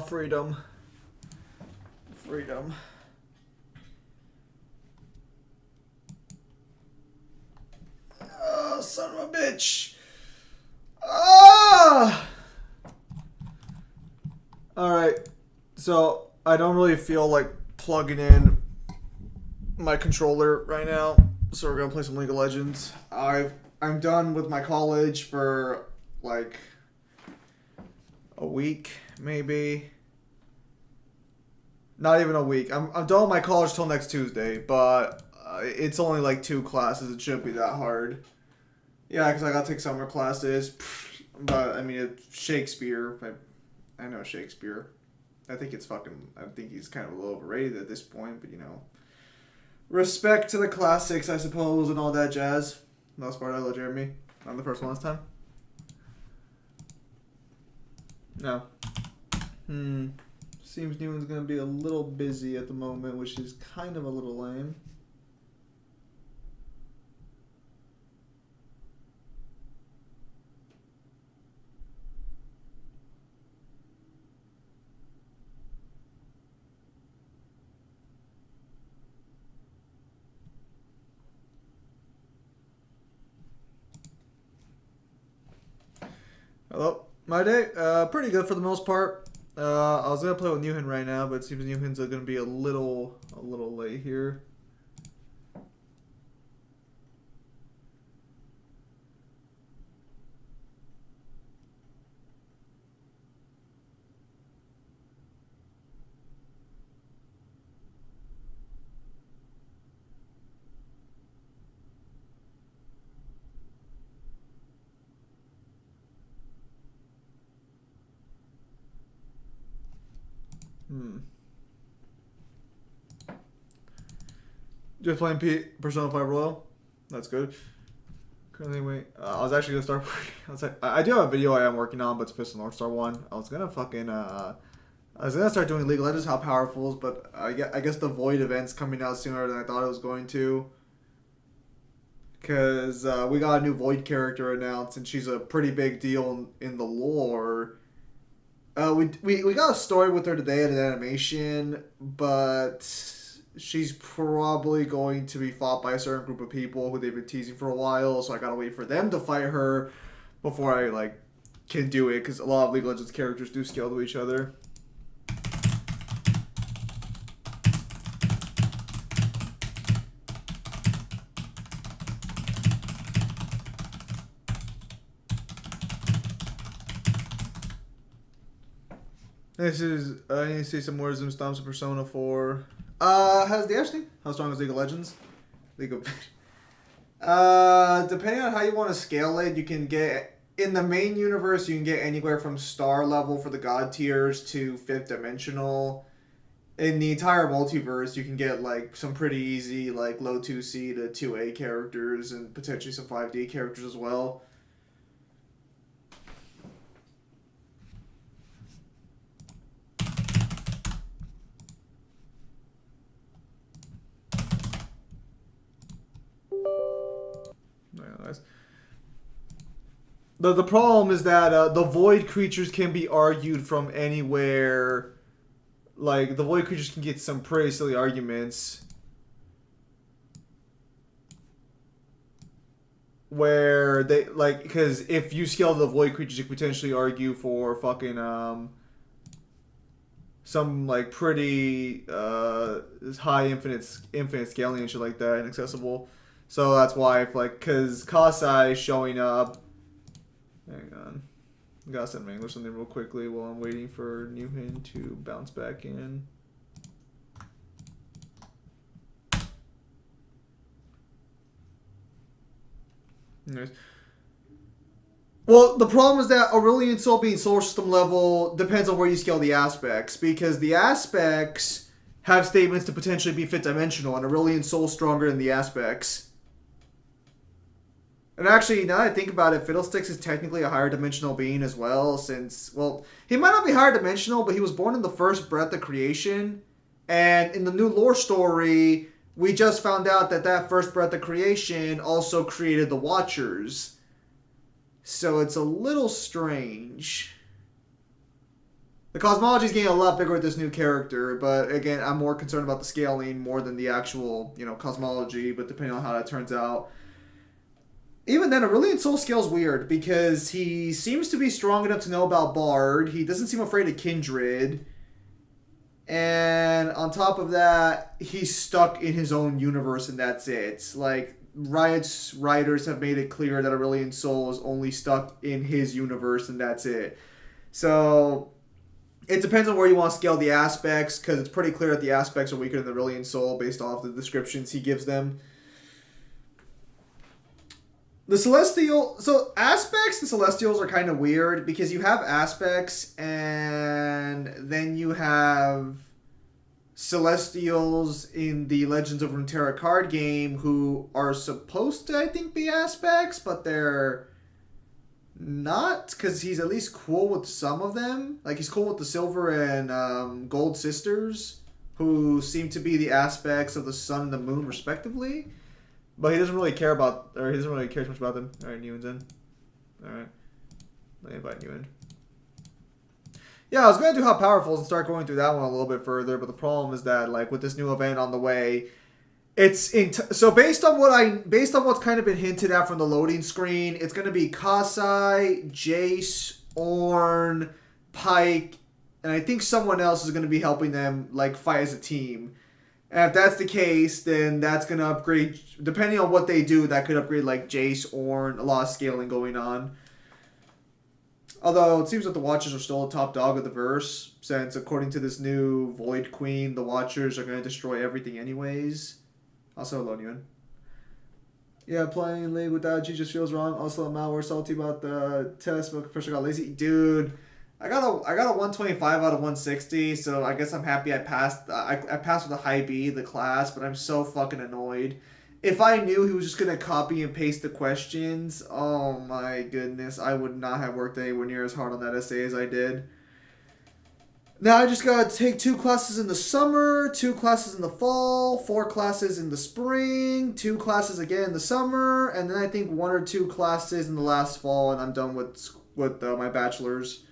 Freedom. Freedom. Oh, son of a bitch. Ah! Alright. So, I don't really feel like plugging in my controller right now. So we're gonna play some League of Legends. I'm done with my college for like a week, maybe. Not even a week. I'm done with my college till next Tuesday, but it's only like 2 classes. It shouldn't be that hard. Yeah, because I gotta take summer classes. But I mean, it's Shakespeare. I know Shakespeare. I think it's fucking. I think he's kind of a little overrated at this point, but you know, respect to the classics, I suppose, and all that jazz. Last part, hello, Jeremy. I'm the first one this time. No. Seems Newman's gonna be a little busy at the moment, which is kind of a little lame. Hello. My day, pretty good for the most part. I was gonna play with Newhan right now, but it seems Newhan's gonna be a little late here. Just playing Persona 5 Royal. That's good. Currently, wait. I was actually gonna start working. I was like, I do have a video I am working on, but it's Pistol North Star one. I was gonna fucking I was gonna start doing League of Legends, how powerful is, but I guess the Void event's coming out sooner than I thought it was going to. Because we got a new Void character announced, and she's a pretty big deal in the lore. We got a story with her today at an animation, but she's probably going to be fought by a certain group of people who they've been teasing for a while, so I gotta wait for them to fight her before I like can do it, because a lot of League of Legends characters do scale to each other. This is I need to see some words and stomps of Persona 4. How's the Ashley? How strong is League of Legends? League of depending on how you want to scale it, you can get in the main universe you can get anywhere from star level for the god tiers to 5th dimensional. In the entire multiverse, you can get like some pretty easy like low 2C to 2A characters and potentially some 5D characters as well. The problem is that the void creatures can be argued from anywhere. Like, the void creatures can get some pretty silly arguments. Where they, like, because if you scale the void creatures, you could potentially argue for fucking, some, like, pretty, high infinite scaling and shit like that, inaccessible. So that's why, if, like, because Kasai showing up. Hang on. Gotta send Mangler something real quickly while I'm waiting for Newhan to bounce back in. Anyways. Well, the problem is that Aurelian Soul being solar system level depends on where you scale the aspects, because the aspects have statements to potentially be 5th dimensional, and Aurelian Soul's stronger than the aspects. And actually, now that I think about it, Fiddlesticks is technically a higher dimensional being as well, since, well, he might not be higher dimensional, but he was born in the first breath of creation. And in the new lore story, we just found out that that first breath of creation also created the Watchers. So it's a little strange. The cosmology is getting a lot bigger with this new character, but again, I'm more concerned about the scaling more than the actual, cosmology, but depending on how that turns out. Even then, Aurelian Soul scale's weird, because he seems to be strong enough to know about Bard, he doesn't seem afraid of Kindred, and on top of that, he's stuck in his own universe and that's it. Like, Riot's writers have made it clear that Aurelian Soul is only stuck in his universe and that's it. So, it depends on where you want to scale the aspects, because it's pretty clear that the aspects are weaker than the Aurelian Soul based off the descriptions he gives them. The Celestial... So, aspects and Celestials are kind of weird, because you have aspects, and then you have Celestials in the Legends of Runeterra card game who are supposed to, I think, be aspects, but they're not, because he's at least cool with some of them. Like, he's cool with the Silver and Gold Sisters, who seem to be the aspects of the Sun and the Moon, respectively. But he doesn't really care about, or he doesn't really care too much about them. Alright, Ewan's in. Alright. Let me invite Ewan. Yeah, I was going to do How Powerful and start going through that one a little bit further, but the problem is that, like, with this new event on the way, it's so based on what's kind of been hinted at from the loading screen, it's going to be Kasai, Jace, Ornn, Pyke, and I think someone else is going to be helping them, like, fight as a team. And if that's the case, then that's going to upgrade, depending on what they do, that could upgrade, like, Jace, Ornn, a lot of scaling going on. Although, it seems that the Watchers are still a top dog of the verse, since according to this new Void Queen, the Watchers are going to destroy everything anyways. Also, hello, Ewan. Yeah, playing League without you just feels wrong. Also, Malware salty about the test, but first I got lazy. Dude, I got a 125 out of 160, so I guess I'm happy I passed. I passed with a high B, the class, but I'm so fucking annoyed. If I knew he was just going to copy and paste the questions, oh my goodness, I would not have worked anywhere near as hard on that essay as I did. Now I just got to take 2 classes in the summer, 2 classes in the fall, 4 classes in the spring, 2 classes again in the summer, and then I think 1 or 2 classes in the last fall, and I'm done with my bachelor's.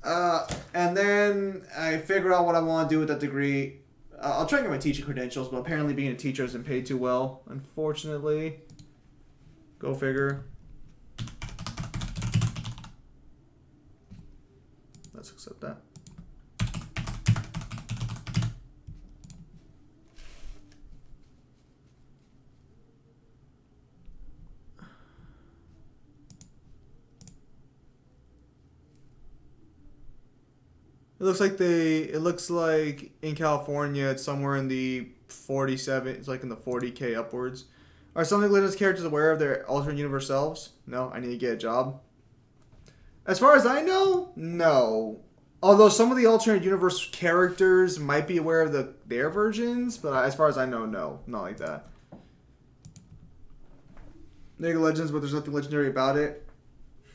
And then I figure out what I want to do with that degree. I'll try and get my teaching credentials, but apparently being a teacher isn't paid too well, unfortunately. Go figure. Let's accept that. It looks like in California it's somewhere in the 47, it's like in the 40k upwards. Are some of the latest characters aware of their alternate universe selves? No, I need to get a job. As far as I know, no. Although some of the alternate universe characters might be aware of their versions, but as far as I know, no. Not like that. League of Legends, but there's nothing legendary about it.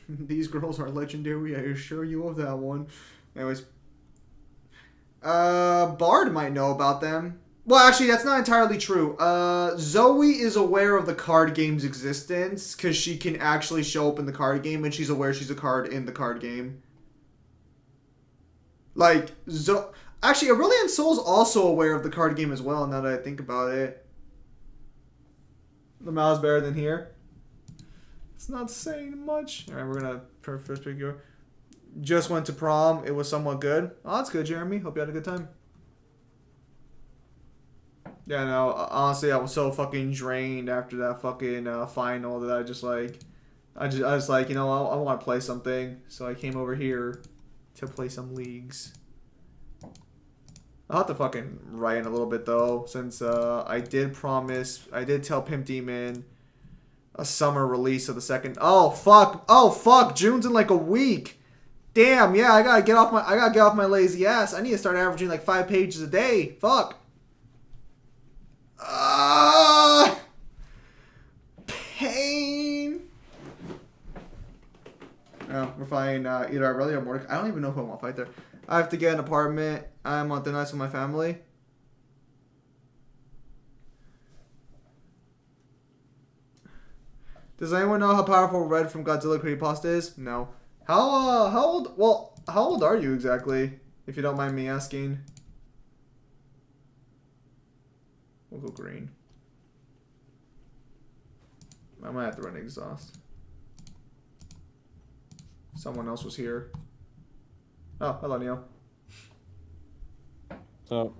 These girls are legendary, I assure you of that one. Anyways. Bard might know about them. Well, actually, that's not entirely true. Zoe is aware of the card game's existence because she can actually show up in the card game, and she's aware she's a card in the card game. Like, actually, Aurelian Soul's also aware of the card game as well, now that I think about it. The mouse better than here. It's not saying much. Alright, we're gonna first pick your... Just went to prom. It was somewhat good. Oh, that's good, Jeremy. Hope you had a good time. Yeah, no, honestly, I was so fucking drained after that fucking final that I just like, I was like, you know, I want to play something. So I came over here to play some leagues. I'll have to fucking write in a little bit though, since I did tell Pimp Demon a summer release of the second. Oh fuck, June's in like a week. Damn, yeah, I gotta get off my lazy ass. I need to start averaging like 5 pages a day. Fuck. Pain. Oh, we're fighting either Aurelia or Mordecai. I don't even know who I want to fight there. I have to get an apartment. I'm on thin ice with my family. Does anyone know how powerful Red from Godzilla Creepypasta is? No. How old? Well, How old are you exactly? If you don't mind me asking. We'll go green. I might have to run exhaust. Someone else was here. Oh, hello, Neil. So.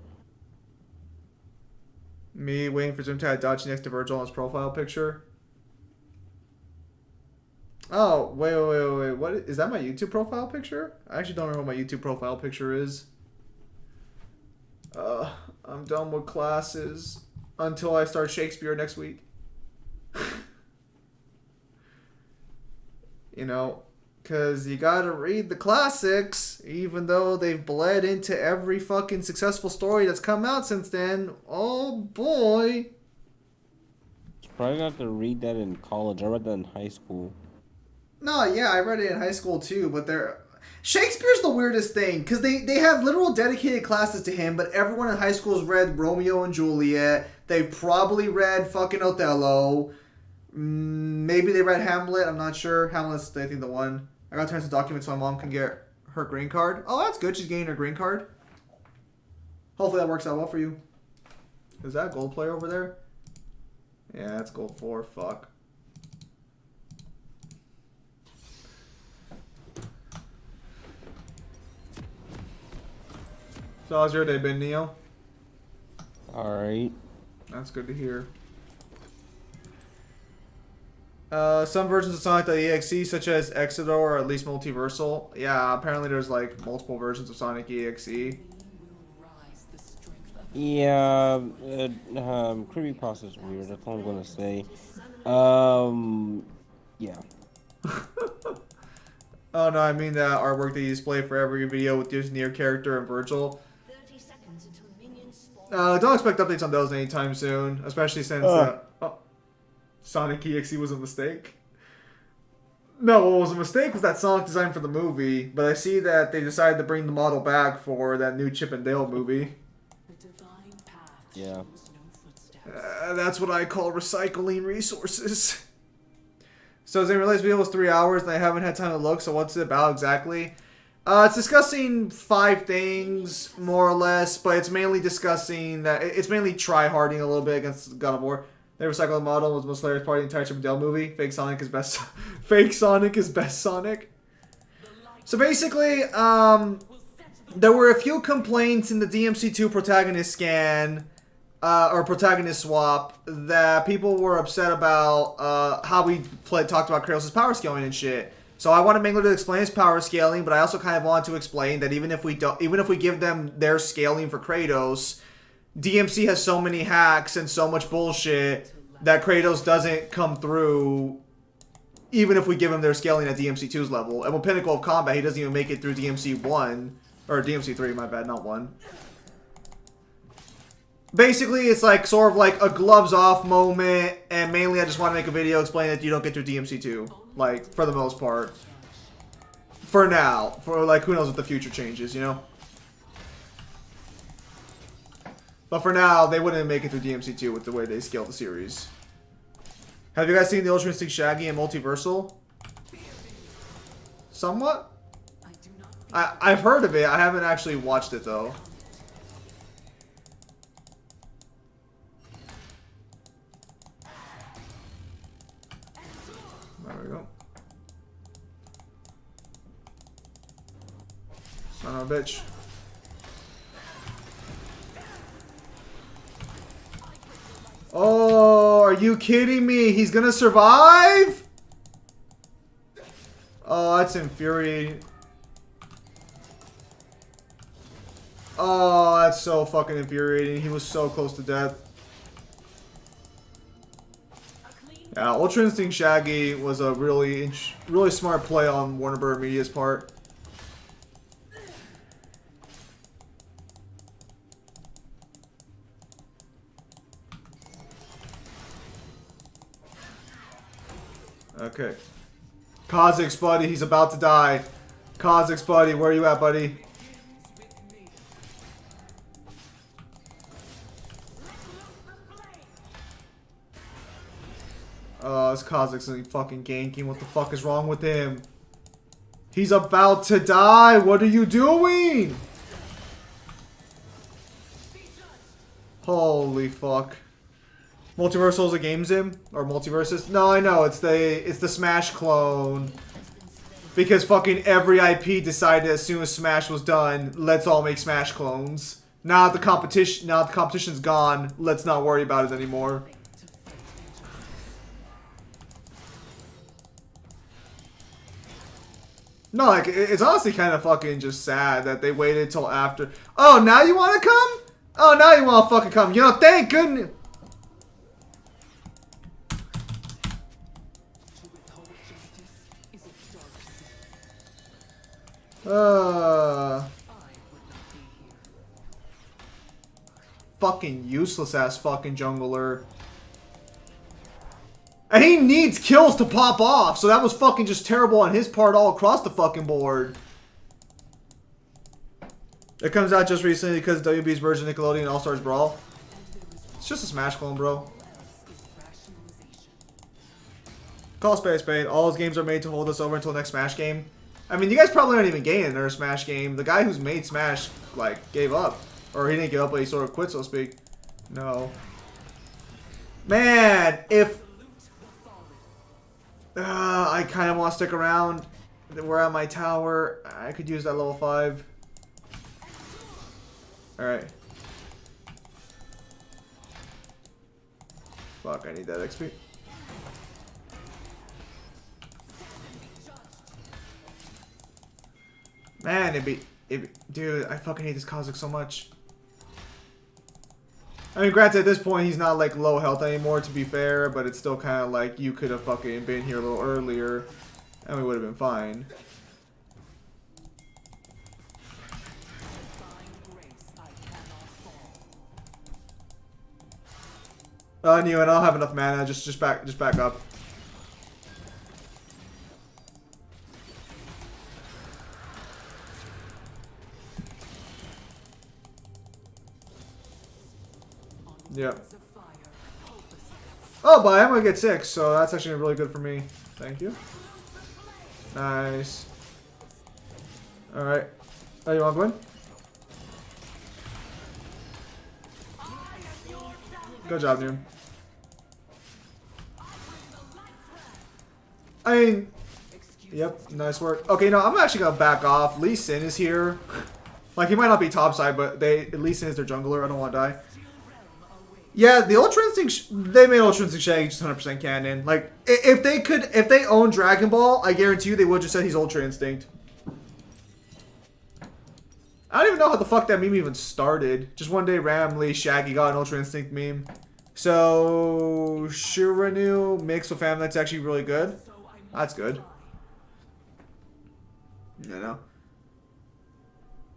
Me waiting for Zoom to add Dodge next to Virgil on his profile picture. Oh, wait. What is that? My YouTube profile picture? I actually don't know what my YouTube profile picture is. I'm done with classes until I start Shakespeare next week. You know, because you gotta read the classics, even though they've bled into every fucking successful story that's come out since then. Oh boy. Probably not to read that in college. I read that in high school. No, yeah, I read it in high school too, but Shakespeare's the weirdest thing, because they have literal dedicated classes to him, but everyone in high school has read Romeo and Juliet. They've probably read fucking Othello. Maybe they read Hamlet, I'm not sure. Hamlet's, I think, the one. I gotta turn some documents so my mom can get her green card. Oh, that's good, she's getting her green card. Hopefully that works out well for you. Is that a gold player over there? Yeah, that's gold 4, fuck. So how's your day been, Neo? Alright. That's good to hear. Some versions of Sonic.exe, such as Exodus or at least Multiversal. Yeah, apparently there's like multiple versions of Sonic EXE. Yeah, creepypasta is weird. That's all I'm gonna say. Yeah. Oh no, I mean that artwork that you display for every video with Disney or character and Virgil. Don't expect updates on those anytime soon, especially since Sonic EXE was a mistake. No, what was a mistake was that Sonic design for the movie, but I see that they decided to bring the model back for that new Chip and Dale movie. Yeah. That's what I call recycling resources. So as I realized, video was 3 hours and I haven't had time to look, so what's it about exactly? It's discussing 5 things, more or less, but it's mainly discussing that it's mainly try-harding a little bit against God of War. They recycled the model, was the most hilarious part of the entire Chip and Dale movie. Fake Sonic is best. Fake Sonic is best Sonic. So basically, there were a few complaints in the DMC2 protagonist scan, or protagonist swap, that people were upset about how we talked about Kratos' power scaling and shit. So I want to mainly explain his power scaling, but I also kind of want to explain that even if we give them their scaling for Kratos, DMC has so many hacks and so much bullshit that Kratos doesn't come through even if we give him their scaling at DMC2's level. And with Pinnacle of Combat, he doesn't even make it through DMC 1. Or DMC 3, my bad, not 1. Basically, it's like sort of like a gloves off moment, and mainly I just want to make a video explaining that you don't get through DMC 2. Like, for the most part. For now. For, like, who knows what the future changes, you know? But for now, they wouldn't make it through DMC 2 with the way they scale the series. Have you guys seen the Ultra Instinct Shaggy and Multiversal? Somewhat? I've heard of it. I haven't actually watched it, though. There we go. Son of a bitch. Oh, are you kidding me? He's gonna survive? Oh, that's infuriating. Oh, that's so fucking infuriating. He was so close to death. Yeah, Ultra Instinct Shaggy was a really smart play on Warner Bros. Media's part. Okay. Kha'Zix, buddy, he's about to die. Kha'Zix, buddy, where are you at, buddy? Oh, this Kha'Zix isn't fucking ganking. What the fuck is wrong with him? He's about to die. What are you doing? Holy fuck. Multiversal is a game sim? Or multiverses? No, I know. It's the Smash clone. Because fucking every IP decided as soon as Smash was done, let's all make Smash clones. Now that the competition's gone, let's not worry about it anymore. No, like, it's honestly kind of fucking just sad that they waited till after. Oh, now you want to come? Oh, now you want to fucking come. You know, thank goodness. Fucking useless ass fucking jungler. And he needs kills to pop off, so that was fucking just terrible on his part all across the fucking board. It comes out just recently because WB's version of Nickelodeon All-Stars Brawl. It's just a Smash clone, bro. Call a spade a spade. All his games are made to hold us over until next Smash game. I mean, you guys probably aren't even gaining another Smash game. The guy who's made Smash, like, gave up. Or he didn't give up, but he sort of quit, so to speak. No. Man, if... I kind of want to stick around. We're at my tower. I could use that level 5. Alright. Fuck, I need that XP. Man, it'd be... Dude, I fucking hate this Kha'Zix so much. I mean, granted, at this point, he's not, like, low health anymore, to be fair, but it's still kind of like, you could have fucking been here a little earlier, and we would have been fine. I knew it. I don't have enough mana. Just back up. Yep. Oh, but I'm gonna get 6, so that's actually really good for me. Thank you. Nice. Alright. Oh, you want to win? Good job, Noon. I mean, yep, nice work. Okay, no, I'm actually gonna back off. Lee Sin is here. Like, he might not be topside, but Lee Sin is their jungler. I don't want to die. Yeah, the Ultra Instinct, they made Ultra Instinct Shaggy just 100% canon. Like, if they owned Dragon Ball, I guarantee you they would just said he's Ultra Instinct. I don't even know how the fuck that meme even started. Just one day randomly Shaggy got an Ultra Instinct meme. So, Shiranu mixed with Family, that's actually really good. That's good. You know?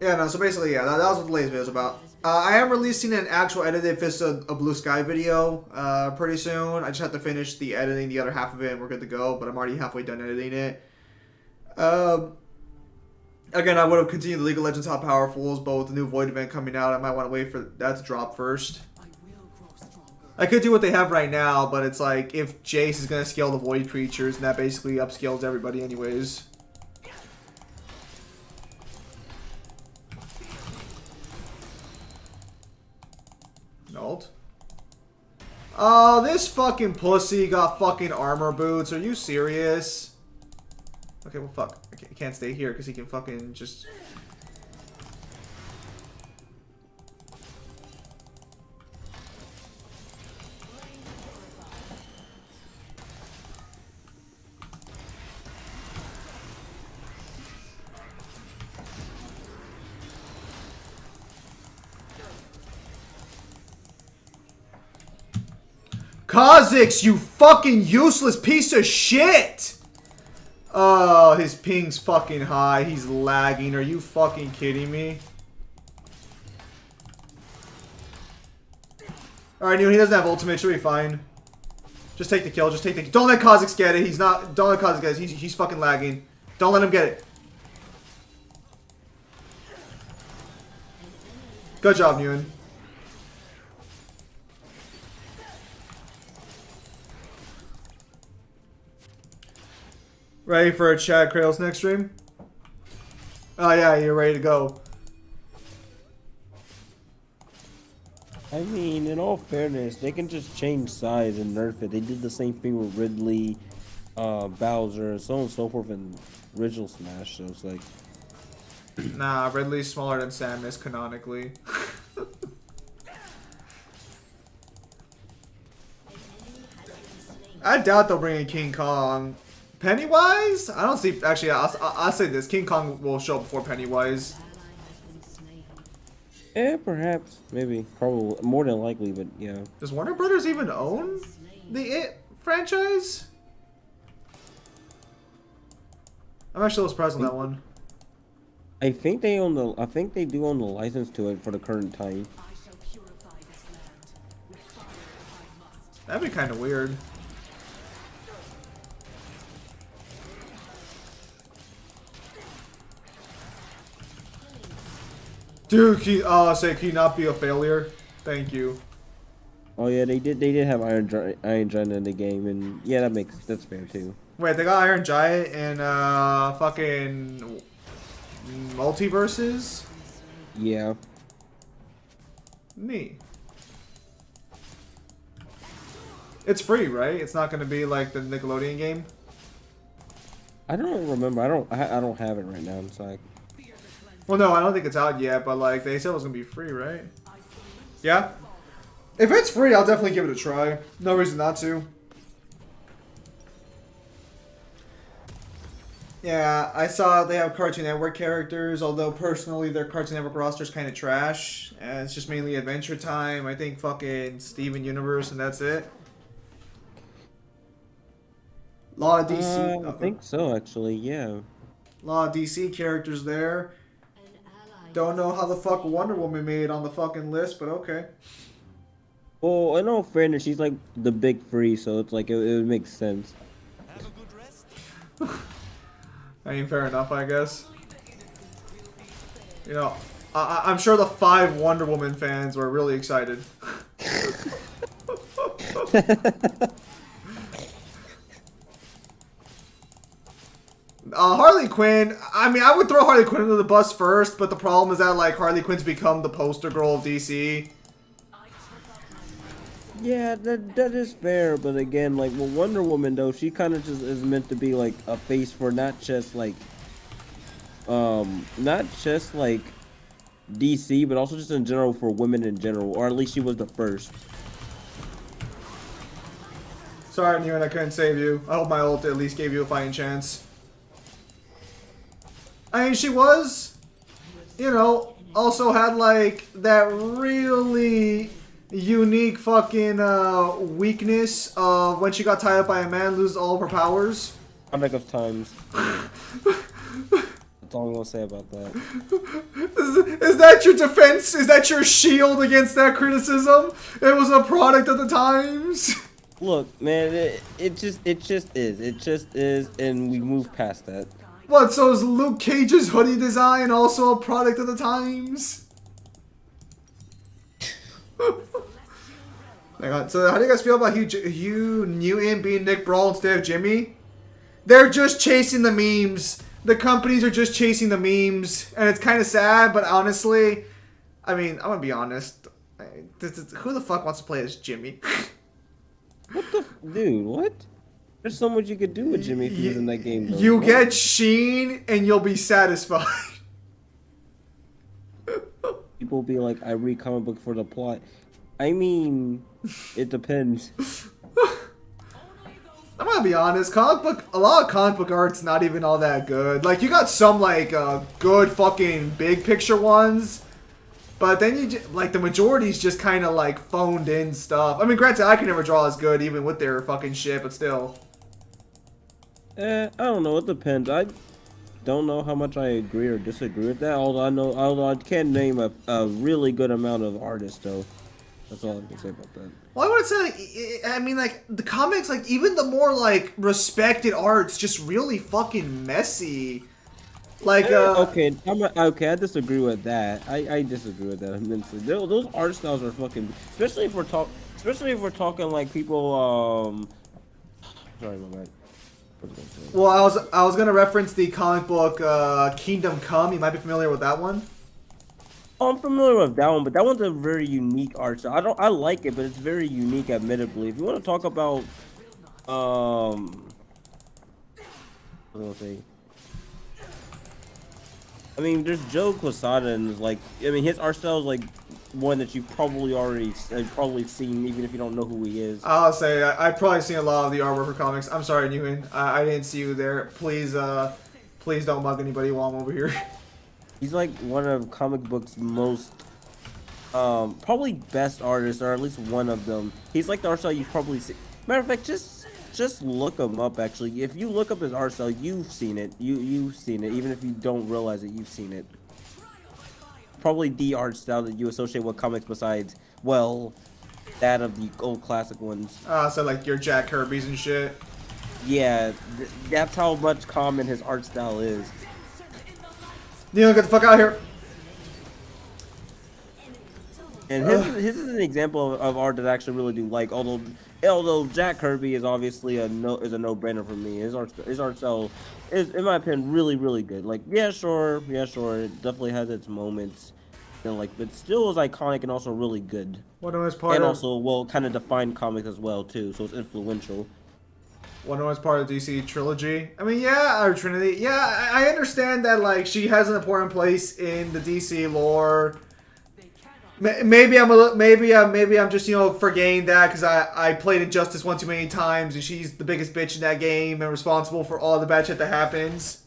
Yeah, no, so basically, yeah, that was what the latest video was about. I am releasing an actual edited Fist of Blue Sky video pretty soon. I just have to finish the editing, the other half of it, and we're good to go. But I'm already halfway done editing it. Again, I would have continued the League of Legends How Powerfuls, but with the new Void event coming out, I might want to wait for that to drop first. I could do what they have right now, but it's like, if Jace is going to scale the Void creatures, and that basically upscales everybody anyways. Ult. Oh, this fucking pussy got fucking armor boots. Are you serious? Okay, well, fuck. I can't stay here because he can fucking just... Kha'Zix, you fucking useless piece of shit! Oh, his ping's fucking high. He's lagging. Are you fucking kidding me? Alright, he doesn't have ultimate. Should be fine. Just take the kill. Just take the kill. Don't let Kha'Zix get it. He's not... Don't let Kha'Zix get it. He's fucking lagging. Don't let him get it. Good job, Nguyen. Ready for a Chad Krails next stream? Oh yeah, you're ready to go. I mean, in all fairness, they can just change size and nerf it. They did the same thing with Ridley, Bowser, and so on and so forth in original Smash. So it's like, Nah, Ridley's smaller than Samus canonically. I doubt they'll bring in King Kong. Pennywise? I don't see. Actually, I'll say this: King Kong will show up before Pennywise. perhaps, maybe, probably, more than likely, but yeah. Does Warner Brothers even own the It franchise? I'm actually surprised on that one. I think they own the. I think they do own the license to it for the current time. That'd be kind of weird. Dude, can you not be a failure? Thank you. Oh yeah, they did. They did have Iron Giant in the game, and yeah, that's fair too. Wait, they got Iron Giant in fucking multiverses? Yeah. Neat. It's free, right? It's not gonna be like the Nickelodeon game. I don't remember. I don't have it right now. I'm sorry. Well, no, I don't think it's out yet, but like they said it was gonna be free, right? Yeah. If it's free, I'll definitely give it a try. No reason not to. Yeah, I saw they have Cartoon Network characters, although personally their Cartoon Network roster is kind of trash. And it's just mainly Adventure Time, I think fucking Steven Universe, and that's it. A lot of DC. I think so, actually. Yeah. A lot of DC characters there. Don't know how the fuck Wonder Woman made on the fucking list, but okay. Well, in all fairness, she's like the big three, so it's like it would make sense. Have a good rest. I mean, fair enough, I guess. You know, I'm sure the 5 Wonder Woman fans were really excited. Harley Quinn, I mean, I would throw Harley Quinn under the bus first, but the problem is that, like, Harley Quinn's become the poster girl of DC. Yeah, that is fair, but again, like, well, Wonder Woman, though, she kind of just is meant to be, like, a face for not just, like, DC, but also just in general for women in general, or at least she was the first. Sorry, Neon, I couldn't save you. I hope my ult at least gave you a fighting chance. I mean, she was, you know, also had, like, that really unique fucking weakness of when she got tied up by a man, loses all of her powers. Comic of times. That's all I'm gonna say about that. Is that your defense? Is that your shield against that criticism? It was a product of the times. Look, man, it just is, and we move past that. What, so is Luke Cage's hoodie design also a product of the times? Hang on, so how do you guys feel about Hugh Newton being Nick Brawl instead of Jimmy? They're just chasing the memes. The companies are just chasing the memes, and it's kind of sad, but honestly, I mean, I'm gonna be honest. Who the fuck wants to play as Jimmy? What the dude? What? There's so much you could do with Jimmy if he was in that game. Though. You What? get Sheen, and you'll be satisfied. People be like, I read comic book for the plot. I mean, it depends. I'm gonna be honest, a lot of comic book art's not even all that good. Like, you got some, like, good fucking big picture ones, but then like, the majority's just kind of, like, phoned in stuff. I mean, granted, I can never draw as good, even with their fucking shit, but still. I don't know, it depends. I don't know how much I agree or disagree with that, although I can name a really good amount of artists, though. That's all I can say about that. Well, I would say, like, I mean, like, the comics, like, even the more, like, respected art's just really fucking messy. Like, okay, I disagree with that. I disagree with that immensely. Those art styles are fucking, especially if we're talking like people. Sorry, my bad. was I gonna say? Well, I was gonna reference the comic book Kingdom Come. You might be familiar with that one. Oh, I'm familiar with that one, but that one's a very unique art style. I like it, but it's very unique, admittedly. If you want to talk about, what was I gonna say? I mean, there's Joe Quesada, and it's like, I mean, his art style is like one that you've probably already probably seen, even if you don't know who he is. I'll say I've probably seen a lot of the artwork for comics. I'm sorry, Newman. I didn't see you there. Please, please don't mug anybody while I'm over here. He's like one of comic books' most, probably best artists, or at least one of them. He's like the art style you've probably seen. Matter of fact, just look him up. Actually, if you look up his art style, you've seen it. You've seen it, even if you don't realize it. You've seen it. Probably the art style that you associate with comics, besides, well, that of the old classic ones. So like your Jack Kirby's and shit. Yeah, that's how much common his art style is. Neil, get the fuck out of here. And his is an example of art that I actually really do like. Although Jack Kirby is obviously a no-brainer for me. His art style is, in my opinion, really good. Like, yeah, sure, it definitely has its moments, and like, but still is iconic and also really good. One of his part And of, also, well, kind of defined comics as well too, so it's influential. one of his part of the DC trilogy. I mean, yeah, or Trinity. Yeah, I understand that like she has an important place in the DC lore. Maybe I'm just forgetting that because I played Injustice one too many times and she's the biggest bitch in that game and responsible for all the bad shit that happens.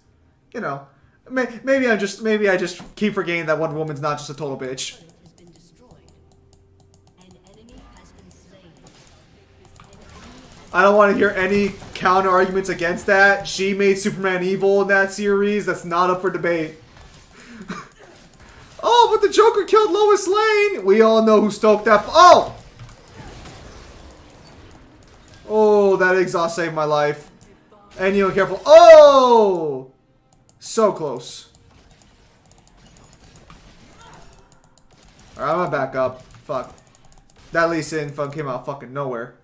You know, maybe I just keep forgetting that Wonder Woman's not just a total bitch. I don't want to hear any counter arguments against that. She made Superman evil in that series. That's not up for debate. Oh, but the Joker killed Lois Lane. We all know who stoked that. Oh! Oh, that exhaust saved my life. And you know, careful. Oh! So close. Alright, I'm gonna back up. Fuck. That Lee Sin fun came out fucking nowhere.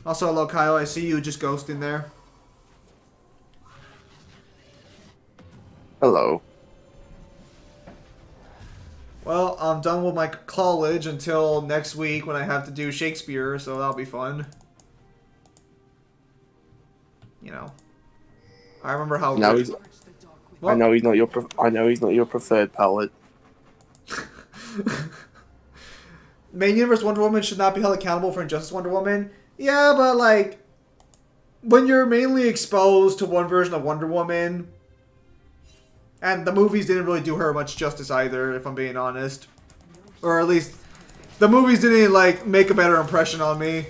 Also, hello, Kyle. I see you just ghosting there. Hello. Well, I'm done with my college until next week when I have to do Shakespeare, so that'll be fun. You know, I remember how. No, he's. What? I know he's not your. I know he's not your preferred palette. Main universe Wonder Woman should not be held accountable for Injustice Wonder Woman. Yeah, but like, when you're mainly exposed to one version of Wonder Woman. And the movies didn't really do her much justice either, if I'm being honest. Or at least, the movies didn't, like, make a better impression on me.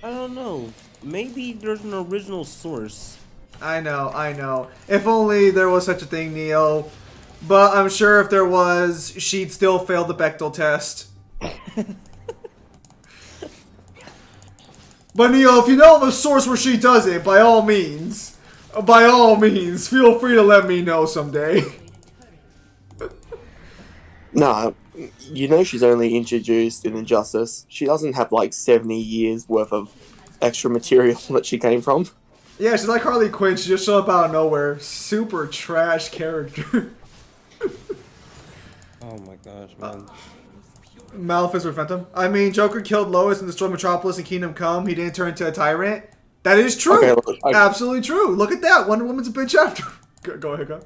I don't know. Maybe there's an original source. I know. If only there was such a thing, Neo. But I'm sure if there was, she'd still fail the Bechdel test. But Neo, if you know of a source where she does it, by all means, feel free to let me know someday. Nah, you know she's only introduced in Injustice. She doesn't have like 70 years worth of extra material that she came from. Yeah, she's like Harley Quinn. She just showed up out of nowhere. Super trash character. Oh my gosh, man. Maleficent or Phantom. I mean, Joker killed Lois and destroyed Metropolis in Kingdom Come. He didn't turn into a tyrant. That is true. Okay, look, Absolutely true. Look at that. Wonder Woman's a bitch after. Go ahead, go.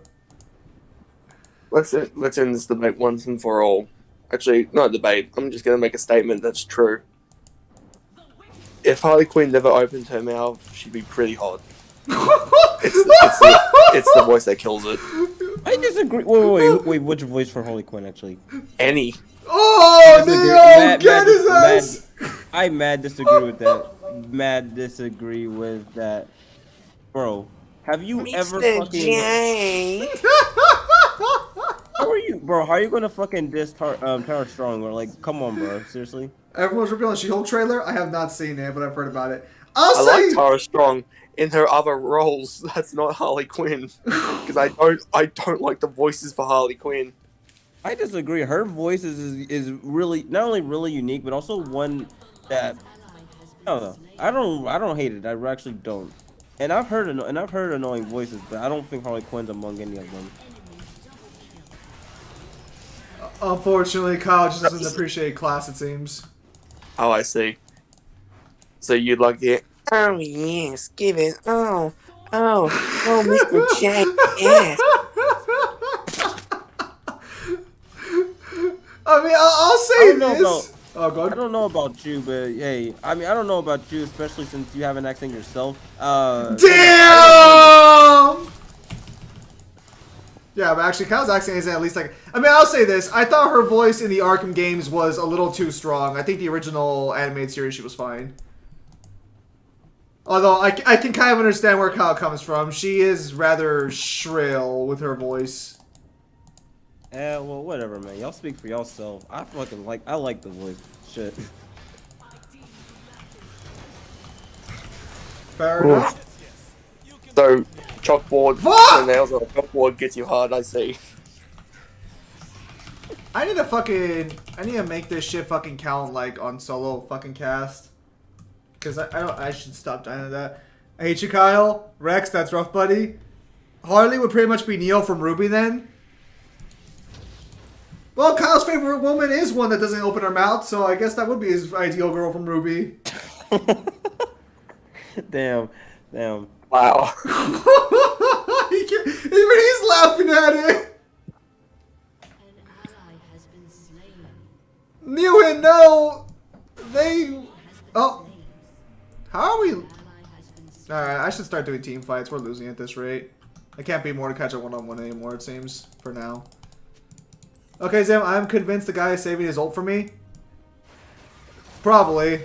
Let's end this debate once and for all. Actually, not a debate. I'm just gonna make a statement that's true. If Harley Quinn never opened her mouth, she'd be pretty hot. It's the voice that kills it. I disagree. Wait. Which voice for Harley Quinn, actually? Any. Oh, Neo! Get his ass! I mad disagree with that. Mad disagree with that. Bro, have you ever fucking... How are you, bro? How are you gonna fucking diss Tara Strong? Or like, come on, bro. Seriously? Everyone's revealing She-Hulk trailer. I have not seen it, but I've heard about it. I like Tara Strong in her other roles. That's not Harley Quinn, because I don't like the voices for Harley Quinn. I disagree. Her voice is really not only really unique, but also one that I don't know. I don't hate it. I actually don't. And I've heard annoying voices, but I don't think Harley Quinn's among any of them. Unfortunately, Kyle just doesn't appreciate class, it seems. Oh, I see. So you'd like it? Oh yes, give it. Oh, Mr. J. Yes. I mean, I'll say this. Oh, go I ahead. don't know about you, but hey, I mean, I don't know about you, especially since you have an accent yourself. Damn! Yeah, but actually, Kyle's accent isn't at least like. I mean, I'll say this. I thought her voice in the Arkham games was a little too strong. I think the original animated series, she was fine. Although, I can kind of understand where Kyle comes from. She is rather shrill with her voice. Well, whatever, man. Y'all speak for yourself. I like the voice. Shit. Fair enough. So, chalkboard, Fuck! the nails on a chalkboard gets you hard, I see. I need to make this shit fucking count, like, on solo fucking cast. Because I should stop dying to that. I hate you, Kyle. Rex, that's rough, buddy. Harley would pretty much be Neo from Ruby then. Well, Kyle's favorite woman is one that doesn't open her mouth, so I guess that would be his ideal girl from Ruby. Damn. Wow. Even he's laughing at it. An ally has been slain. Neo and no, they. Oh, Slain. how are we? Ally has been slain. All right, I should start doing team fights. We're losing at this rate. I can't be more to catch a one-on-one anymore. It seems for now. Okay, Zim, I'm convinced the guy is saving his ult for me. Probably.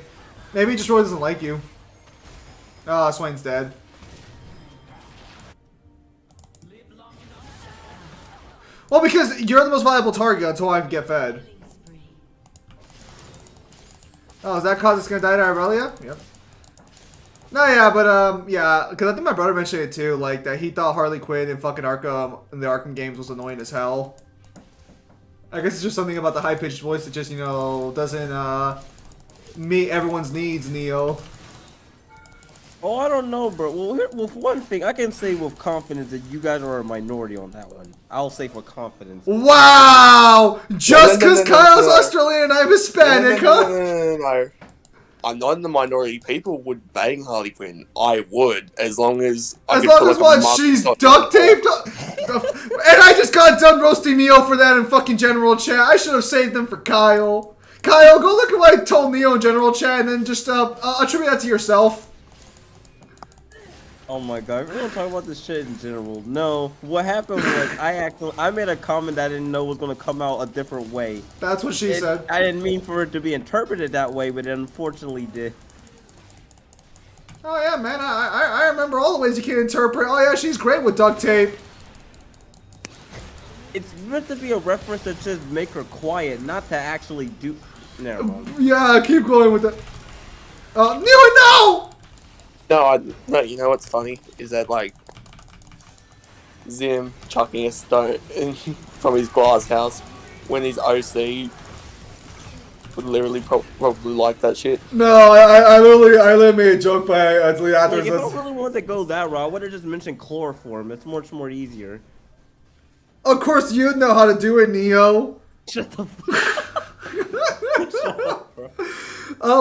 Maybe he just really doesn't like you. Ah, Swain's dead. Well, because you're the most valuable target until I can get fed. Killing spree. Oh, is that cause it's gonna die to Irelia? Yep. No, yeah, but, yeah, because I think my brother mentioned it too, like, that he thought Harley Quinn in fucking Arkham, in the Arkham games was annoying as hell. I guess it's just something about the high-pitched voice that just, you know, doesn't, meet everyone's needs, Neo. Oh, I don't know, bro. Well, for one thing, I can say with confidence that you guys are a minority on that one. I'll say for confidence. Wow! Just because No. Kyle's Australian and I'm Hispanic, huh? No. I'm not in the minority. People would bang Harley Quinn. I would, as long as I As could long put, as like, a what? mark She's on- duct taped? And I just got done roasting Neo for that in fucking general chat. I should have saved them for Kyle. Kyle, go look at what I told Neo in general chat and then just attribute that to yourself. Oh my god, we're gonna talk about this shit in general. No, what happened was I made a comment that I didn't know was gonna come out a different way. That's what she said. I didn't mean for it to be interpreted that way, but it unfortunately did. Oh yeah, man, I remember all the ways you can interpret. Oh yeah, she's great with duct tape. It's meant to be a reference that says make her quiet, not to actually do. Never mind. Yeah, keep going with it. No! No, you know what's funny is that, like, Zim chucking a stone from his glass house when he's OC would literally probably like that shit. No, I literally made a joke by actually Like, afterwards. if I really wanted to go that route, I would have just mentioned chloroform. It's much more easier. Of course, you'd know how to do it, Neo. Shut the fuck. Shut up, bro.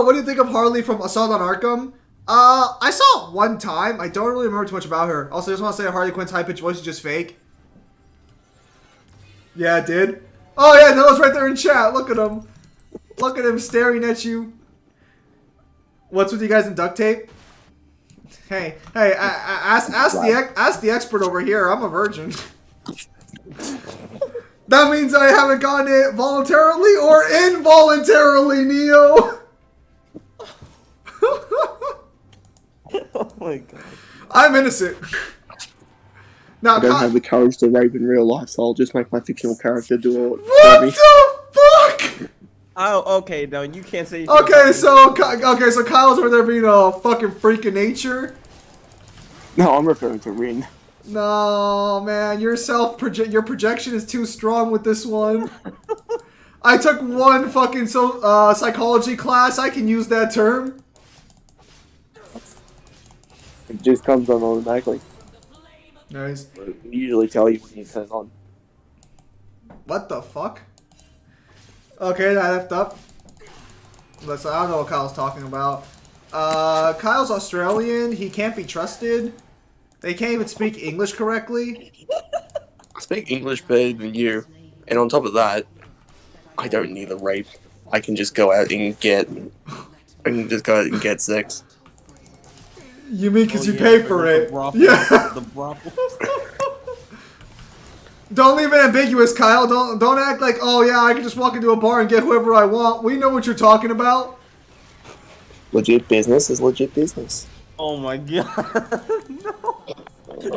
What do you think of Harley from Assault on Arkham? I saw it one time. I don't really remember too much about her. Also, I just want to say Harley Quinn's high-pitched voice is just fake. Yeah, it did. Oh, yeah, Noah's right there in chat. Look at him. Look at him staring at you. What's with you guys in duct tape? Hey, ask the expert over here. I'm a virgin. That means I haven't gotten it voluntarily or involuntarily, Neo. Oh my god. I'm innocent. Now, I don't have the courage to rape in real life, so I'll just make my fictional character do it what for me. the fuck? Oh, okay, no, you can't say. Okay, so Kyle's over there being a fucking freak of nature. No, I'm referring to Rin. No, man, your projection is too strong with this one. I took one fucking psychology class. I can use that term. It just comes on automatically. Nice. It usually tell you when you turn it on. What the fuck? Okay, that effed up. Listen, I don't know what Kyle's talking about. Kyle's Australian. He can't be trusted. They can't even speak English correctly. I speak English better than you, and on top of that, I don't need a rape. I can just go out and get. I can just go out and get sex. You mean because Oh, you yeah, pay I for forgot it? the brothel. Yeah. The brothel. Don't leave it ambiguous, Kyle. Don't act like, oh yeah, I can just walk into a bar and get whoever I want. We know what you're talking about. Legit business is legit business. Oh my god. No. Even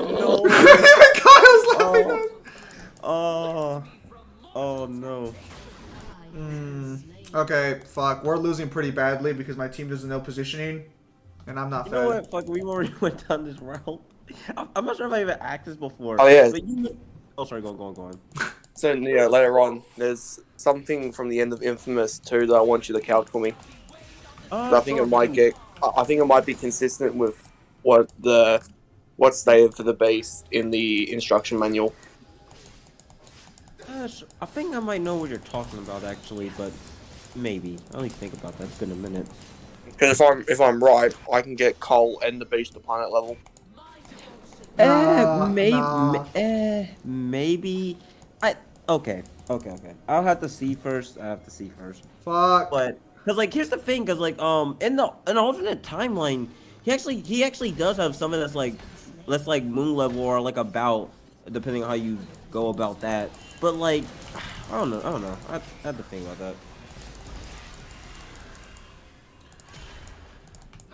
Kyle's laughing at. Oh no. Okay, fuck. We're losing pretty badly because my team doesn't know positioning, and I'm not You fed. know what? Fuck, we already went down this route. I'm not sure if I even asked this before. Oh, yeah. But you... Oh, sorry. Go on. So yeah, later on, there's something from the end of Infamous 2 that I want you to count for me. I think it might get. I think it might be consistent with what's stated for the base in the instruction manual. Gosh, I think I might know what you're talking about actually, but maybe. I'll need to think about that. It's been a minute. Because if I'm right, I can get Cole and the beast to planet level. Maybe. Okay. I'll have to see first. Fuck. But because like here's the thing, because like in an alternate timeline, he actually does have something that's like moon level or like about, depending on how you go about that. But like I don't know. I have to think about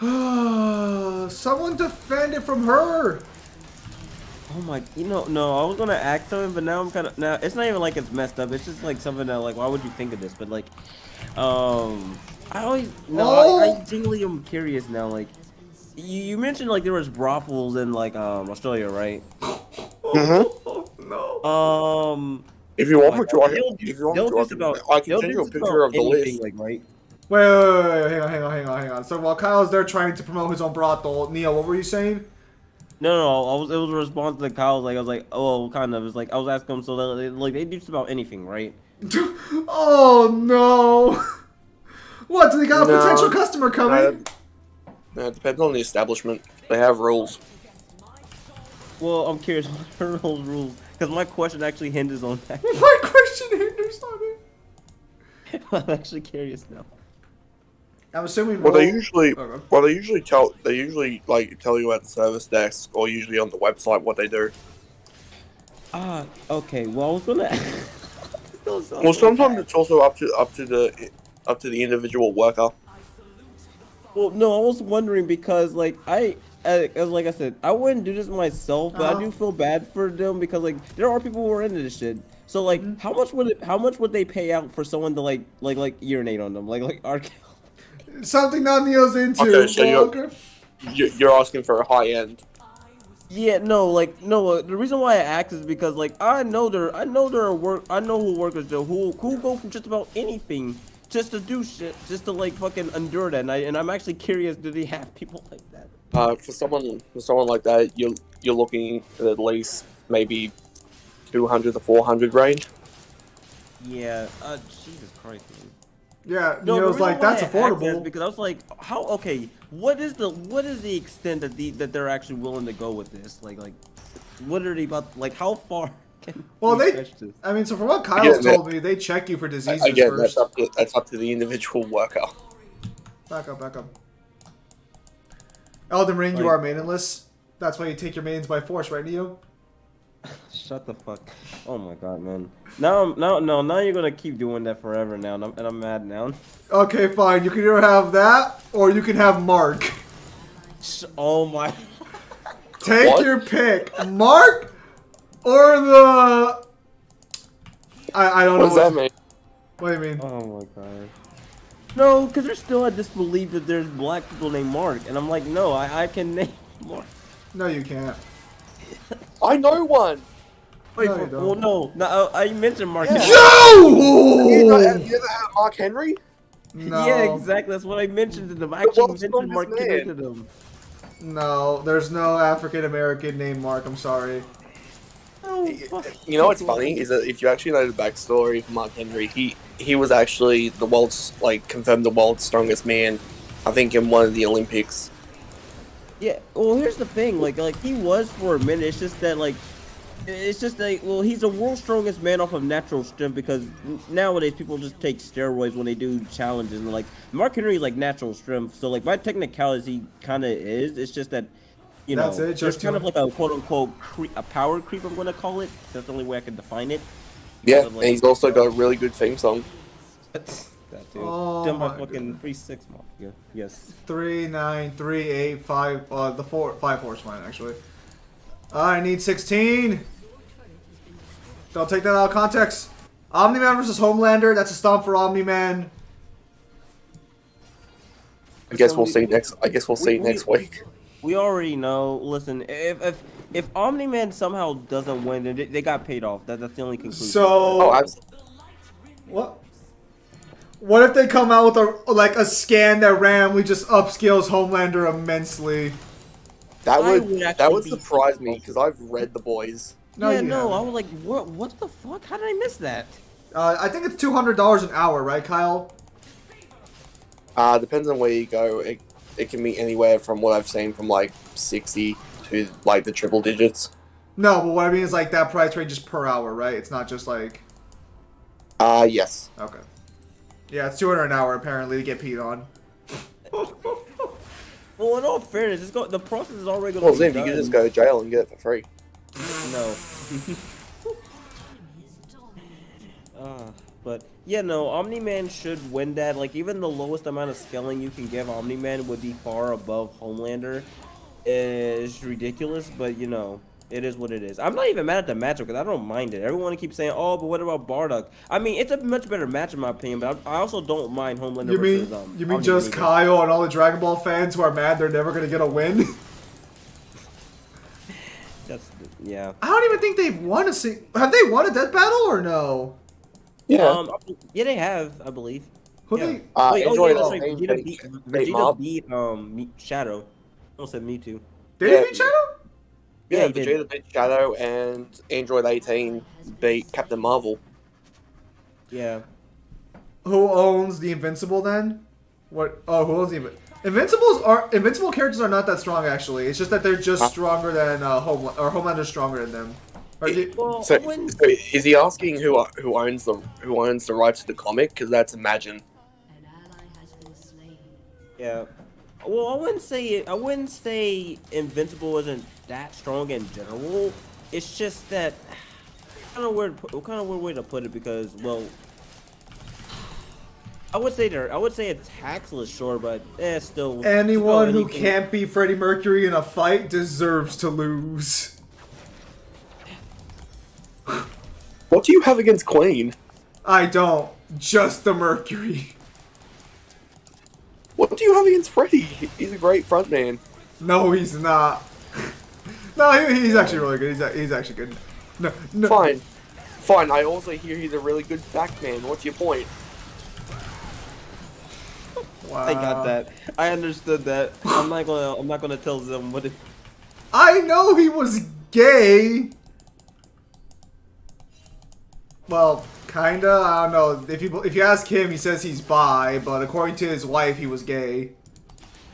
that. Someone defend it from her. Oh my, no, I was gonna ask something, but now I'm kind of, now it's not even like it's messed up. It's just like something that like, why would you think of this? But like, I genuinely am curious now. Like, you mentioned like there was brothels in like Australia, right? Mm-hmm. No. If you want me to, I can they'll send do you a just picture about of the anything, list. like, right? Wait. Hang on. So while Kyle's there trying to promote his own brothel, Neo, what were you saying? No, it was a response to Kyle. Like I was like, oh, kind of. It's like I was asking him, so they do just about anything, right? Oh no! What? Do they got a potential customer coming? No, it depends on the establishment. They have rules. Well, I'm curious what are those rules? Because my question actually hinges on that. My question hinders on it. I'm actually curious now. I'm assuming. Well, they usually tell you at the service desk or usually on the website what they do. Okay. Well, I was gonna. Well, sometimes it's also up to the individual worker. Well, no, I was wondering because like like I said, I wouldn't do this myself, but I do feel bad for them because like there are people who are into this shit. So like, how much would they pay out for someone to like urinate on them, like R. Something that Neo's into. Okay, so you're asking for a high end. Yeah, no. The reason why I asked is because like I know who workers do who go from just about anything just to do shit, just to like fucking endure that. And I'm actually curious, do they have people like that? For someone like that, you're looking at least maybe 200 to 400 range. Yeah. Jesus Christ, man. Yeah, No, Neo's like, that's affordable. because I was like, how? Okay, what is the extent that they're actually willing to go with this? Like, what are they about? Like, how far can? Well, we stretch this? I mean, so from what Kyle's told me, they check you for diseases Again, first. that's up to the individual worker. Back up. Elden Ring, you are maidenless. That's why you take your maidens by force, right, Neo? Shut the fuck. Oh my god, man. Now you're gonna keep doing that forever now, and I'm mad now. Okay, fine. You can either have that, or you can have Mark. Oh my. Take your pick. Mark, or the... I don't know. What does that mean? What do you mean? Oh my god. No, because there's still a disbelief that there's black people named Mark, and I'm like, no, I can name Mark. No, you can't. I know one. Wait, No, you don't. well, no, I mentioned Mark. Yeah. Yo! You ever had Mark Henry? No. Yeah, exactly. That's what I mentioned to them. I actually world's mentioned Mark strongest Henry man. to them. No, there's no African American named Mark. I'm sorry. Oh, You know what's funny is that if you actually know the backstory of Mark Henry, he was actually the world's confirmed the world's strongest man. I think in one of the Olympics. Yeah, well, here's the thing, like he was for a minute. It's just like, well, he's the world's strongest man off of natural strength because nowadays people just take steroids when they do challenges, and like Mark Henry like natural strength. So like by technicalities, he kind of is. It's just that, That's it, there's just kind of doing- like a quote unquote a power creep. I'm gonna call it. That's the only way I can define it. Yeah, But, and he's also got a really good theme song. That too. Oh Done by my fucking 3-6 Mafia. Yes. 3, 9, 3, 8, 5. The 5 is mine actually. I need 16. Don't take that out of context. Omni-Man versus Homelander. That's a stomp for Omni-Man. I guess we'll see next week. We already know. Listen, if Omni-Man somehow doesn't win, then they got paid off. That's the only conclusion. So Oh, absolutely. what? What if they come out with a scan that randomly just upscales Homelander immensely? That I would would that actually would be surprise me because I've read The Boys. No, yeah, you no, haven't. I was like, what the fuck? How did I miss that? I think it's $200 an hour, right, Kyle? Depends on where you go. It can be anywhere from what I've seen from like 60 to like the triple digits. No, but what I mean is like that price range is per hour, right? It's not just like Yes. okay. Yeah, it's $200 an hour apparently to get peed on. Well, in all fairness, the process is already going Well, to be Zim, you can just go to jail and get it for free. No. But yeah, no, Omni-Man should win that. Like, even the lowest amount of scaling you can give Omni-Man would be far above Homelander. It's ridiculous, but it is what it is. I'm not even mad at the matchup because I don't mind it. Everyone keeps saying, "Oh, but what about Bardock?" I mean, it's a much better match in my opinion, but I also don't mind Homelander You mean versus you mean Omni-Man just either. Kyle and all the Dragon Ball fans who are mad they're never gonna get a win? Yeah. I don't even think they've won have they won a death battle or no? Yeah. Yeah, they have, I believe. Who Yeah. they Wait, oh enjoy yeah, the that's right. same Vegeta beat- beat beat Mob. Shadow. I almost said Mewtwo. did Yeah. he beat Shadow? Yeah, he Vegeta beat Shadow and Android 18 beat Captain Marvel. Yeah. Who owns the Invincible then? What? Oh, who owns the Invincible characters are not that strong actually. It's just that they're just stronger than Homelander's stronger than them. Well, So, I wouldn't- so is he asking who owns the rights to the comic? Because that's Imagine. An ally has been slain. yeah. Well, I wouldn't say Invincible isn't that strong in general. It's just that kind of weird way to put it because, well, I would say attacks is sure, but still. Anyone who anything- can't beat Freddie Mercury in a fight deserves to lose. What do you have against Queen? I don't. Just the Mercury. What do you have against Freddie? He's a great frontman. No, he's not. No, he's actually really good. He's actually good. No. Fine. I also hear he's a really good backman. What's your point? Wow. I got that. I understood that. I'm not gonna tell them what it. I know he was gay. Well, kinda. I don't know. If you ask him, he says he's bi, but according to his wife, he was gay.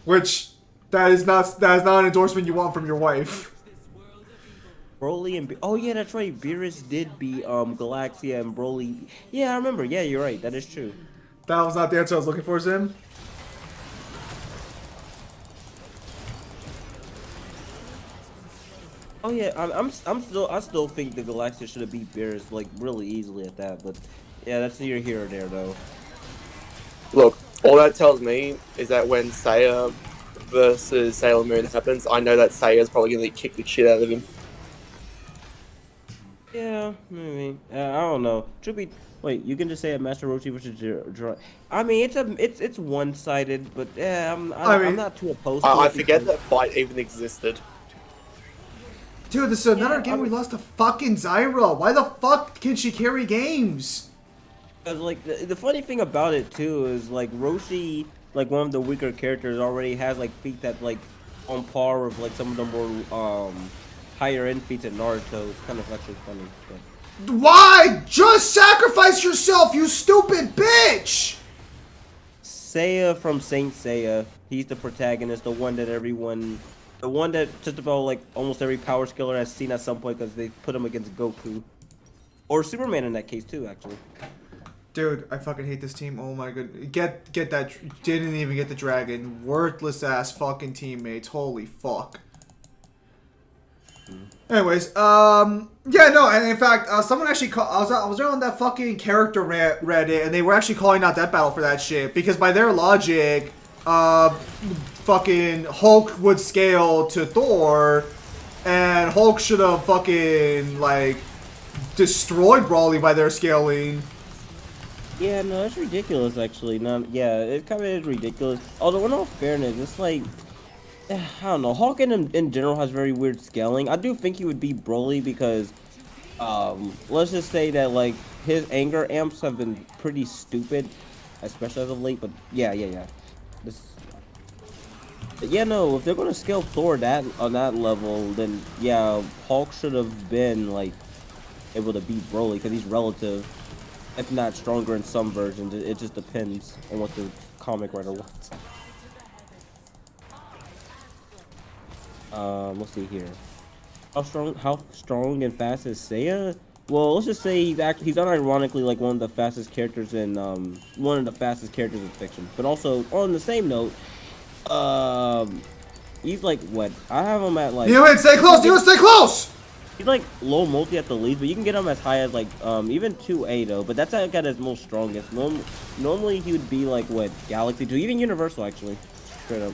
Which that is not an endorsement you want from your wife. Broly and oh yeah, that's right. Beerus did beat Galaxia and Broly. Yeah, I remember. Yeah, you're right. That is true. That was not the answer I was looking for, Zim. Oh yeah, I still think the Galaxia should have beat Beerus like really easily at that, but yeah, that's neither here or there though. Look, all that tells me is that when Seiya versus Sailor Moon happens, I know that Seiya's probably going to kick the shit out of him. Yeah, maybe. I don't know. Wait, you can just say a Master Roshi versus I mean, it's one-sided, but yeah, I'm not too opposed to it. I forget that fight even existed. Dude, this is another game we lost to fucking Zyra. Why the fuck can she carry games? Because, like, the funny thing about it, too, is, like, Roshi, like, one of the weaker characters already has, like, feat that, like, on par with like some of the more higher end feats in Naruto. It's kind of actually funny. But. Why? Just sacrifice yourself, you stupid bitch! Seiya from Saint Seiya. He's the protagonist, the one that just about like almost every power skiller has seen at some point because they put him against Goku. Or Superman in that case too, actually. Dude, I fucking hate this team. Oh my god. Get that. Didn't even get the dragon. Worthless ass fucking teammates. Holy fuck. Anyways, yeah, no, and in fact, someone actually I was on that fucking character Reddit, and they were actually calling out that battle for that shit because by their logic, fucking Hulk would scale to Thor, and Hulk should have fucking like destroyed Brawly by their scaling. Yeah, no, it's ridiculous actually. No, yeah, it kind of is ridiculous. Although in all fairness, it's like. I don't know. Hulk in general has very weird scaling. I do think he would beat Broly because, let's just say that like his anger amps have been pretty stupid, especially as of late. But yeah. Yeah, no. If they're gonna scale Thor on that level, then yeah, Hulk should have been like able to beat Broly because he's relative, if not stronger in some versions. It just depends on what the comic writer wants. Let's see here. How strong and fast is Seiya? Well, let's just say he's unironically like one of the fastest characters in fiction. But also on the same note, he's like what? I have him at like. Stay close. Stay close. He's like low multi at the least, but you can get him as high as like even 2A though. But that's like at his most strongest. Normally he would be like what Galaxy 2, even Universal actually, straight up.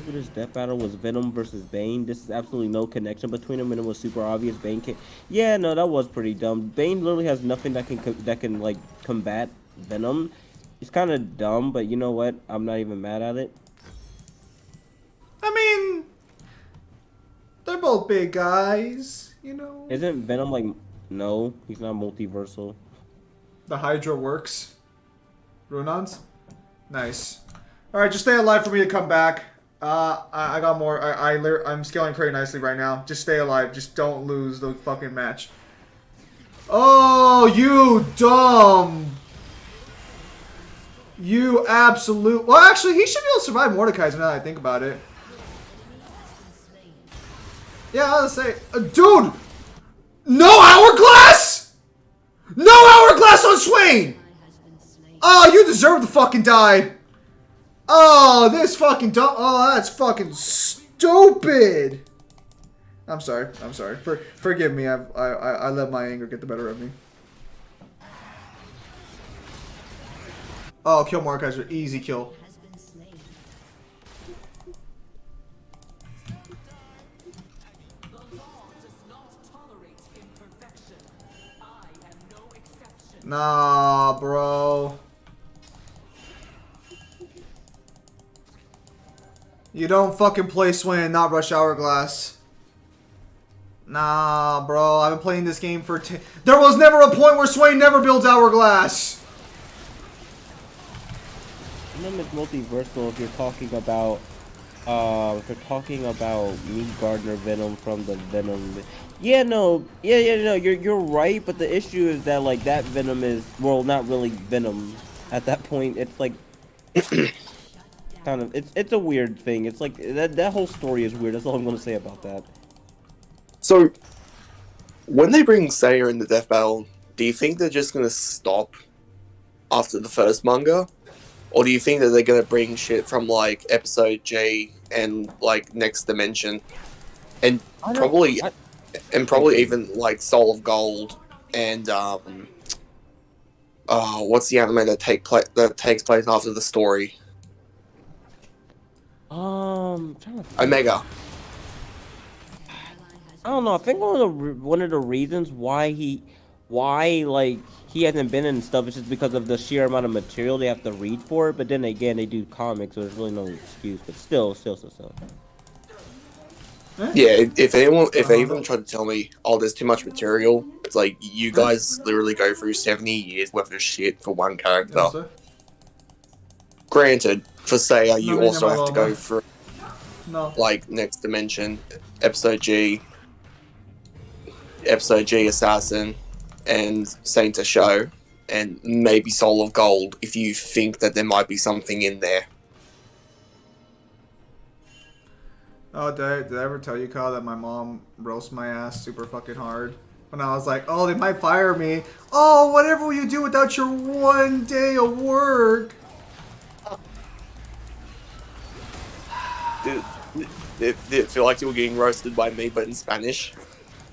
This death battle was Venom versus Bane. This is absolutely no connection between them, and it was super obvious. Bane can. Yeah, no, that was pretty dumb. Bane literally has nothing that can like combat Venom. It's kind of dumb, but you know what? I'm not even mad at it. I mean, they're both big guys, you know. Isn't Venom like? No, he's not multiversal. The Hydra works. Runons? Nice. Alright, just stay alive for me to come back. I got more. I'm scaling pretty nicely right now. Just stay alive. Just don't lose the fucking match. Oh, you dumb. You absolute. Well, actually, he should be able to survive Mordekaiser now that I think about it. Yeah, I was gonna say. Dude! No hourglass? No hourglass on Swain! Oh, you deserve to fucking die. Oh, this fucking dumb. Oh, that's fucking stupid. I'm sorry. Forgive me. I let my anger get the better of me. Oh, kill Mordekaiser. Easy kill. Nah, bro. You don't fucking play Swain and not rush Hourglass. Nah, bro. I've been playing this game for There was never a point where Swain never builds Hourglass. Venom is multiversal if you're talking about me Gardner Venom from the Venom. Yeah, no, you're right, but the issue is that like that Venom is not really Venom at that point. It's like kind of it's a weird thing. It's like that whole story is weird. That's all I'm gonna say about that. So when they bring Seiya in the death battle, do you think they're just gonna stop after the first manga? Or do you think that they're gonna bring shit from like episode J and like Next Dimension, and probably even like Soul of Gold and what's the anime that takes place after the story? I'm trying to think. Omega. I don't know. I think one of the reasons why he hasn't been in stuff is just because of the sheer amount of material they have to read for it. But then again, they do comics, so there's really no excuse. But still. Yeah, if anyone tried to tell me, oh, there's too much material, it's like, you guys literally go through 70 years worth of shit for one character. Granted, for Seiya, you No, also no, have to no. go through No. like Next Dimension, Episode G Assassin, and Saint Show, and maybe Soul of Gold if you think that there might be something in there. Oh, did I ever tell you, Kyle, that my mom roasts my ass super fucking hard? When I was like, oh, they might fire me. Oh, whatever will you do without your 1 day of work? Did it feel like you were getting roasted by me, but in Spanish?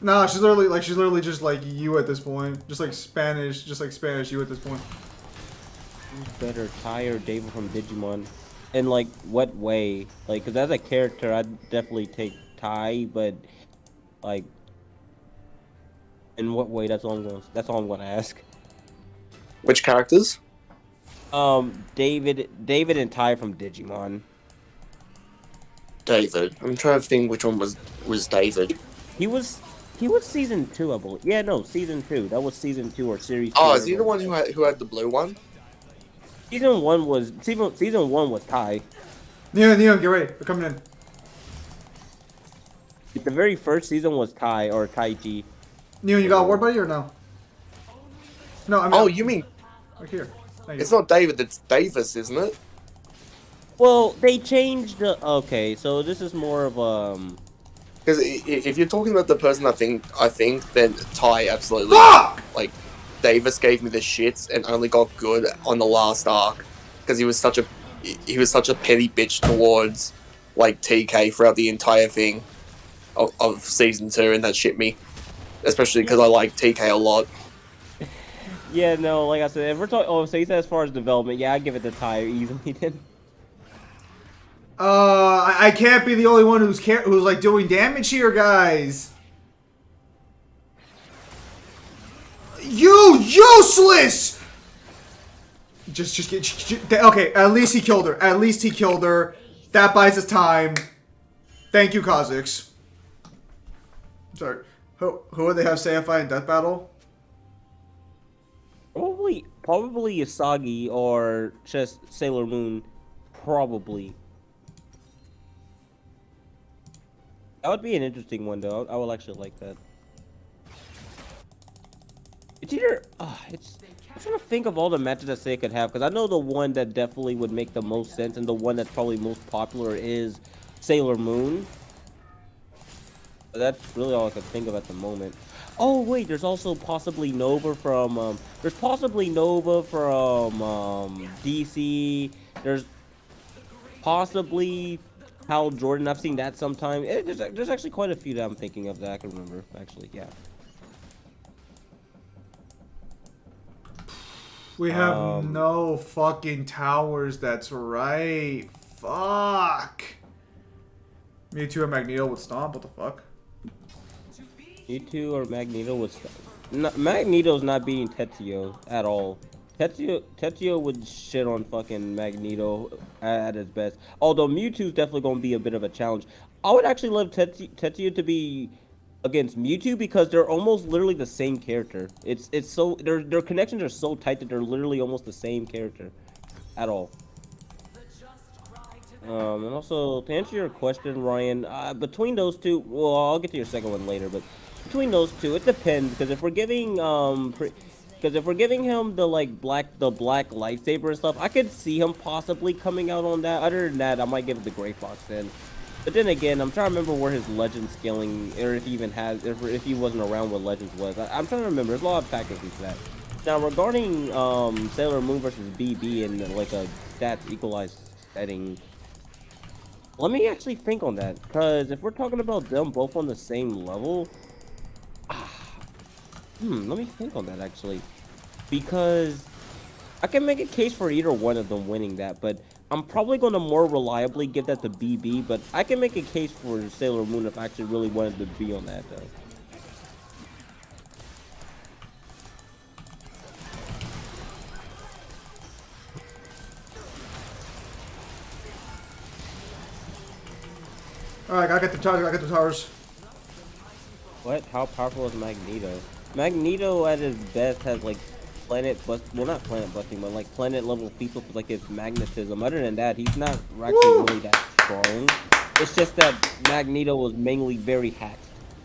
Nah, she's literally just like you at this point. Just like Spanish you at this point. Better Ty or David from Digimon? In like what way? Like, cause as a character, I'd definitely take Ty, but like, in what way? That's all I'm gonna ask. Which characters? David and Ty from Digimon. David. I'm trying to think which one was David. He was season 2, I believe. Yeah, no, season 2. That was season 2 or series 2. Oh, is he the one who had the blue one? Season 1 was Ty. Neon, get ready. We're coming in. The very first season was Ty or Taiji. Neon, you got a war buddy or no? No, I mean. Oh, you mean Right here. Thank it's you. not David? It's Davis, isn't it? Well, they changed the. Okay, so this is more of Because if you're talking about the person I think then Ty absolutely. Fuck! Like, Davis gave me the shits and only got good on the last arc because he was such a petty bitch towards like TK throughout the entire thing of season 2, and that shit me, especially because I like TK a lot. Yeah, no, like I said, if we're talking. Oh, so you said as far as development, yeah, I give it to Ty easily. Then. I can't be the only one who's like doing damage here, guys. You useless! Okay, at least he killed her. That buys us time. Thank you, Kha'Zix. Sorry. Who would they have Seiya in Death Battle? Probably Isagi or just Sailor Moon. Probably. That would be an interesting one, though. I would actually like that. It's either... I'm trying to think of all the matches that Seiya could have, because I know the one that definitely would make the most sense, and the one that's probably most popular is Sailor Moon. But that's really all I can think of at the moment. Oh, wait, there's also possibly Nova from... DC. There's possibly... Hal Jordan, I've seen that sometime. There's actually quite a few that I'm thinking of that I can remember, actually, yeah. We have no fucking towers, that's right. Fuck. Mewtwo and Magneto would stomp, what the fuck? Mewtwo or Magneto would stomp. No, Magneto's not beating Tetsuo at all. Tetsuo would shit on fucking Magneto at his best. Although Mewtwo's definitely going to be a bit of a challenge. I would actually love Tetsuo to be against Mewtwo because they're almost literally the same character. It's so their connections are so tight that they're literally almost the same character at all. And also to answer your question, Ryan, between those two, well, I'll get to your second one later, but between those two, it depends because if we're giving him the black lightsaber and stuff, I could see him possibly coming out on that. Other than that, I might give it the Gray Fox then. But then again, I'm trying to remember where his legend scaling, or if he even has, if he wasn't around what Legends was. I'm trying to remember. There's a lot of factors into that. Now regarding Sailor Moon versus BB in like a stats equalized setting, let me actually think on that. Because if we're talking about them both on the same level. Let me think on that actually, because I can make a case for either one of them winning that, but I'm probably going to more reliably give that to BB, but I can make a case for Sailor Moon if I actually really wanted to be on that though. Alright, I got the towers. What? How powerful is Magneto? Magneto at his best has like planet bust. Well, not planet busting, but like planet level feats with like his magnetism. Other than that, he's not actually really that strong. It's just that Magneto was mainly very hacked.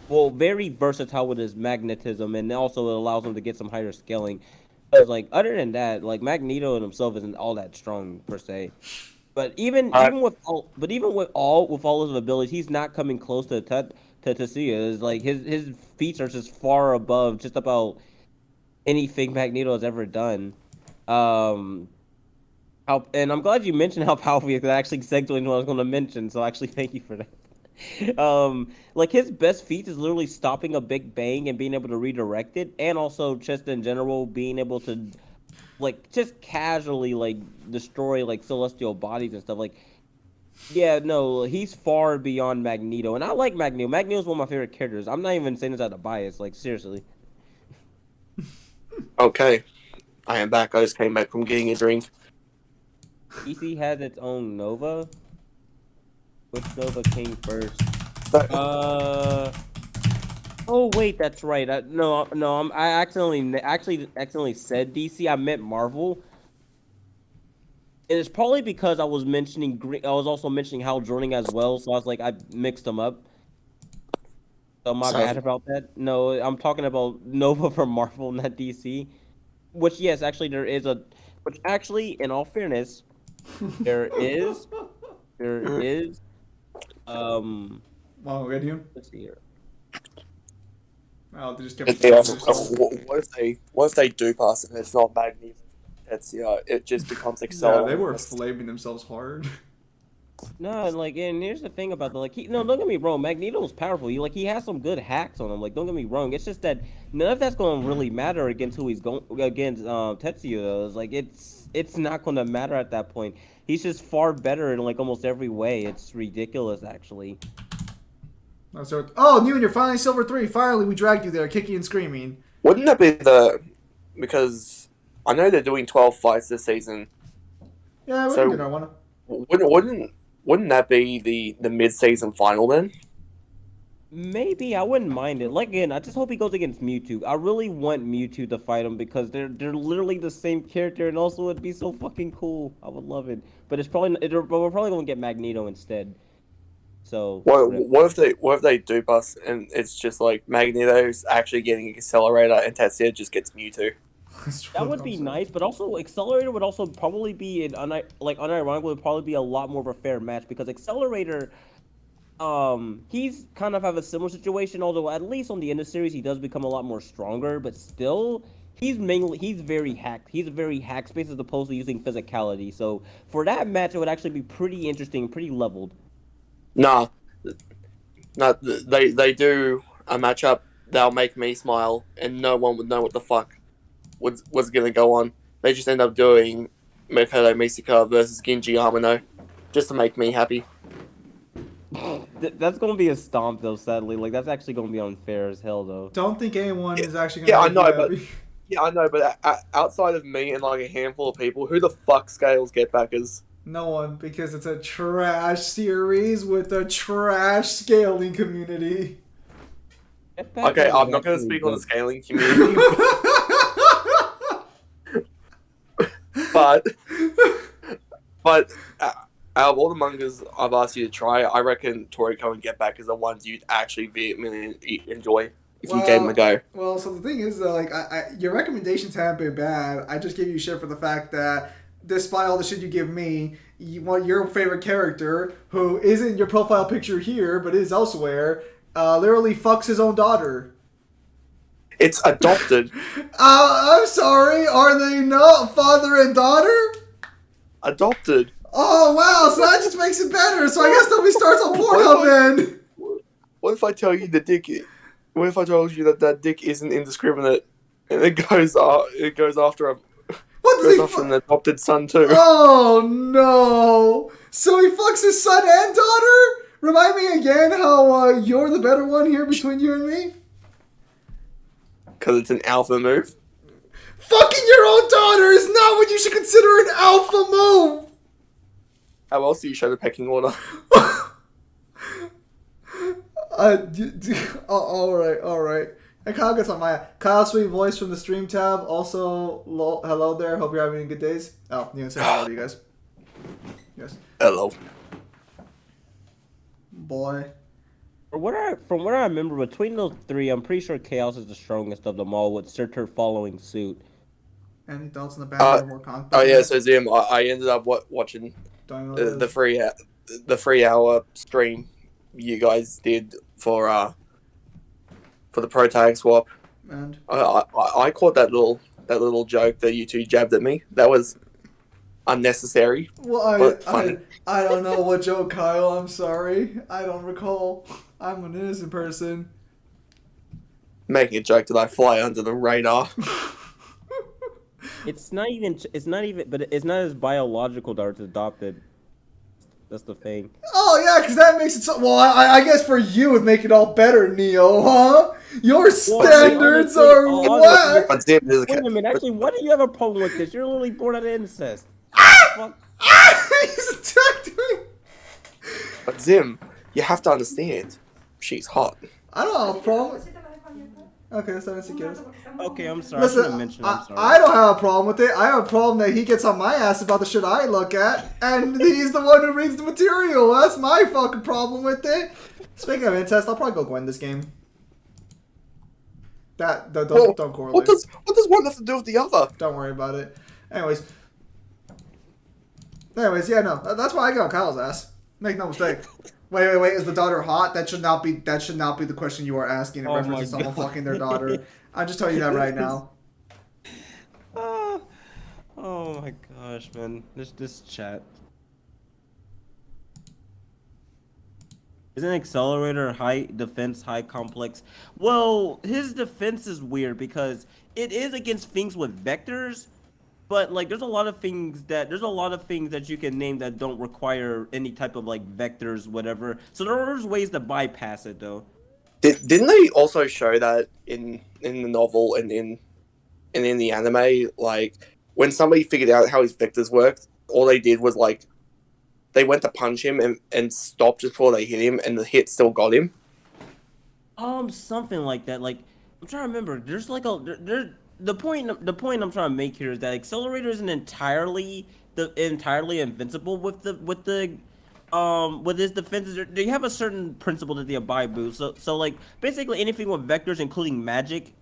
Well, very versatile with his magnetism, and also it allows him to get some higher scaling. Because like other than that, like Magneto in himself isn't all that strong per se. But even with all his abilities, he's not coming close to Tetsuya. It's like his feats are just far above just about anything Magneto has ever done. Um, and I'm glad you mentioned how powerful he is. 'Cause that actually segued into what I was going to mention. So actually, thank you for that. Like his best feat is literally stopping a big bang and being able to redirect it, and also just in general being able to like just casually like destroy like celestial bodies and stuff. Like, yeah, no, he's far beyond Magneto, and I like Magneto. Magneto is one of my favorite characters. I'm not even saying this out of bias. Like seriously. Okay, I am back. I just came back from getting a drink. EC has its own Nova. Which Nova came first? But Oh wait, that's right. I accidentally said DC. I meant Marvel. And it's probably because I was mentioning I was also mentioning Hal Jordan as well, so I was like I mixed them up. So my So- bad about that. No, I'm talking about Nova from Marvel, not DC. Which yes, actually there is a. Which actually, in all fairness, there is there is Wow, ready him? let's see here. Oh, they just If kept. they what if they do pass it and it's not Magneto? It just becomes Yeah, Accelerate. they were flaming themselves hard. No, like, and here's the thing about the like, don't get me wrong, Magneto's powerful. He has some good hacks on him. Like, don't get me wrong. It's just that none of that's going to really matter against who he's going against. Tetsuya though, it's like it's not going to matter at that point. He's just far better in like almost every way. It's ridiculous, actually. Oh, Newman, you're finally Silver 3. Finally, we dragged you there, kicking and screaming. Wouldn't that be because I know they're doing 12 fights this season. Yeah, we So- can get our one. Wouldn't that be the mid-season final then? Maybe I wouldn't mind it. Like again, I just hope he goes against Mewtwo. I really want Mewtwo to fight him because they're literally the same character, and also it'd be so fucking cool. I would love it. But but we're probably gonna get Magneto instead. So What if they do bust and it's just like Magneto's actually getting an Accelerator and Tetsuya just gets Mewtwo? that would be nice, but also Accelerator would also probably be unironically would probably be a lot more of a fair match because Accelerator, he's kind of have a similar situation. Although at least on the end of the series he does become a lot more stronger, but still he's very hacked. He's very hack space as opposed to using physicality. So for that match, it would actually be pretty interesting, pretty leveled. Nah, they do a matchup that'll make me smile, and no one would know what the fuck was gonna go on. They just end up doing Makoto Misaka versus Genji Amino, just to make me happy. That's gonna be a stomp though. Sadly, like that's actually gonna be unfair as hell though. Don't think anyone is actually Yeah, I going to know, but yeah, I know, but outside of me and like a handful of people, who the fuck scales Get Backers? No one, because it's a trash series with a trash scaling community. Okay, I'm not gonna speak on the scaling community, but out of all the mangas I've asked you to try, I reckon Toriko and Get Back is the ones you'd actually vehemently enjoy if you gave them a go. Well, so the thing is, your recommendations haven't been bad. I just gave you shit for the fact that, despite all the shit you give me, your favorite character, who isn't your profile picture here, but is elsewhere, literally fucks his own daughter. It's adopted. I'm sorry, are they not father and daughter? Adopted. Oh, wow, so that just makes it better. So I guess nobody starts on Pornhub then. What if I tell you what if I told you that dick isn't indiscriminate, and it goes after a What does he after an adopted son too? Oh, no. So he fucks his son and daughter? Remind me again how you're the better one here between you and me? Because it's an alpha move. Fucking your own daughter is not what you should consider an alpha move. How else do you show the pecking order? All right. And Kyle gets on my Kyle sweet voice from the stream tab. Also, hello there. Hope you're having good days. Oh, you can say hello to you guys. Yes. Hello. Boy. From what I remember, between those three, I'm pretty sure Chaos is the strongest of them all, with Surtur following suit. Any thoughts on the band more content? Oh yeah, so Zim, I ended up watching the 3-hour stream you guys did for the pro tag swap. And I caught that little joke that you two jabbed at me. That was unnecessary. Well, I don't know what joke, Kyle. I'm sorry. I don't recall. I'm an innocent person. Making a joke that I fly under the radar. It's not as biological that it's adopted. That's the thing. Oh yeah, because that makes it so. Well, I guess for you it'd make it all better, Neo, huh? Your standards are whack. But Zim, Wait a minute, actually, why do you have a problem with this? You're literally born out of incest. Fuck. He's attacked me. But Zim, you have to understand, she's hot. I don't have a problem. Okay, so that's secure. Okay, I'm sorry. I should have mentioned. I'm sorry. I don't have a problem with it. I have a problem that he gets on my ass about the shit I look at, and he's the one who reads the material. That's my fucking problem with it. Speaking of incest, I'll probably go Gwen this game. Don't correlate. What does one have to do with the other? Don't worry about it. Anyways, yeah, no, that's why I get on Kyle's ass. Make no mistake. Wait. Is the daughter hot? That should not be the question you are asking in reference to someone fucking their daughter. I'm just telling you that right now. Oh my gosh, man. This chat. Isn't Accelerator high defense, high complex? Well, his defense is weird because it is against things with vectors, but like there's a lot of things that you can name that don't require any type of like vectors, whatever. So there's ways to bypass it though. Didn't they also show that in the novel and in the anime? Like when somebody figured out how his vectors worked, all they did was like they went to punch him and stopped just before they hit him, and the hit still got him. Something like that. Like I'm trying to remember. There's like the point I'm trying to make here is that Accelerator isn't entirely invincible with his defenses. They have a certain principle that they abide by. So like basically anything with vectors, including magic,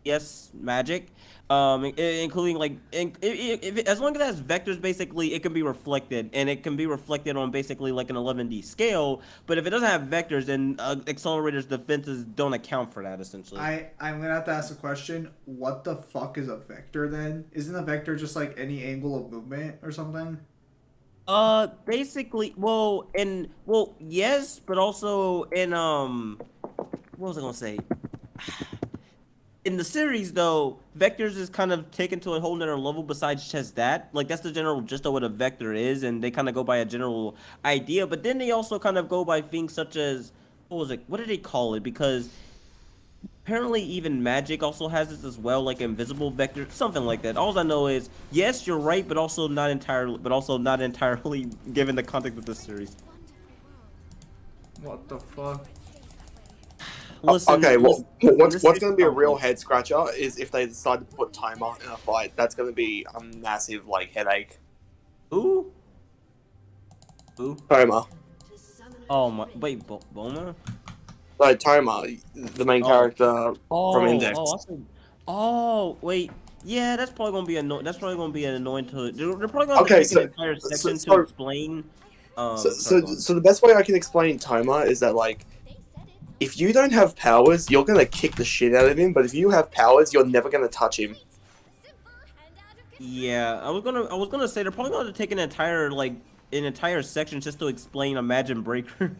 yes, magic, including like as long as it has vectors, basically it can be reflected, and it can be reflected on basically like an 11D scale. But if it doesn't have vectors, then Accelerator's defenses don't account for that essentially. I'm gonna have to ask a question. What the fuck is a vector then? Isn't a vector just like any angle of movement or something? Basically, yes, but also in what was I gonna say? In the series, though, vectors is kind of taken to a whole nother level besides just that. Like, that's the general gist of what a vector is, and they kind of go by a general idea. But then they also kind of go by things such as, what did they call it? Because apparently even magic also has this as well, like invisible vector, something like that. All I know is, yes, you're right, but also not entirely given the context of this series. What the fuck? Listen, Okay, well, what's going to be a real head scratcher is if they decide to put Timer in a fight. That's going to be a massive like headache. Who? Timer. Oh my! Wait, Bulma? No, Timer, the main character from Index. Wait. Yeah, that's probably gonna be annoying. That's probably gonna be annoying to. They're probably gonna take an entire section to explain. So the best way I can explain Timer is that like, if you don't have powers, you're gonna kick the shit out of him. But if you have powers, you're never gonna touch him. Yeah, I was gonna say they're probably gonna take an entire section just to explain Imagine Breaker.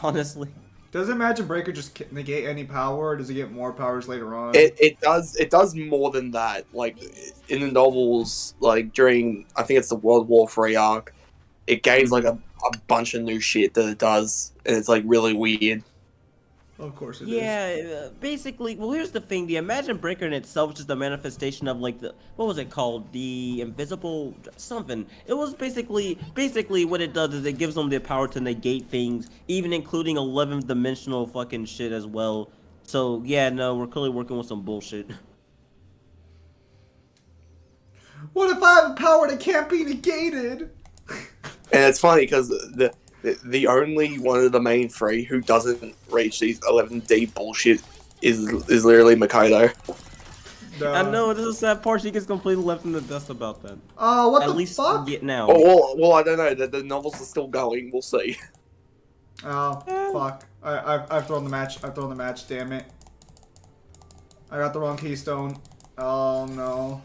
Honestly. Does Imagine Breaker just negate any power, or does it get more powers later on? It does more than that. Like in the novels, like during I think it's the World War III arc, it gains like a bunch of new shit that it does, and it's like really weird. Of course it is. Yeah, basically, well, here's the thing. The Imagine Breaker in itself is just a manifestation of, like, what was it called? The invisible something. It was basically what it does is it gives them the power to negate things, even including 11th dimensional fucking shit as well. So yeah, no, we're clearly working with some bullshit. What if I have a power that can't be negated? And it's funny because the only one of the main three who doesn't reach these 11D bullshit is literally Makoto. I know, this is a sad part. She gets completely left in the dust about that. What At the least fuck? get now. Oh, well, I don't know. The novels are still going. We'll see. Oh, fuck. I've thrown the match. I've thrown the match, damn it. I got the wrong keystone. Oh, no.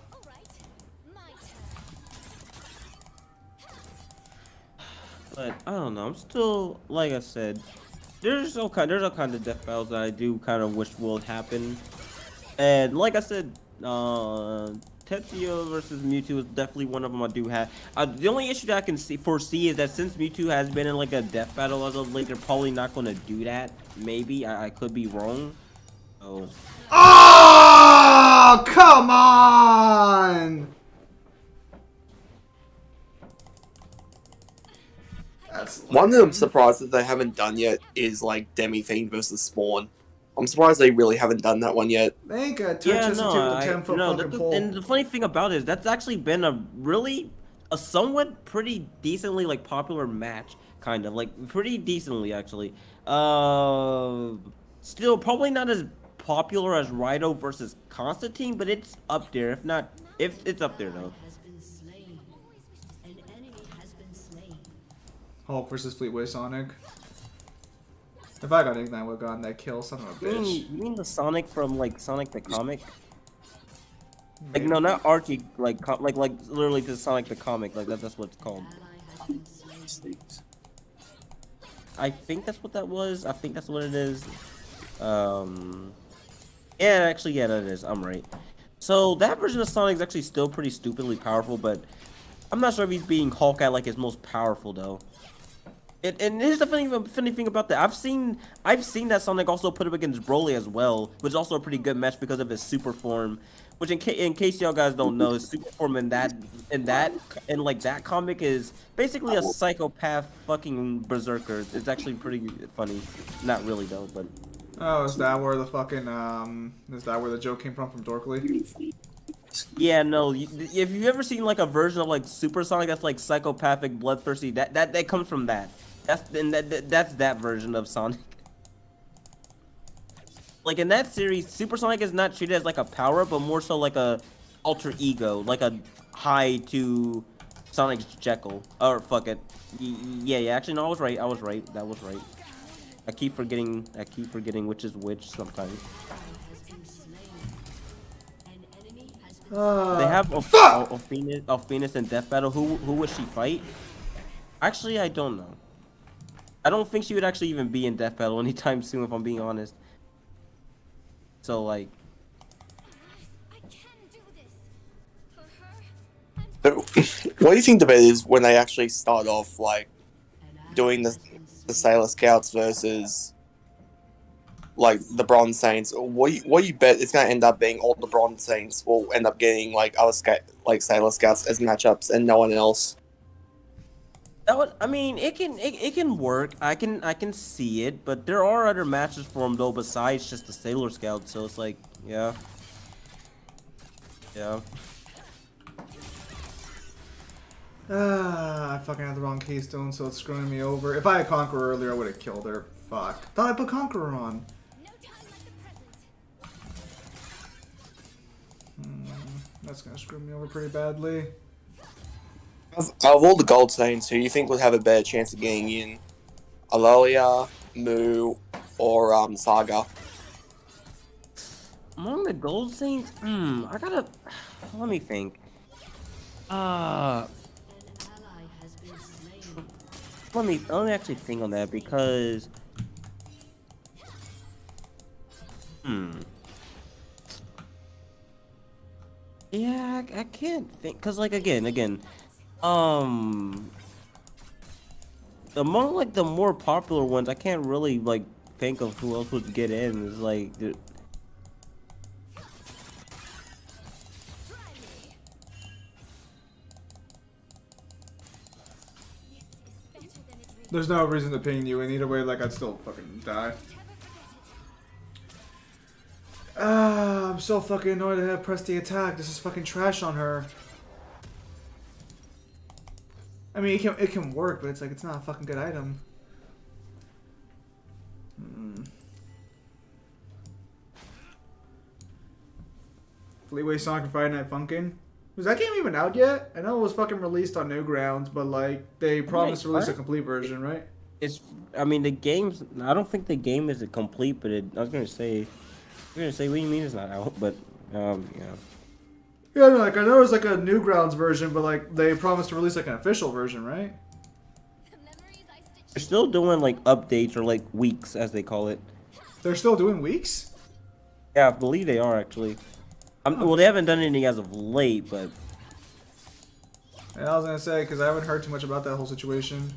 But I don't know. I'm still, like I said, there's all kind of death battles that I do kind of wish would happen. And like I said, Tetsuya versus Mewtwo is definitely one of them I do have. The only issue that I can foresee is that since Mewtwo has been in like a death battle as of late, they're probably not going to do that. Maybe I could be wrong. Oh. Oh, come on! That's One that I'm surprised that they haven't done yet is like Demi-Fiend versus Spawn. I'm surprised they really haven't done that one yet. They ain't gonna touch Yeah, us no, into the 10-foot fucking pole. and the funny thing about it is that's actually been a somewhat pretty decently like popular match, kind of like pretty decently actually. Still probably not as popular as Rhino versus Constantine, but it's up there. If it's up there though. Has been slain. An enemy has been slain. Hulk versus Fleetway Sonic. If I got Ignite, I would've gotten that kill, son of a bitch. You mean the Sonic from like Sonic the comic? Like no, not Archie. Like literally the Sonic the comic. Like that's what it's called. Ally has been slain. I think that's what that was. I think that's what it is. Yeah, actually, yeah, that is. I'm right. So that version of Sonic is actually still pretty stupidly powerful, but I'm not sure if he's being Hulk at like his most powerful though. And here's the funny thing about that. I've seen that Sonic also put up against Broly as well, which is also a pretty good match because of his super form. Which in case y'all guys don't know, his super form in like that comic is basically a psychopath fucking berserker. It's actually pretty funny. Not really though, but. Oh, is that where the fucking, is that where the joke came from Dorkly? Yeah, no. If you've ever seen like a version of like Super Sonic that's like psychopathic, bloodthirsty, that comes from that. That's that version of Sonic. Like in that series, Super Sonic is not treated as like a power, but more so like a alter ego, like a hi to Sonic's Jekyll. Or fuck it. Yeah. Actually, no, I was right. That was right. I keep forgetting which is which sometimes. They have Alphenis in Death Battle. Who would she fight? Actually, I don't know. I don't think she would actually even be in Death Battle anytime soon, if I'm being honest. So like. So, what do you think the bet is when they actually start off like doing the Sailor Scouts versus like the Bronze Saints? What you bet it's going to end up being all the Bronze Saints will end up getting like other like Sailor Scouts as matchups and no one else? I mean, it can work. I can see it, but there are other matches for them though besides just the Sailor Scouts. So it's like, yeah. I fucking had the wrong keystone, so it's screwing me over. If I had Conqueror earlier, I would have killed her. Fuck. Thought I put Conqueror on. That's gonna screw me over pretty badly. Of all the Gold Saints, who you think would have a better chance of getting in? Alolia, Mu, or Saga? Among the Gold Saints, I gotta. Let me think. Let me actually think on that because. Yeah, I can't think, cause like again, among like the more popular ones, I can't really like think of who else would get in. It's like. There's no reason to ping you in either way, like I'd still fucking die. Ah, I'm so fucking annoyed to have pressed the attack. This is fucking trash on her. I mean, it can work, but it's like, it's not a fucking good item. Fleetway Sonic and Friday Night Funkin'. Was that game even out yet? I know it was fucking released on Newgrounds, but like, they promised to release a complete version, right? It's. I mean, the game's. I don't think the game is complete, but I was gonna say. What do you mean it's not out? But yeah. Yeah, no, like I know it was like a Newgrounds version, but like they promised to release like an official version, right? They're still doing like updates or like weeks, as they call it. They're still doing weeks? Yeah, I believe they are actually. Well, they haven't done anything as of late, but Yeah, I was gonna say, because I haven't heard too much about that whole situation.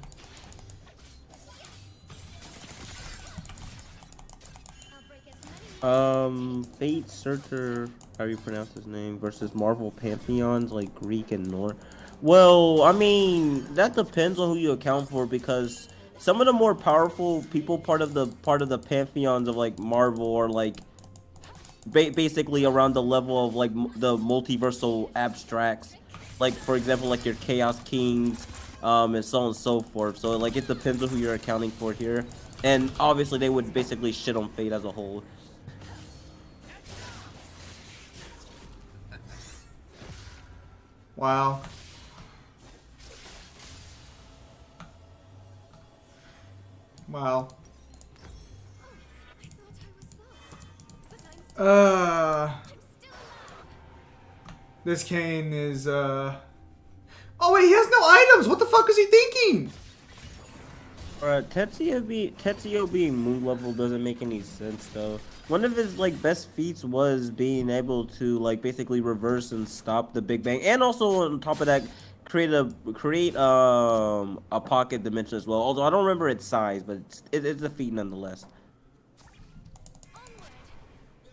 Fate Searcher, how do you pronounce his name, versus Marvel Pantheons like Greek and Norse. Well, I mean, that depends on who you account for, because some of the more powerful people part of the pantheons of like Marvel are like basically around the level of like the multiversal abstracts, like for example like your Chaos Kings, and so on and so forth. So like it depends on who you're accounting for here, and obviously they would basically shit on Fate as a whole. Wow. Wow. This Kane is, Oh wait, he has no items! What the fuck is he thinking? Tetsuo being moon level doesn't make any sense though. One of his like best feats was being able to like basically reverse and stop the Big Bang, and also on top of that, create a pocket dimension as well. Although I don't remember its size, but it's a feat nonetheless.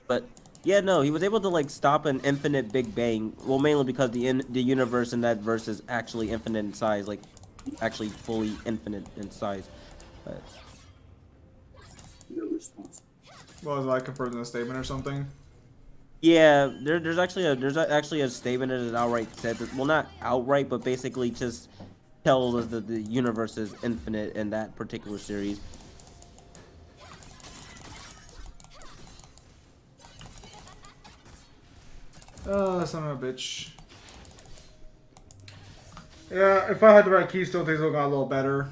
But yeah, no, he was able to like stop an infinite Big Bang. Well, mainly because the universe in that verse is actually infinite in size, like actually fully infinite in size. But What was that, confirmed in a statement or something? yeah, there's actually a statement that is outright said that, well, not outright, but basically just tells us that the universe is infinite in that particular series. Oh, son of a bitch. Yeah, if I had the right keystone, things would have got a little better.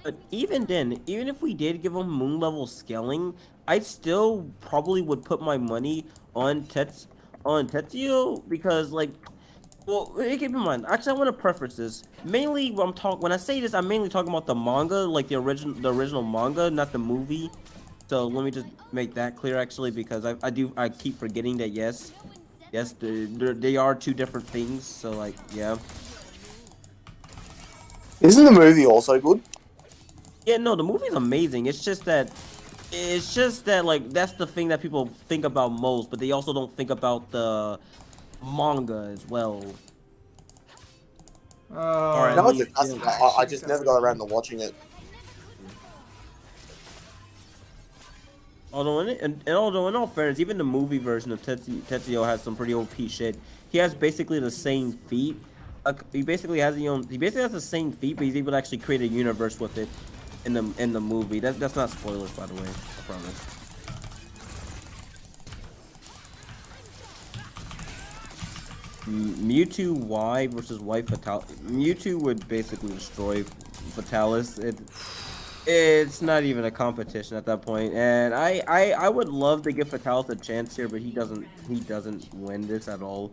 But even then, even if we did give him moon level scaling, I still probably would put my money on Tetsuo, because like, well, keep in mind, actually I want to preface this. Mainly when I say this, I'm mainly talking about the manga, like the original manga, not the movie. So let me just make that clear actually, because I keep forgetting that yes, they are two different things. So like, yeah. Isn't the movie also good? Yeah, no, the movie's amazing. It's just that like that's the thing that people think about most, but they also don't think about the manga as well. Or at No, it's least, nothing. I just never got around to watching it. although in all fairness, even the movie version of Tetsuo has some pretty OP shit. He has basically the same feat. He basically has the same feat, but he's able to actually create a universe with it in the movie. That's not spoilers, by the way. I promise. Mewtwo Y versus Y Fatalis. Mewtwo would basically destroy Fatalis. It's not even a competition at that point, and I would love to give Fatalis a chance here, but he doesn't win this at all.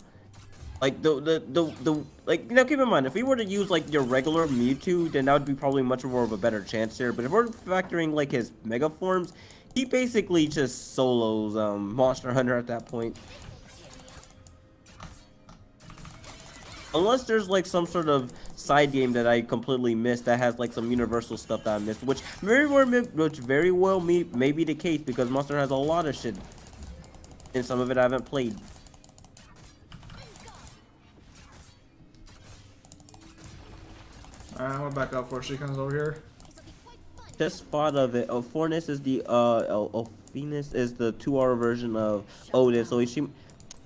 Like like, you know, keep in mind, if we were to use like your regular Mewtwo, then that would be probably much more of a better chance here. But if we're factoring like his Mega Forms, he basically just solos Monster Hunter at that point. Unless there's like some sort of side game that I completely missed that has like some universal stuff that I missed, which very well may be the case, because Monster has a lot of shit, and some of it I haven't played. Alright, I'm gonna back up before she comes over here. just thought of it. Fornis is the Phoenix is the 2-hour version of Odin. So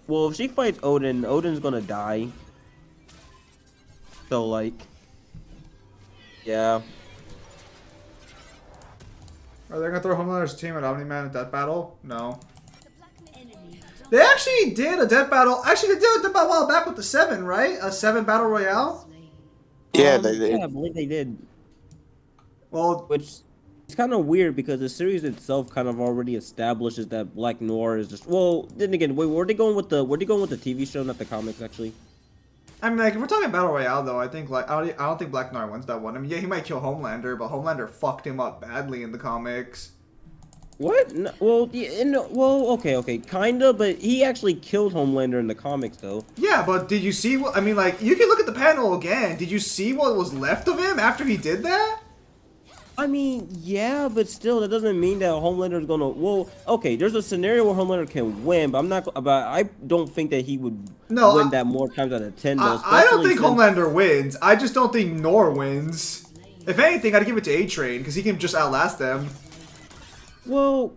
well, if she fights Odin, Odin's gonna die. So like, yeah. Are they gonna throw Homelander's team at Omni-Man at Death Battle? No. They actually did a Death Battle. Actually, they did a Death Battle a while back with the 7, right? A 7 Battle Royale? Yeah, they did. Yeah, I believe they did. Well, Which it's kind of weird because the series itself kind of already establishes that Black Noir is just. Well, then again, wait, were they going with the TV show, not the comics, actually? I mean, like, if we're talking Battle Royale, though, I think, like, I don't think Black Noir wins that one. I mean, yeah, he might kill Homelander, but Homelander fucked him up badly in the comics. What? No, well, yeah, no, well, okay, kinda, but he actually killed Homelander in the comics, though. Yeah, but did you see what... I mean, like, you can look at the panel again. Did you see what was left of him after he did that? I mean, yeah, but still, that doesn't mean that Homelander's gonna. Well, okay, there's a scenario where Homelander can win, but I don't think that he would win that more times out of 10. Though, I don't think since, Homelander wins. I just don't think Nor wins. If anything, I'd give it to A-Train, because he can just outlast them. Well,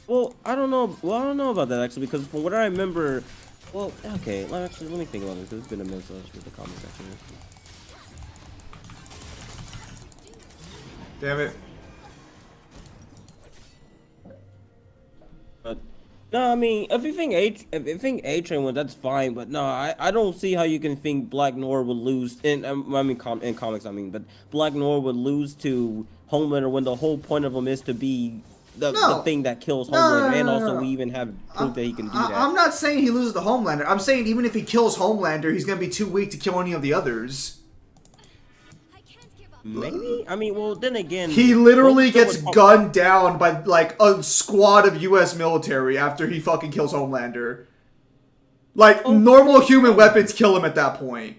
well, I don't know. Well, I don't know about that actually, because from what I remember, well, okay, let me think about it, because it's been a minute since I read the comics actually. Damn it. But no, I mean, if you think A-Train wins, that's fine. But no, I don't see how you can think Black Noir would lose in in comics. I mean, but Black Noir would lose to Homelander when the whole point of him is to be the thing that kills Homelander, and also we even have proof that he can do that. I'm not saying he loses to Homelander. I'm saying even if he kills Homelander, he's gonna be too weak to kill any of the others. Maybe? I mean, well, then again... He literally gets gunned down by, like, a squad of U.S. military after he fucking kills Homelander. Like, normal human weapons kill him at that point.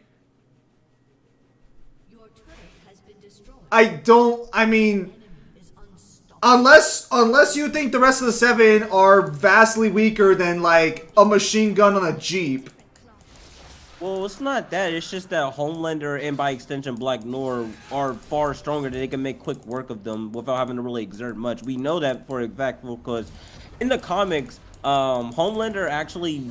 I mean... Unless you think the rest of the 7 are vastly weaker than, like, a machine gun on a Jeep. Well, it's not that. It's just that Homelander and by extension Black Noir are far stronger that they can make quick work of them without having to really exert much. We know that for a fact because in the comics, Homelander actually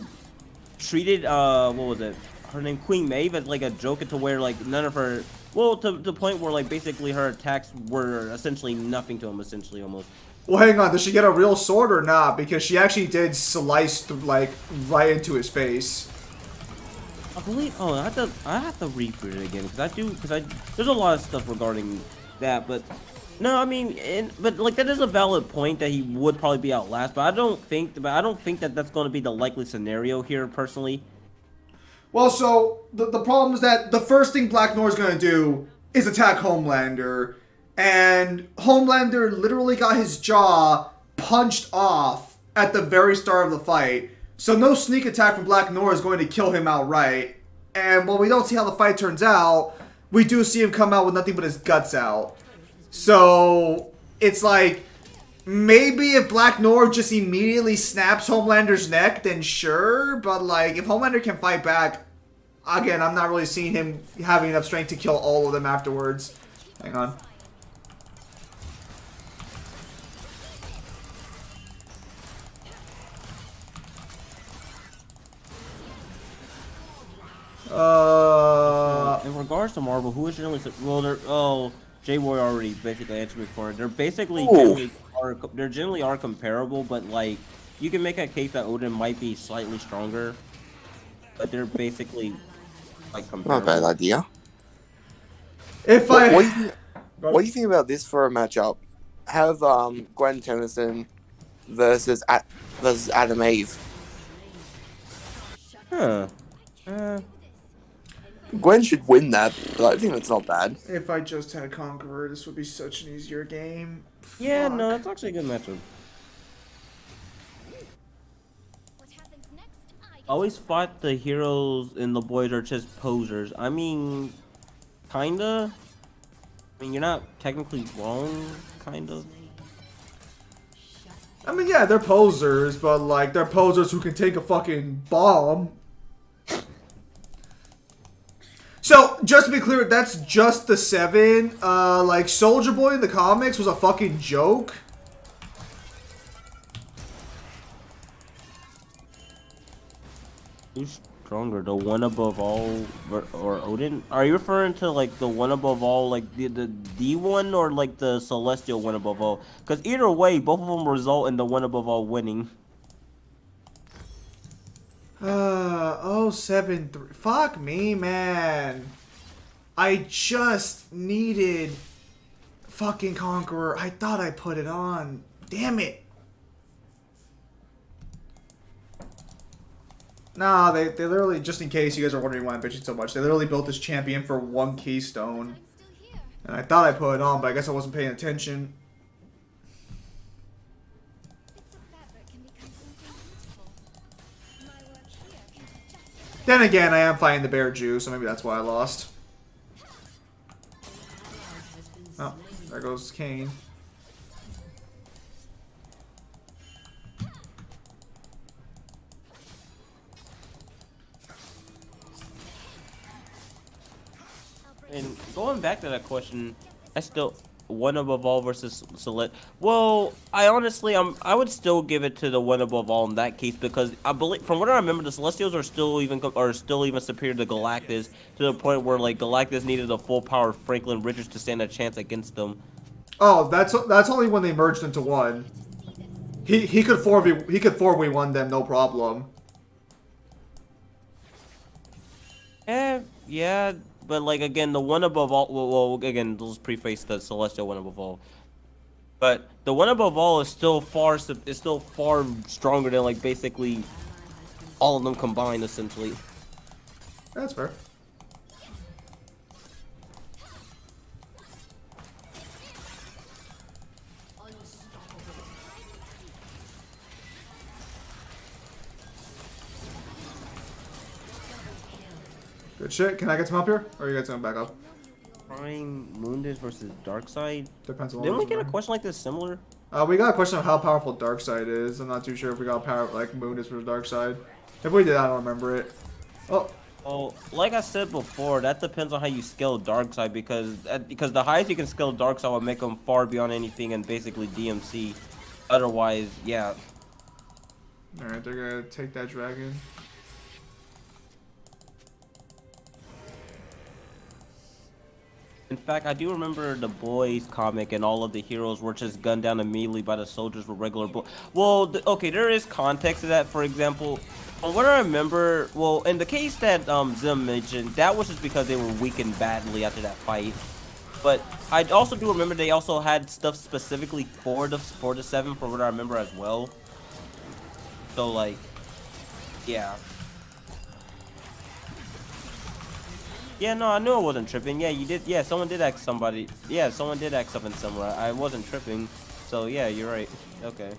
treated what was it? Her name Queen Maeve as like a joke to where like none of her to the point where like basically her attacks were essentially nothing to him, essentially almost. Well, hang on. Does she get a real sword or not? Because she actually did slice like right into his face. I believe. Oh, I have to read through it again because there's a lot of stuff regarding that, but no, I mean, but like that is a valid point that he would probably be outlast, but I don't think that that's going to be the likely scenario here personally. Well, so the problem is that the first thing Black Noir is going to do is attack Homelander, and Homelander literally got his jaw punched off at the very start of the fight. So no sneak attack from Black Noir is going to kill him outright. And while we don't see how the fight turns out, we do see him come out with nothing but his guts out. So it's like, maybe if Black Noir just immediately snaps Homelander's neck, then sure. But like, if Homelander can fight back, again, I'm not really seeing him having enough strength to kill all of them afterwards. Hang on. In regards to Marvel, who is generally Jay Roy already basically answered me for it. They're basically generally are comparable, but like you can make a case that Odin might be slightly stronger, but they're basically like comparable. Not a bad idea. What do you think about this for a matchup? Have Gwen Tennyson versus Adam Eve. Huh. Gwen should win that, but I think that's not bad. If I just had Conqueror, this would be such an easier game. Yeah, Fuck. no, that's actually a good matchup. Always thought the heroes and the boys are just posers. I mean, kinda. I mean, you're not technically wrong, kind of. I mean, yeah, they're posers, but like, they're posers who can take a fucking bomb. So, just to be clear, that's just the 7. Like Soldier Boy in the comics was a fucking joke. Who's stronger, the one above all or Odin? Are you referring to like the one above all, like the D one, or like the celestial one above all? Because either way, both of them result in the one above all winning. 073. Fuck me, man. I just needed fucking Conqueror. I thought I put it on. Damn it. Nah, they literally, just in case you guys are wondering why I'm bitching so much, they literally built this champion for 1 keystone. And I thought I put it on, but I guess I wasn't paying attention. Then again, I am fighting the bear Jew, so maybe that's why I lost. Oh, there goes Kane. And going back to that question, I still one above all versus select. Well, I honestly, I would still give it to the one above all in that case, because I believe, from what I remember, the Celestials are still even superior to Galactus, to the point where like Galactus needed a full power Franklin Richards to stand a chance against them. Oh, that's only when they merged into one. He could 4v1 them, no problem. Yeah, but like again, the one above all. Well, again, let's preface the Celestial one above all. But the one above all is still far stronger than like basically all of them combined, essentially. That's fair. Good shit. Can I get some up here? Or are you guys going back up? Prime Moondis versus Darkseid. Depends on what Didn't we it get a is. question like this similar? We got a question of how powerful Darkseid is. I'm not too sure if we got power like Moondis versus Darkseid. If we did, I don't remember it. Oh. Well, like I said before, that depends on how you scale Darkseid, because the highest you can scale Darkseid will make them far beyond anything and basically DMC. Otherwise, yeah. Alright, they're gonna take that dragon. In fact, I do remember the Boys comic, and all of the heroes were just gunned down immediately by the soldiers with regular bullets. Well, okay, there is context to that. For example, from what I remember, well, in the case that Zim mentioned, that was just because they were weakened badly after that fight. But I also do remember they also had stuff specifically for the 7, from what I remember as well. So like, yeah. Yeah, no, I knew I wasn't tripping. Yeah, you did. Yeah, someone did ask somebody. Yeah, someone did ask something similar. I wasn't tripping. So yeah, you're right. Okay.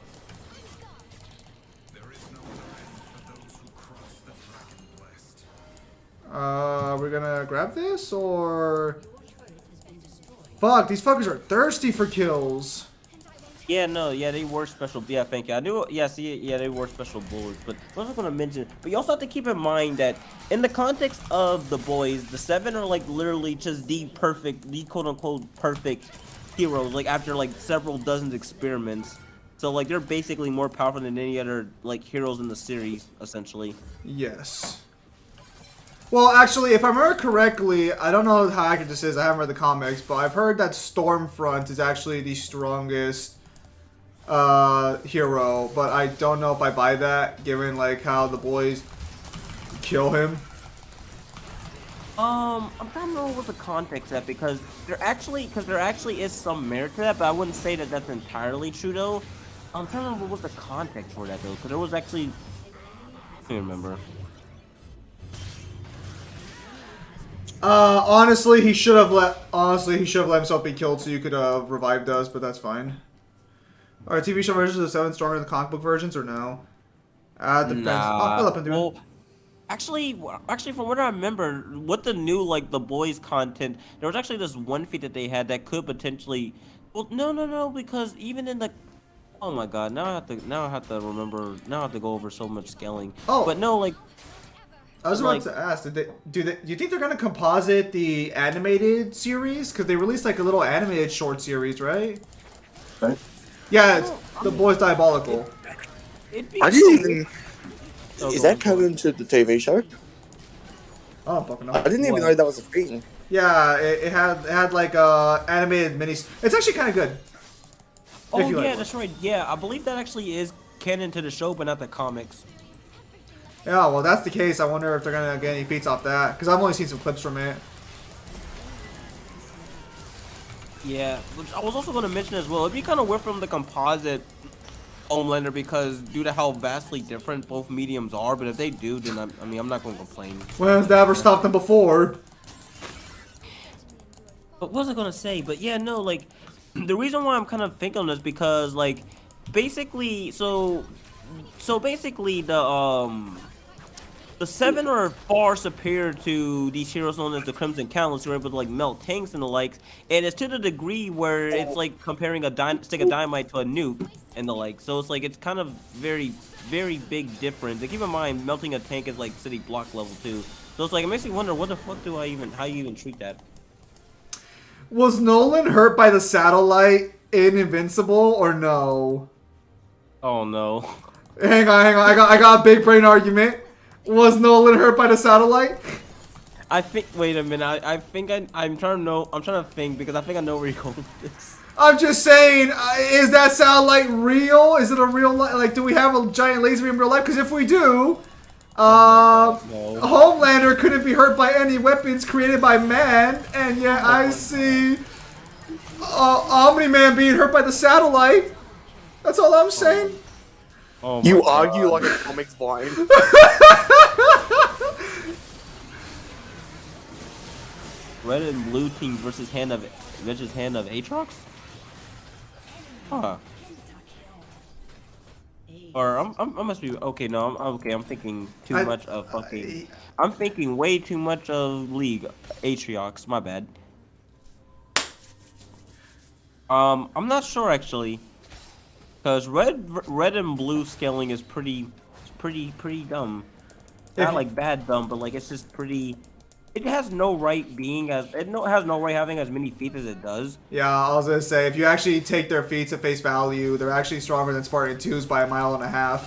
We're gonna grab this or? Fuck, these fuckers are thirsty for kills. Yeah, no, yeah, they were special. Yeah, thank you. I knew. Yeah, see, yeah, they were special bullets. But what was I gonna mention? But you also have to keep in mind that in the context of the Boys, the 7 are like literally just the quote unquote perfect heroes. Like after like several dozens experiments, so like they're basically more powerful than any other like heroes in the series, essentially. Yes. Well, actually, if I remember correctly, I don't know how accurate this is. I haven't read the comics, but I've heard that Stormfront is actually the strongest hero, but I don't know if I buy that, given like how the Boys kill him. I'm trying to remember what the context of that, because there actually is some merit to that, but I wouldn't say that that's entirely true though. I'm trying to remember what was the context for that though, because there was actually, I can't remember. Honestly, he should have let himself be killed so you could have revived us, but that's fine. Are TV show versions of the 7 stronger than the comic book versions or no? Depends. I'll up and do it. Actually, from what I remember, with the new like the Boys content, there was actually this one feat that they had that could potentially. Well, no, because even in the. Oh my God! Now I have to remember. Now I have to go over so much scaling. Oh. But no, like. I was about to ask, do you think they're gonna composite the animated series? Because they released like a little animated short series, right? Right. Yeah, it's The Boys Diabolical. I didn't even. Oh, Is go that on, covered into the TV show? I don't fucking know. I didn't even know that was a thing. Yeah, it had like animated minis. It's actually kind of good. Oh If you yeah, like that's right. Yeah, I believe that actually is canon to the show, but not the comics. Yeah, well, that's the case. I wonder if they're gonna get any feats off that, because I've only seen some clips from it. Yeah, which I was also going to mention as well. It'd be kind of weird from the composite Homelander because due to how vastly different both mediums are. But if they do, then I mean, I'm not going to complain. When has that ever stopped them before? But what was I going to say? But yeah, no, like the reason why I'm kind of thinking this because like basically, so basically the Seven are far superior to these heroes known as the Crimson Countless, who are able to like melt tanks and the likes, and it's to the degree where it's like comparing a stick of dynamite to a nuke and the like. So it's like it's kind of very big difference. And keep in mind, melting a tank is like city block level too. So it's like it makes me wonder what the fuck how you even treat that. Was Nolan hurt by the satellite in Invincible or no? Oh no. Hang on. I got a big brain argument. Was Nolan hurt by the satellite? I think. Wait a minute. I think I'm trying to know. I'm trying to think because I think I know where you're going with this. I'm just saying, is that satellite real? Is it a real like? Do we have a giant laser in real life? Because if we do, No. Homelander couldn't be hurt by any weapons created by man, and yet I see Omni-Man being hurt by the satellite. That's all I'm saying. Oh my You God. argue like a comics vine. Red and blue team versus hand of Aatrox? Huh. Or I must be okay. No, I'm okay. I'm thinking too much of fucking. I'm thinking way too much of League Aatrox. My bad. I'm not sure actually, cause red and blue scaling is pretty dumb. Not like bad dumb, but like it's just pretty. It has no right being has no right having as many feet as it does. Yeah, I was gonna say, if you actually take their feats at face value, they're actually stronger than Spartan 2s by 1.5 miles.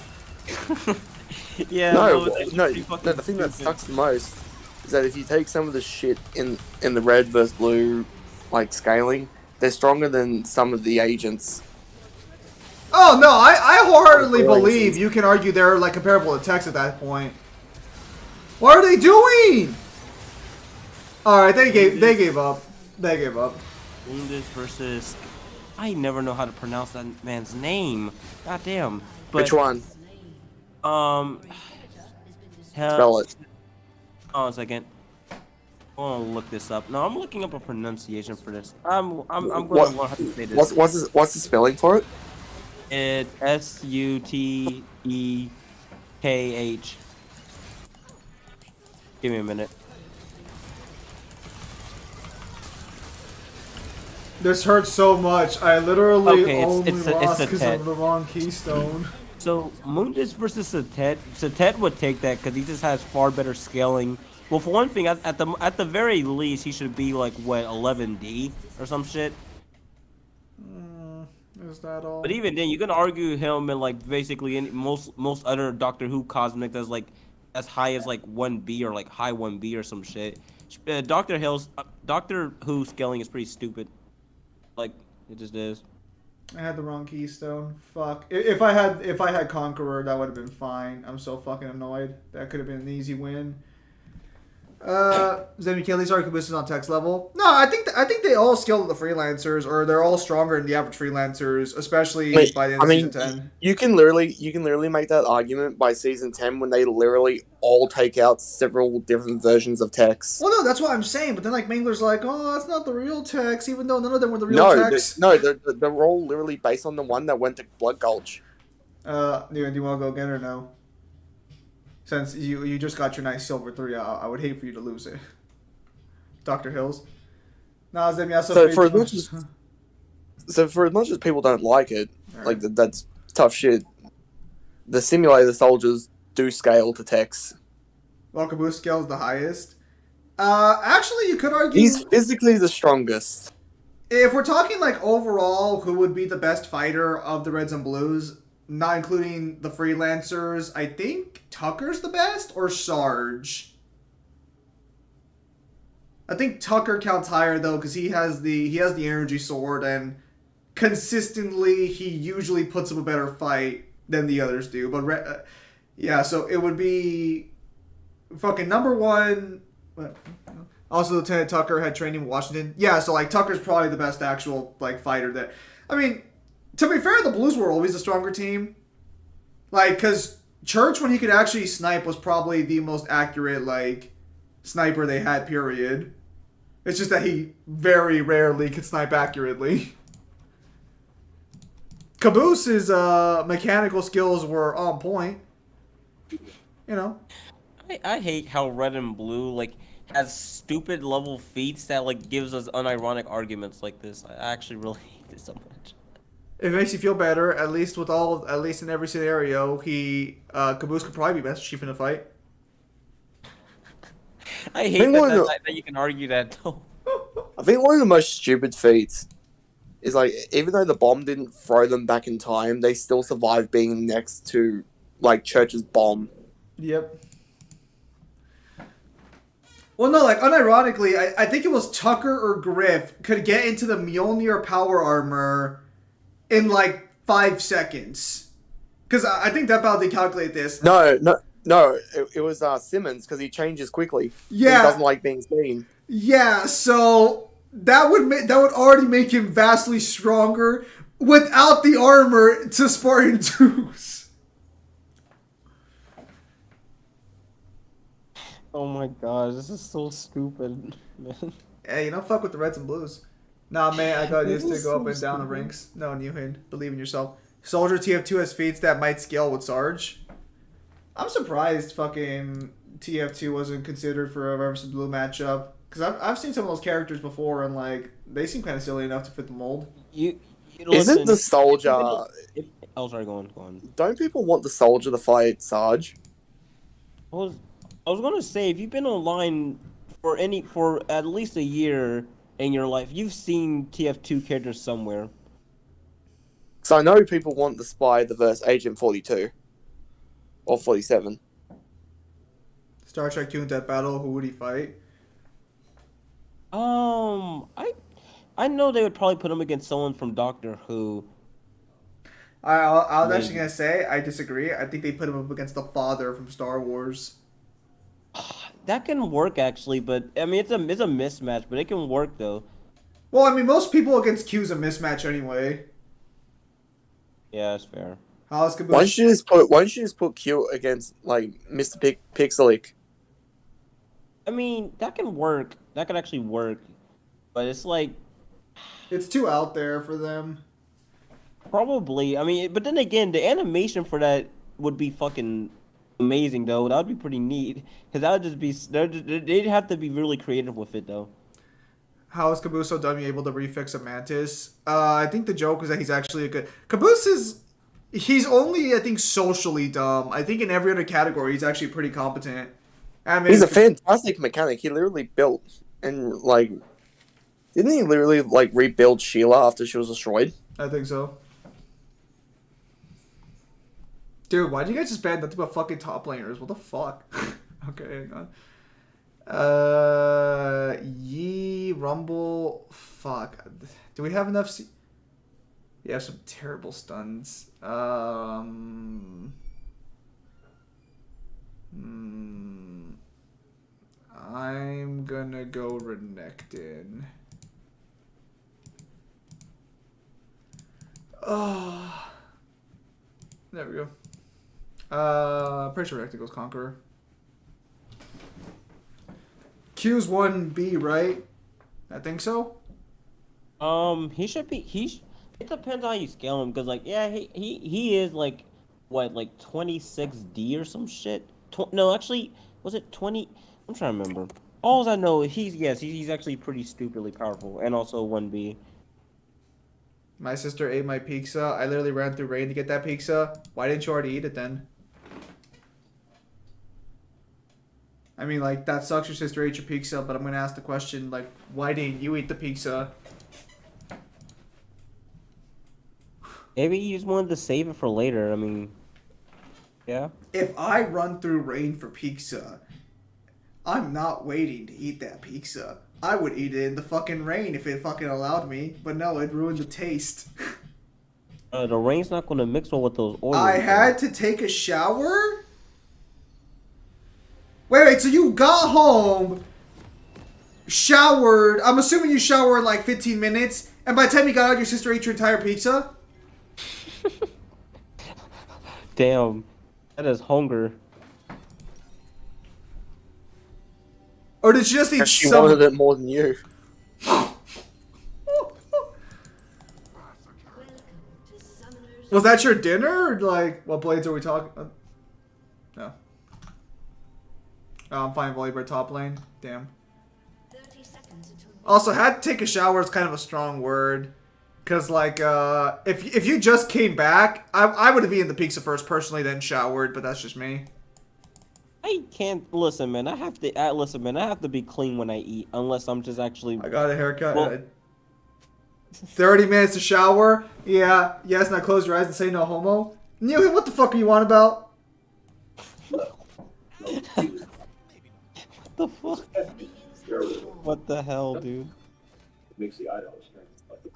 Yeah. No, it's no, pretty fucking the thing that stupid. sucks the most is that if you take some of the shit in the red versus blue, like scaling, they're stronger than some of the agents. Oh no, I wholeheartedly Really? believe you can argue they're like comparable to Tex at that point. What are they doing? All right, they gave up. They gave up. Wounded versus. I never know how to pronounce that man's name. God damn. But, Which one? Hell, Spell it. Oh, a second. I want to look this up. No, I'm looking up a pronunciation for this. I'm going to learn how to say this. What's the spelling for it? It's Sutekh. Give me a minute. This hurts so much. I literally Okay, only it's lost a because Tet. of the wrong keystone. So Mundus versus Satet. Satet would take that because he just has far better scaling. Well, for one thing, at the very least, he should be like what 11D or some shit. Is that all? But even then, you can argue him in like basically most other Doctor Who cosmic that's like as high as like 1B or like high 1B or some shit. Doctor Who scaling is pretty stupid. Like it just is. I had the wrong keystone. Fuck. If I had Conqueror, that would have been fine. I'm so fucking annoyed. That could have been an easy win. Zemi Kelly's arquebuses on text level. No, I think they all scale to the freelancers, or they're all stronger than the average freelancers, especially Wait, by the end of season 10. you can literally make that argument by season 10 when they literally all take out several different versions of text. Well, no, that's what I'm saying. But then, like, Mangler's like, oh, that's not the real text, even though none of them were the real text. They're all literally based on the one that went to Blood Gulch. Do you want to go again or no? Since you just got your nice silver 3, I would hate for you to lose it. Dr. Hills. Nah, Zemi, So for as much as people don't like it, Right. like that's tough shit. The simulator soldiers do scale to text. While Caboose scales the highest. Actually, you could argue He's physically the strongest. if we're talking like overall, who would be the best fighter of the Reds and Blues, not including the freelancers. I think Tucker's the best or Sarge. I think Tucker counts higher though because he has the energy sword and consistently he usually puts up a better fight than the others do. But yeah, so it would be fucking number one. What? Also, Lieutenant Tucker had training in Washington. Yeah, so like Tucker's probably the best actual like fighter that. I mean, to be fair, the Blues were always a stronger team. Like, cause Church when he could actually snipe was probably the most accurate like sniper they had. Period. It's just that he very rarely could snipe accurately. Caboose's mechanical skills were on point. You know. I hate how Red and Blue like has stupid level feats that like gives us unironic arguments like this. I actually really hate this so much. If it makes you feel better, at least in every scenario, Caboose could probably be best chief in a fight. I hate that you can argue that though. I think one of the most stupid feats is like even though the bomb didn't throw them back in time, they still survived being next to like Church's bomb. Yep. Well, no, like unironically, I think it was Tucker or Griff could get into the Mjolnir power armor in like 5 seconds. Because I think that about to calculate this. No, it was Simmons because he changes quickly. Yeah, he doesn't like being seen. Yeah, so that would already make him vastly stronger without the armor to Spartan 2s. Oh my god, this is so stupid, man. Hey, you don't fuck with the Reds and Blues. Nah, man, I got used to go up and down the ranks. No, Newhan, believe in yourself. Soldier TF2 has feats that might scale with Sarge. I'm surprised fucking TF2 wasn't considered for a Red vs. Blue matchup. Because I've seen some of those characters before and like they seem kind of silly enough to fit the mold. Isn't the soldier? Oh, sorry, go on. Don't people want the soldier to fight Sarge? I was gonna say if you've been online for at least a year in your life, you've seen TF2 characters somewhere. So I know people want the spy the verse Agent 42 or 47. Star Trek 2 in Death Battle, who would he fight? I know they would probably put him against someone from Doctor Who. I was actually gonna say I disagree. I think they put him up against the father from Star Wars. That can work actually, but I mean it's a mismatch, but it can work though. Well, I mean most people against Q's a mismatch anyway. Yeah, that's fair. Why don't you just put Q against like Mr. Pixelic? I mean that can work. That could actually work, but it's like it's too out there for them. Probably. I mean, but then again, the animation for that would be fucking amazing, though. That would be pretty neat. Because that would just be... They'd have to be really creative with it, though. How is Caboose so dumb able to refix a Mantis? I think the joke is that he's actually a good... Caboose is... He's only, I think, socially dumb. I think in every other category, he's actually pretty competent. I mean, he's a fantastic mechanic. He literally built and, like... Didn't he literally, like, rebuild Sheila after she was destroyed? I think so. Dude, why do you guys just ban nothing but fucking top laners? What the fuck? Okay, hang on. Yee, Rumble, fuck. Do we have enough? We have some terrible stuns. I'm gonna go Renekton. Oh, there we go. Pretty sure Rectangle's Conqueror. Q's 1B, right? I think so. He should be. It depends how you scale him, because like, yeah, he is like, what, like 26D or some shit. No, actually, was it 20? I'm trying to remember. All I know, he's actually pretty stupidly powerful, and also 1B. My sister ate my pizza. I literally ran through rain to get that pizza. Why didn't you already eat it then? I mean, like, that sucks your sister ate your pizza, but I'm gonna ask the question, like, why didn't you eat the pizza? Maybe you just wanted to save it for later. I mean, yeah. If I run through rain for pizza, I'm not waiting to eat that pizza. I would eat it in the fucking rain if it fucking allowed me, but no, it ruined the taste. The rain's not gonna mix well with those oils. I had to take a shower? Wait, so you got home, showered, I'm assuming you showered in like 15 minutes, and by the time you got out, your sister ate your entire pizza? Damn, that is hunger. Or did she just eat She some? wanted it more than you. Welcome to Summoner's Was that your dinner? Or like, what blades are we talking? No. Oh, I'm fine. Volleyball top lane. Damn. 30 seconds until Also, had to take a shower is kind of a strong word. Cause like, if you just came back, I would have eaten the pizza first personally, then showered. But that's just me. I can't listen, man. I have to listen, man. I have to be clean when I eat, unless I'm just actually. I got a haircut. Well- 30 minutes to shower. Yeah. Yes. Now close your eyes and say no homo. Neil, what the fuck are you on about? What the fuck? What the hell, dude?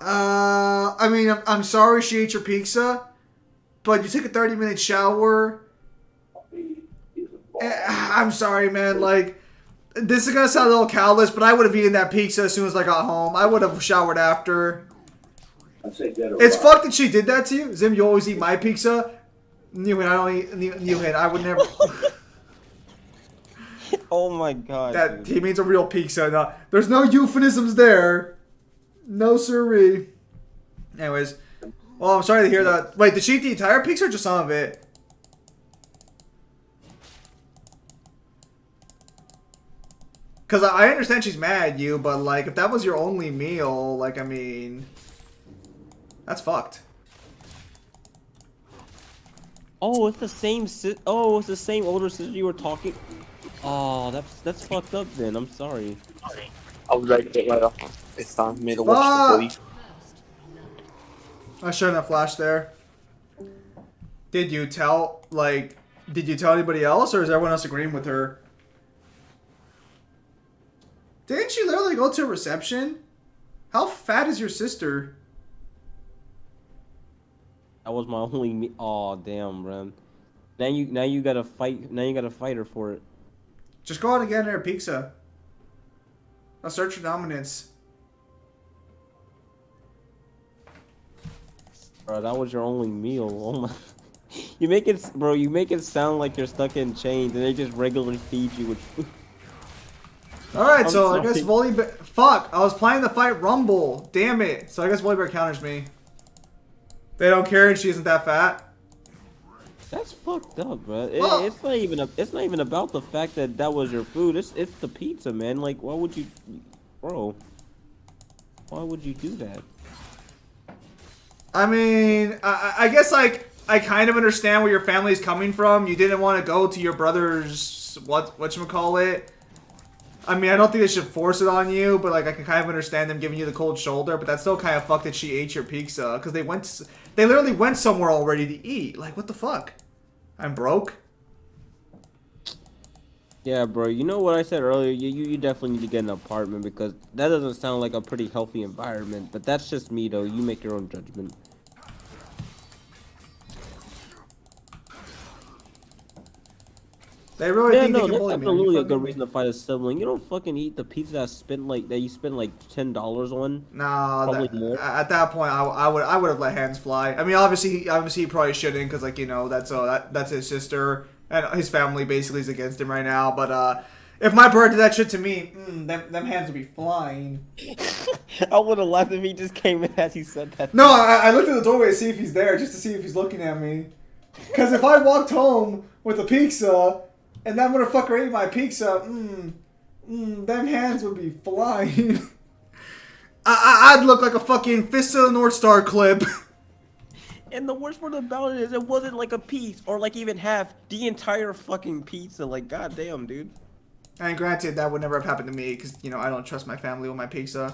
I mean, I'm sorry she ate your pizza, but you took a 30-minute shower. I'm sorry, man. Like, this is gonna sound a little callous, but I would have eaten that pizza as soon as I got home. I would have showered after. It's fucked that she did that to you. Zim, you always eat my pizza. Newhan, I don't eat Newhan. I would never. Oh my god. That dude. he means a real pizza. No, there's no euphemisms there. No siree. Anyways, well, I'm sorry to hear that. Wait, did she eat the entire pizza or just some of it? Because I understand she's mad at you, but like, if that was your only meal, like, I mean, that's fucked. Oh, it's the same. Oh, it's the same older sister you were talking. Oh, that's fucked up. Then I'm sorry. I'll rate it later. It's time for me to watch the footy. I shouldn't have flashed there. Did you tell, like, did you tell anybody else, or is everyone else agreeing with her? Didn't she literally go to a reception? How fat is your sister? That was my only. Oh damn, man. Now you gotta fight. Now you gotta fight her for it. Just go out and get her a pizza. Assert your dominance. Bro, that was your only meal. Oh my. You make it, bro. You make it sound like you're stuck in chains, and they just regularly feed you with food. Alright, I'm so I sorry. guess Volleyball. Fuck, I was playing the fight Rumble. Damn it. So I guess Volleyball counters me. They don't care and she isn't that fat. That's fucked up, bro. Well- It's not even. It's not even about the fact that that was your food. It's the pizza, man. Like, why would you, bro? Why would you do that? I mean, I guess, like, I kind of understand where your family's coming from. You didn't want to go to your brother's, whatchamacallit. I mean, I don't think they should force it on you, but, like, I can kind of understand them giving you the cold shoulder, but that's still kind of fucked that she ate your pizza, because they literally went somewhere already to eat. Like, what the fuck? I'm broke? Yeah, bro. You know what I said earlier? You definitely need to get an apartment because that doesn't sound like a pretty healthy environment. But that's just me, though. You make your own judgment. They really Yeah, think no, they can that's bully me. absolutely You a good fucking- reason to fight a sibling. You don't fucking eat the pizza that you spend like $10 on. Nah, Probably more. at that point, I would have let hands fly. I mean, obviously he probably shouldn't, because, like, you know, that's his sister and his family basically is against him right now. But if my brother did that shit to me, them hands would be flying. I would have laughed if he just came in as he said that. No, I looked at the doorway to see if he's there, just to see if he's looking at me. Because if I walked home with a pizza and that motherfucker ate my pizza, them hands would be flying. I'd look like a fucking Fist of the North Star clip. And the worst part about it is it wasn't like a piece or like even half the entire fucking pizza. Like, goddamn, dude. And granted, that would never have happened to me because, you know, I don't trust my family with my pizza.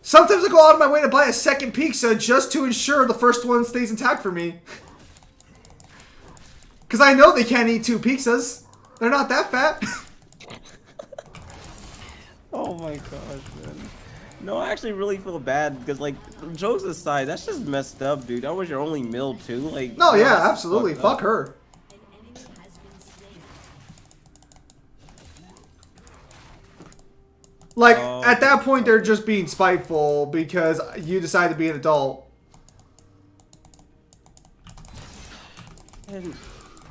Sometimes I go out of my way to buy a second pizza just to ensure the first one stays intact for me. Because I know they can't eat 2 pizzas. They're not that fat. Oh my gosh, man. No, I actually really feel bad because, like, jokes aside, that's just messed up, dude. That was your only meal, too. Like, No, yeah, that's absolutely. fucked up. Fuck her. An enemy has been slain. Like, Oh, at that point, they're just being spiteful because you decide to be an adult. And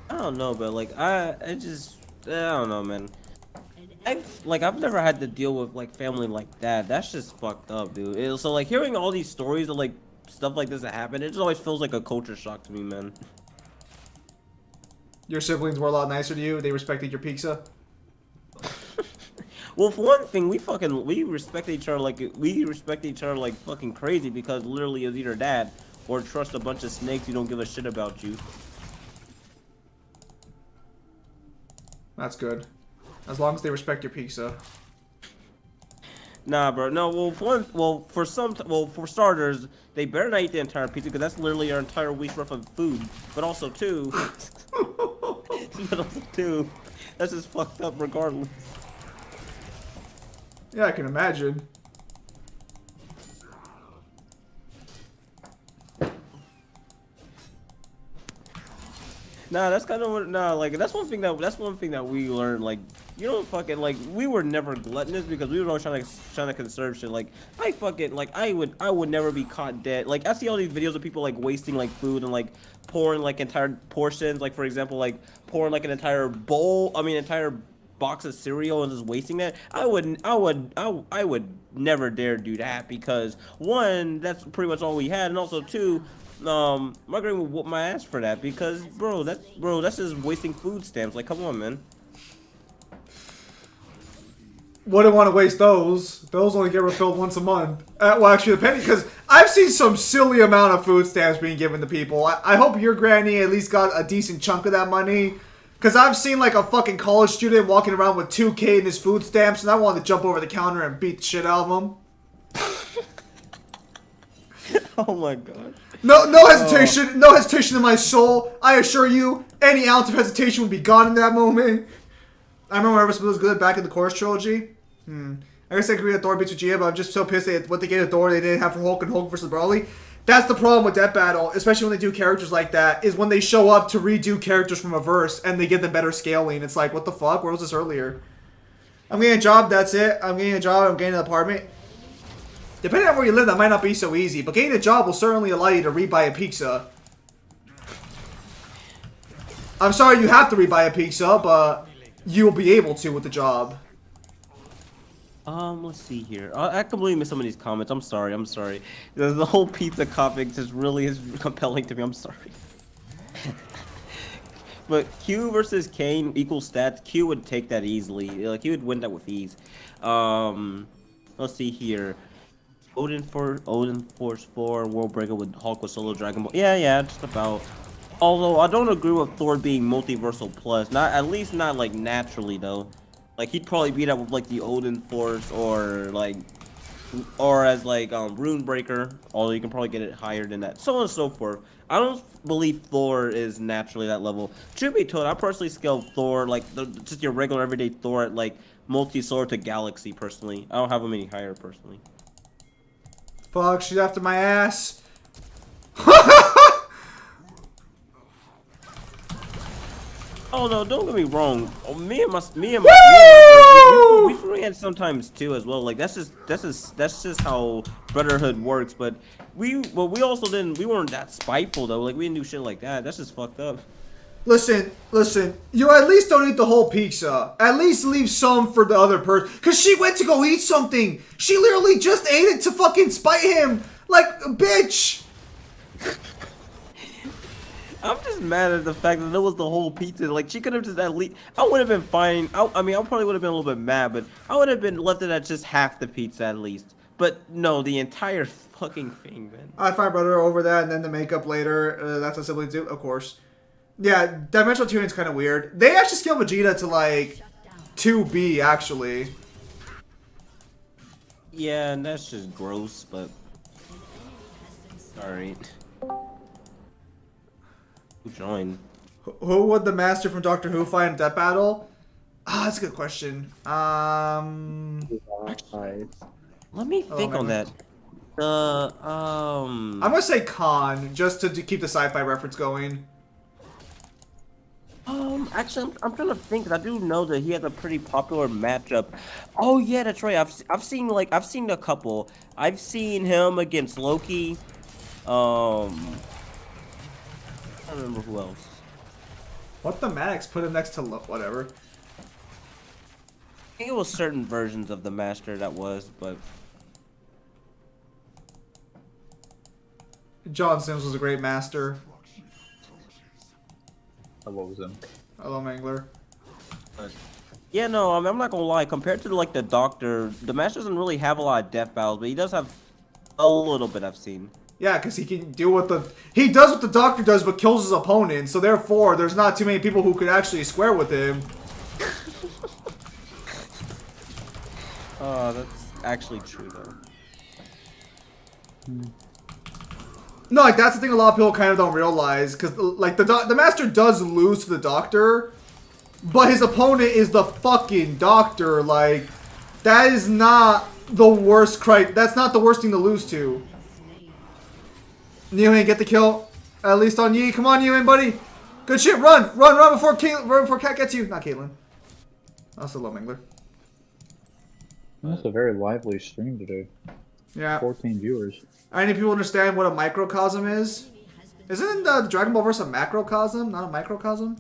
I don't know, but like I don't know, man. I've never had to deal with like family like that. That's just fucked up, dude. So like hearing all these stories of like stuff like this that happen, it just always feels like a culture shock to me, man. Your siblings were a lot nicer to you. They respected your pizza. Well, for one thing, we respect each other like fucking crazy because literally it's either that or trust a bunch of snakes who don't give a shit about you. That's good. As long as they respect your pizza. Nah, bro. No, for starters, they better not eat the entire pizza because that's literally our entire week's worth of food. But also, too, that's just fucked up regardless. Yeah, I can imagine. Nah, that's kind of what. Nah, like that's one thing that we learned. Like, you know, fucking like we were never gluttonous because we were always trying to conserve shit. Like I would never be caught dead. Like I see all these videos of people like wasting like food and like pouring like entire portions. Like for example, like pouring like an entire entire box of cereal and just wasting that. I would never dare do that because one, that's pretty much all we had, and also two. My grandma would whoop my ass for that because, that's just wasting food stamps. Like, come on, man. Wouldn't want to waste those. Those only get refilled once a month. Well, actually, depending, because I've seen some silly amount of food stamps being given to people. I hope your granny at least got a decent chunk of that money. Because I've seen, like, a fucking college student walking around with 2K in his food stamps, and I wanted to jump over the counter and beat the shit out of him. Oh, my God. No hesitation. No hesitation in my soul. I assure you, any ounce of hesitation would be gone in that moment. I remember whenever something was good back in the Chorus trilogy. I guess I agree that Thor beats Vegeta, but I'm just so pissed at what they gave to Thor they didn't have for Hulk and Hulk versus Broly. That's the problem with Death Battle, especially when they do characters like that, is when they show up to redo characters from a verse and they give them better scaling. It's like, what the fuck? Where was this earlier? I'm getting a job, that's it. I'm getting a job, I'm getting an apartment. Depending on where you live, that might not be so easy, but getting a job will certainly allow you to rebuy a pizza. I'm sorry you have to rebuy a pizza, but you will be able to with the job. Let's see here. I completely missed some of these comments. I'm sorry. The whole pizza topic just really is compelling to me. I'm sorry. But Q versus Kane equals stats. Q would take that easily. Like, he would win that with ease. Let's see here. Odin Force 4, World Breaker with Hulk with Solo Dragon Ball. Yeah, just about. Although I don't agree with Thor being multiversal plus. At least not like naturally though. Like he'd probably beat up with like the Odin Force or as Rune Breaker. Although you can probably get it higher than that. So on and so forth. I don't believe Thor is naturally that level. Truth be told, I personally scale Thor like just your regular everyday Thor at like multi-sword to Galaxy personally. I don't have him any higher personally. Fuck, she's after my ass. Oh no, don't get me wrong. Me and my we forget sometimes too as well. Like that's just how brotherhood works. But we weren't that spiteful though. Like we didn't do shit like that. That's just fucked up. Listen. You at least don't eat the whole pizza. At least leave some for the other person. Because she went to go eat something. She literally just ate it to fucking spite him. Like, bitch. I'm just mad at the fact that it was the whole pizza. Like, she could have just at least... I would have been fine. I probably would have been a little bit mad, but I would have been left it at just half the pizza at least. But no, the entire fucking thing, man. I find brother over that and then the makeup later. That's what siblings do, of course. Yeah, Dimensional Tuning's kind of weird. They actually scale Vegeta to, like, 2B actually. Yeah, and that's just gross, but alright. Who joined? Who would the master from Doctor Who fight in that battle? Ah, that's a good question. Let me think on that. I'm gonna say Khan, just to keep the sci-fi reference going. Actually, I'm trying to think, 'cause I do know that he has a pretty popular matchup. Oh yeah, that's right. I've seen a couple. I've seen him against Loki. I don't remember who else. What the Maddox put him next to whatever. I think it was certain versions of the Master that was, but John Sims was a great master. What was him? Hello, Mangler. yeah, no, I'm not gonna lie. Compared to like the Doctor, the Master doesn't really have a lot of death battles, but he does have a little bit. I've seen. Yeah, because he can do he does what the Doctor does, but kills his opponent. So therefore, there's not too many people who could actually square with him. Oh, that's actually true though. No, like that's the thing a lot of people kind of don't realize, because like the Master does lose to the Doctor, but his opponent is the fucking Doctor. Like that is not the worst that's not the worst thing to lose to. Ewan, get the kill, at least on Yi. Come on, Ewan, buddy. Good shit. Run before Cat gets you. Not Caitlyn. That's a low Mangler. That's a very lively stream today. Yeah. 14 viewers. Any people understand what a microcosm is? Isn't the Dragon Ball verse a macrocosm, not a microcosm?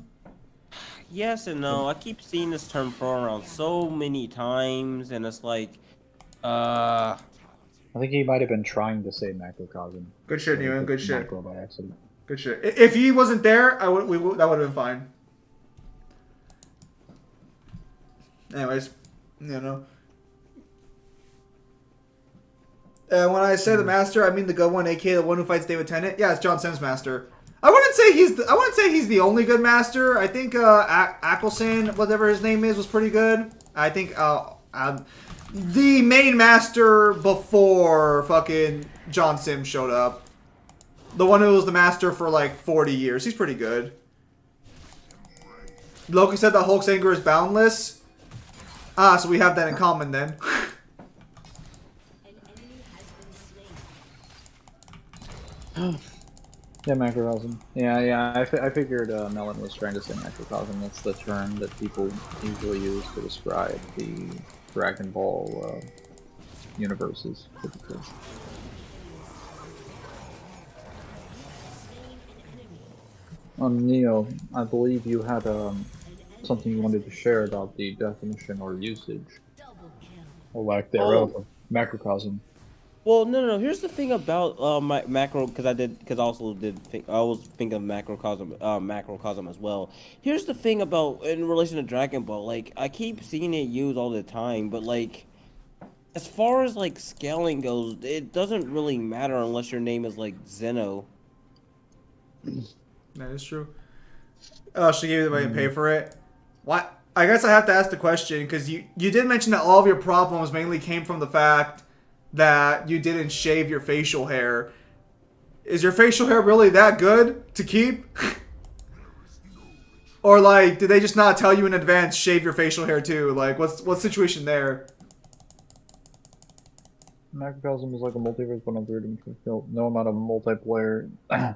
Yes and no. I keep seeing this term thrown around so many times, and it's like, I think he might have been trying to say macrocosm. Good shit, So Ewan. he Good put shit. Macro by accident. Good shit. If he wasn't there, that would have been fine. Anyways, you know. When I say the master, I mean the good one, aka the one who fights David Tennant. Yeah, it's John Sims' master. I wouldn't say he's the only good master. I think Ackelson, whatever his name is, was pretty good. I think the main master before fucking John Sims showed up, the one who was the master for like 40 years, he's pretty good. Loki said that Hulk's anger is boundless. Ah, so we have that in common then. Yeah, macrocosm. Yeah. I figured Melon was trying to say macrocosm. That's the term that people usually use to describe the Dragon Ball universes, typically. Neo, I believe you had something you wanted to share about the definition or usage, or lack thereof, of macrocosm. well, no. Here's the thing about my macro, because I also did think I was thinking of macrocosm as well. Here's the thing about in relation to Dragon Ball, like I keep seeing it used all the time, but like as far as like scaling goes, it doesn't really matter unless your name is like Zeno. That is true. Oh, she gave you the money to pay for it. What? I guess I have to ask the question, because you did mention that all of your problems mainly came from the fact that you didn't shave your facial hair. Is your facial hair really that good to keep? Or like, did they just not tell you in advance shave your facial hair too? Like, what's the situation there? Macrocosm is like a multiverse, but on three-dimensional scale. No amount of multiplayer, no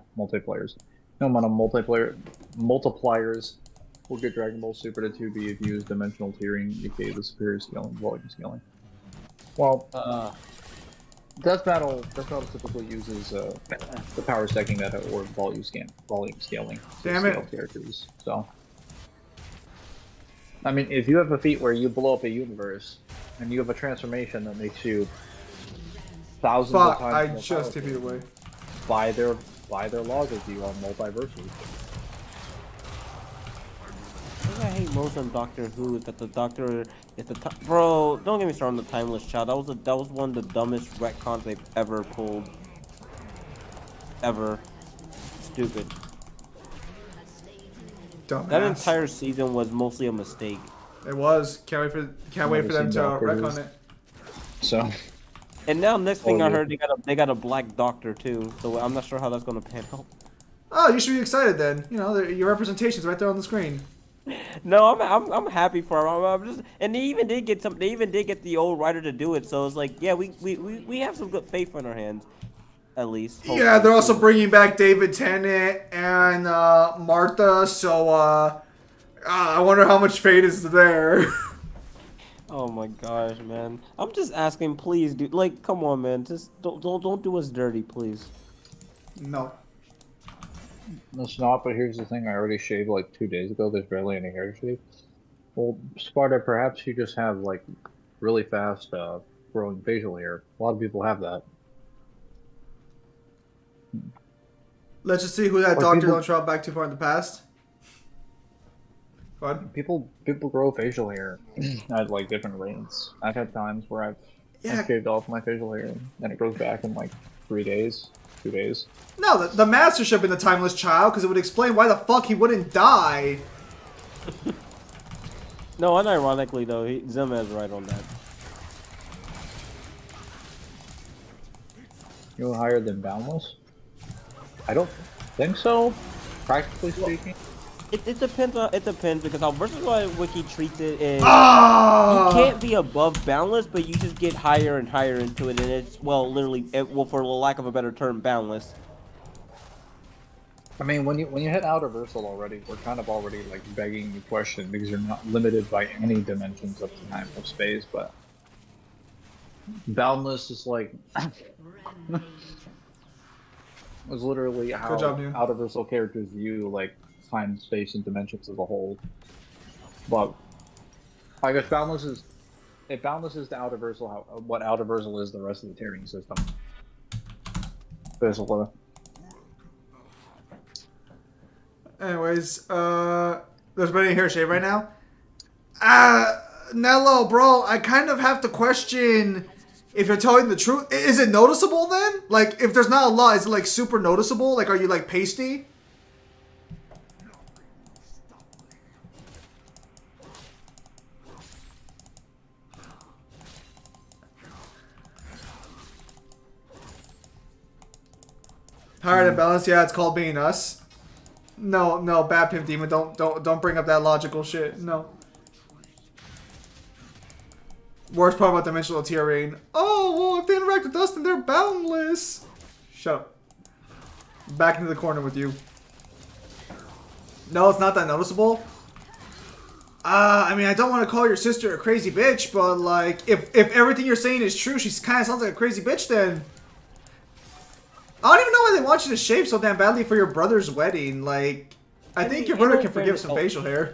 amount of multipliers will get Dragon Ball Super to 2B if you use dimensional tiering, aka the superior scaling, volume scaling. Well, Death Battle typically uses the power stacking meta or volume scaling to Damn scale it. characters. So, I mean, if you have a feat where you blow up a universe and you have a transformation that makes you thousands of Fuck, times I more just powerful, tipped it away. buy their loyalty on multiverses. What I hate most on Doctor Who is that the Doctor is bro. Don't get me started on the Timeless Child. That was one of the dumbest retcons they've ever pulled. Ever. Stupid. Dumbass. That entire season was mostly a mistake. It was. Can't wait for them to Never seen retcon it. So, And now next thing Oh, I yeah. heard they got a black doctor too. So I'm not sure how that's gonna pan out. Oh, you should be excited then. You know, your representation's right there on the screen. No, I'm happy for him. I'm just, and they even did get some. They even did get the old writer to do it. So it's like, yeah, we have some good faith in our hands, at least. Yeah, hopefully. they're also bringing back David Tennant and Martha. So I wonder how much fate is there. Oh my gosh, man! I'm just asking, please, dude. Like, come on, man. Just don't do us dirty, please. No. it's not, but here's the thing. I already shaved like 2 days ago. There's barely any hair shave. Well, Sparta, perhaps you just have like really fast growing facial hair. A lot of people have that. Let's just see who that Like doctor people- don't travel back too far in the past. Go ahead. People grow facial hair at like different rates. I've had times where I've Yeah. shaved off my facial hair and it grows back in like 3 days, 2 days. No, the master should have been the timeless child because it would explain why the fuck he wouldn't die. No, unironically though, Zima is right on that. You're higher than Boundless? I don't think so, practically speaking. It depends on because how Versatile Wiki treats it is Ah! you can't be above boundless, but you just get higher and higher into it, and it's literally for lack of a better term, boundless. I mean, when you hit outer versal already, we're kind of already like begging the question because you're not limited by any dimensions of time or space. But boundless is like was literally how Good job, Noon. outer versal characters view like time, space, and dimensions as a whole. But I guess boundless is if boundless is the outer versal, what outer versal is the rest of the Tyrian system. Basically. Anyways, there's been any hair shave right now? Nello, bro, I kind of have to question if you're telling the truth. Is it noticeable then? Like, if there's not a lot, is it like super noticeable? Like, are you like pasty? Higher than balance, yeah, it's called being us. No, bad pimp demon, don't bring up that logical shit. No. Worst part about dimensional terrain. Oh, well, if they interact with us, then they're boundless. Shut up. Back into the corner with you. No, it's not that noticeable. I mean, I don't want to call your sister a crazy bitch, but like, if everything you're saying is true, she kind of sounds like a crazy bitch then. I don't even know why they want you to shave so damn badly for your brother's wedding. Like, I think your brother can forgive some facial hair.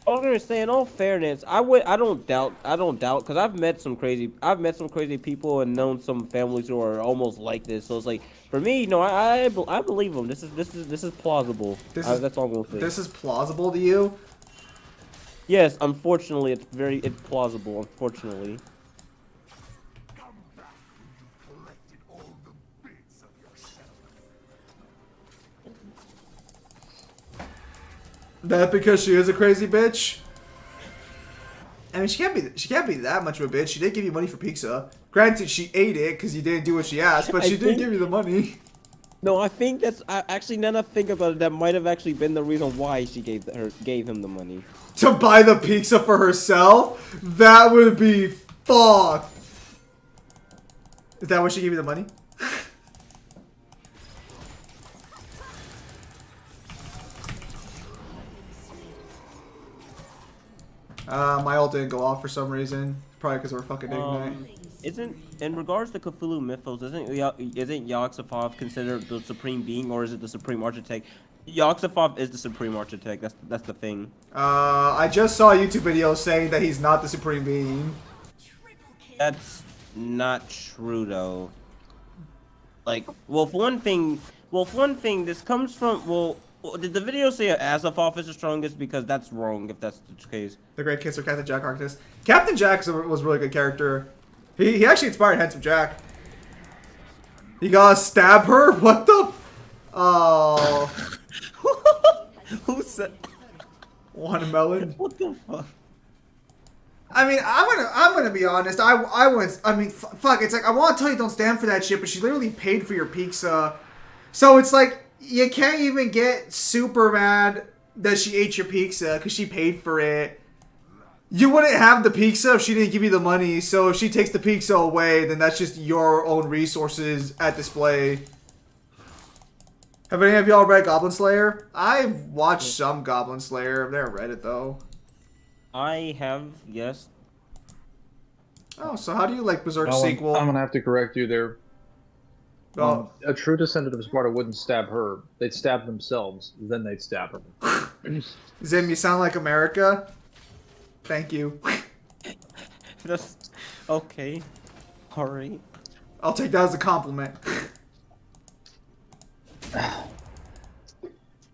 I was gonna say, in all fairness, I don't doubt, because I've met some crazy people and known some families who are almost like this. So it's like, for me, no, I believe them. This is plausible. That's all I'm gonna say. This is plausible to you? Yes, unfortunately, it's plausible. Unfortunately. That because she is a crazy bitch? I mean, she can't be that much of a bitch. She did give you money for pizza. Granted, she ate it because you didn't do what she asked, but she did give you the money. No, I think actually now that I think about it, that might have actually been the reason why she gave him the money. To buy the pizza for herself? That would be fucked. Is that why she gave you the money? My ult didn't go off for some reason. Probably because we're fucking ignite. Isn't in regards to Cthulhu mythos, isn't Yog-Sothoth considered the supreme being, or is it the supreme architect? Yog-Sothoth is the supreme architect. That's the thing. I just saw a YouTube video saying that he's not the supreme being. That's not true though. Like, well, for one thing, this comes from did the video say Azathoth is the strongest? Because that's wrong if that's the case. The Great Kisser, Captain Jack Arctis. Captain Jack was a really good character. He actually inspired Handsome Jack. You gotta stab her? What the? Oh. Who said? Watermelon. What the fuck? I mean, I'm gonna be honest. I was. I mean, fuck. It's like I want to tell you don't stand for that shit, but she literally paid for your pizza, so it's like you can't even get super mad that she ate your pizza because she paid for it. You wouldn't have the pizza if she didn't give you the money. So if she takes the pizza away, then that's just your own resources at display. Have any of y'all read Goblin Slayer? I've watched some Goblin Slayer. I've never read it though. I have, yes. Oh, so how do you like Berserk I'm sequel? gonna have to correct you there. Oh. A true descendant of Sparta wouldn't stab her. They'd stab themselves, then they'd stab her. Zim, you sound like America. Thank you. That's okay. Alright. I'll take that as a compliment.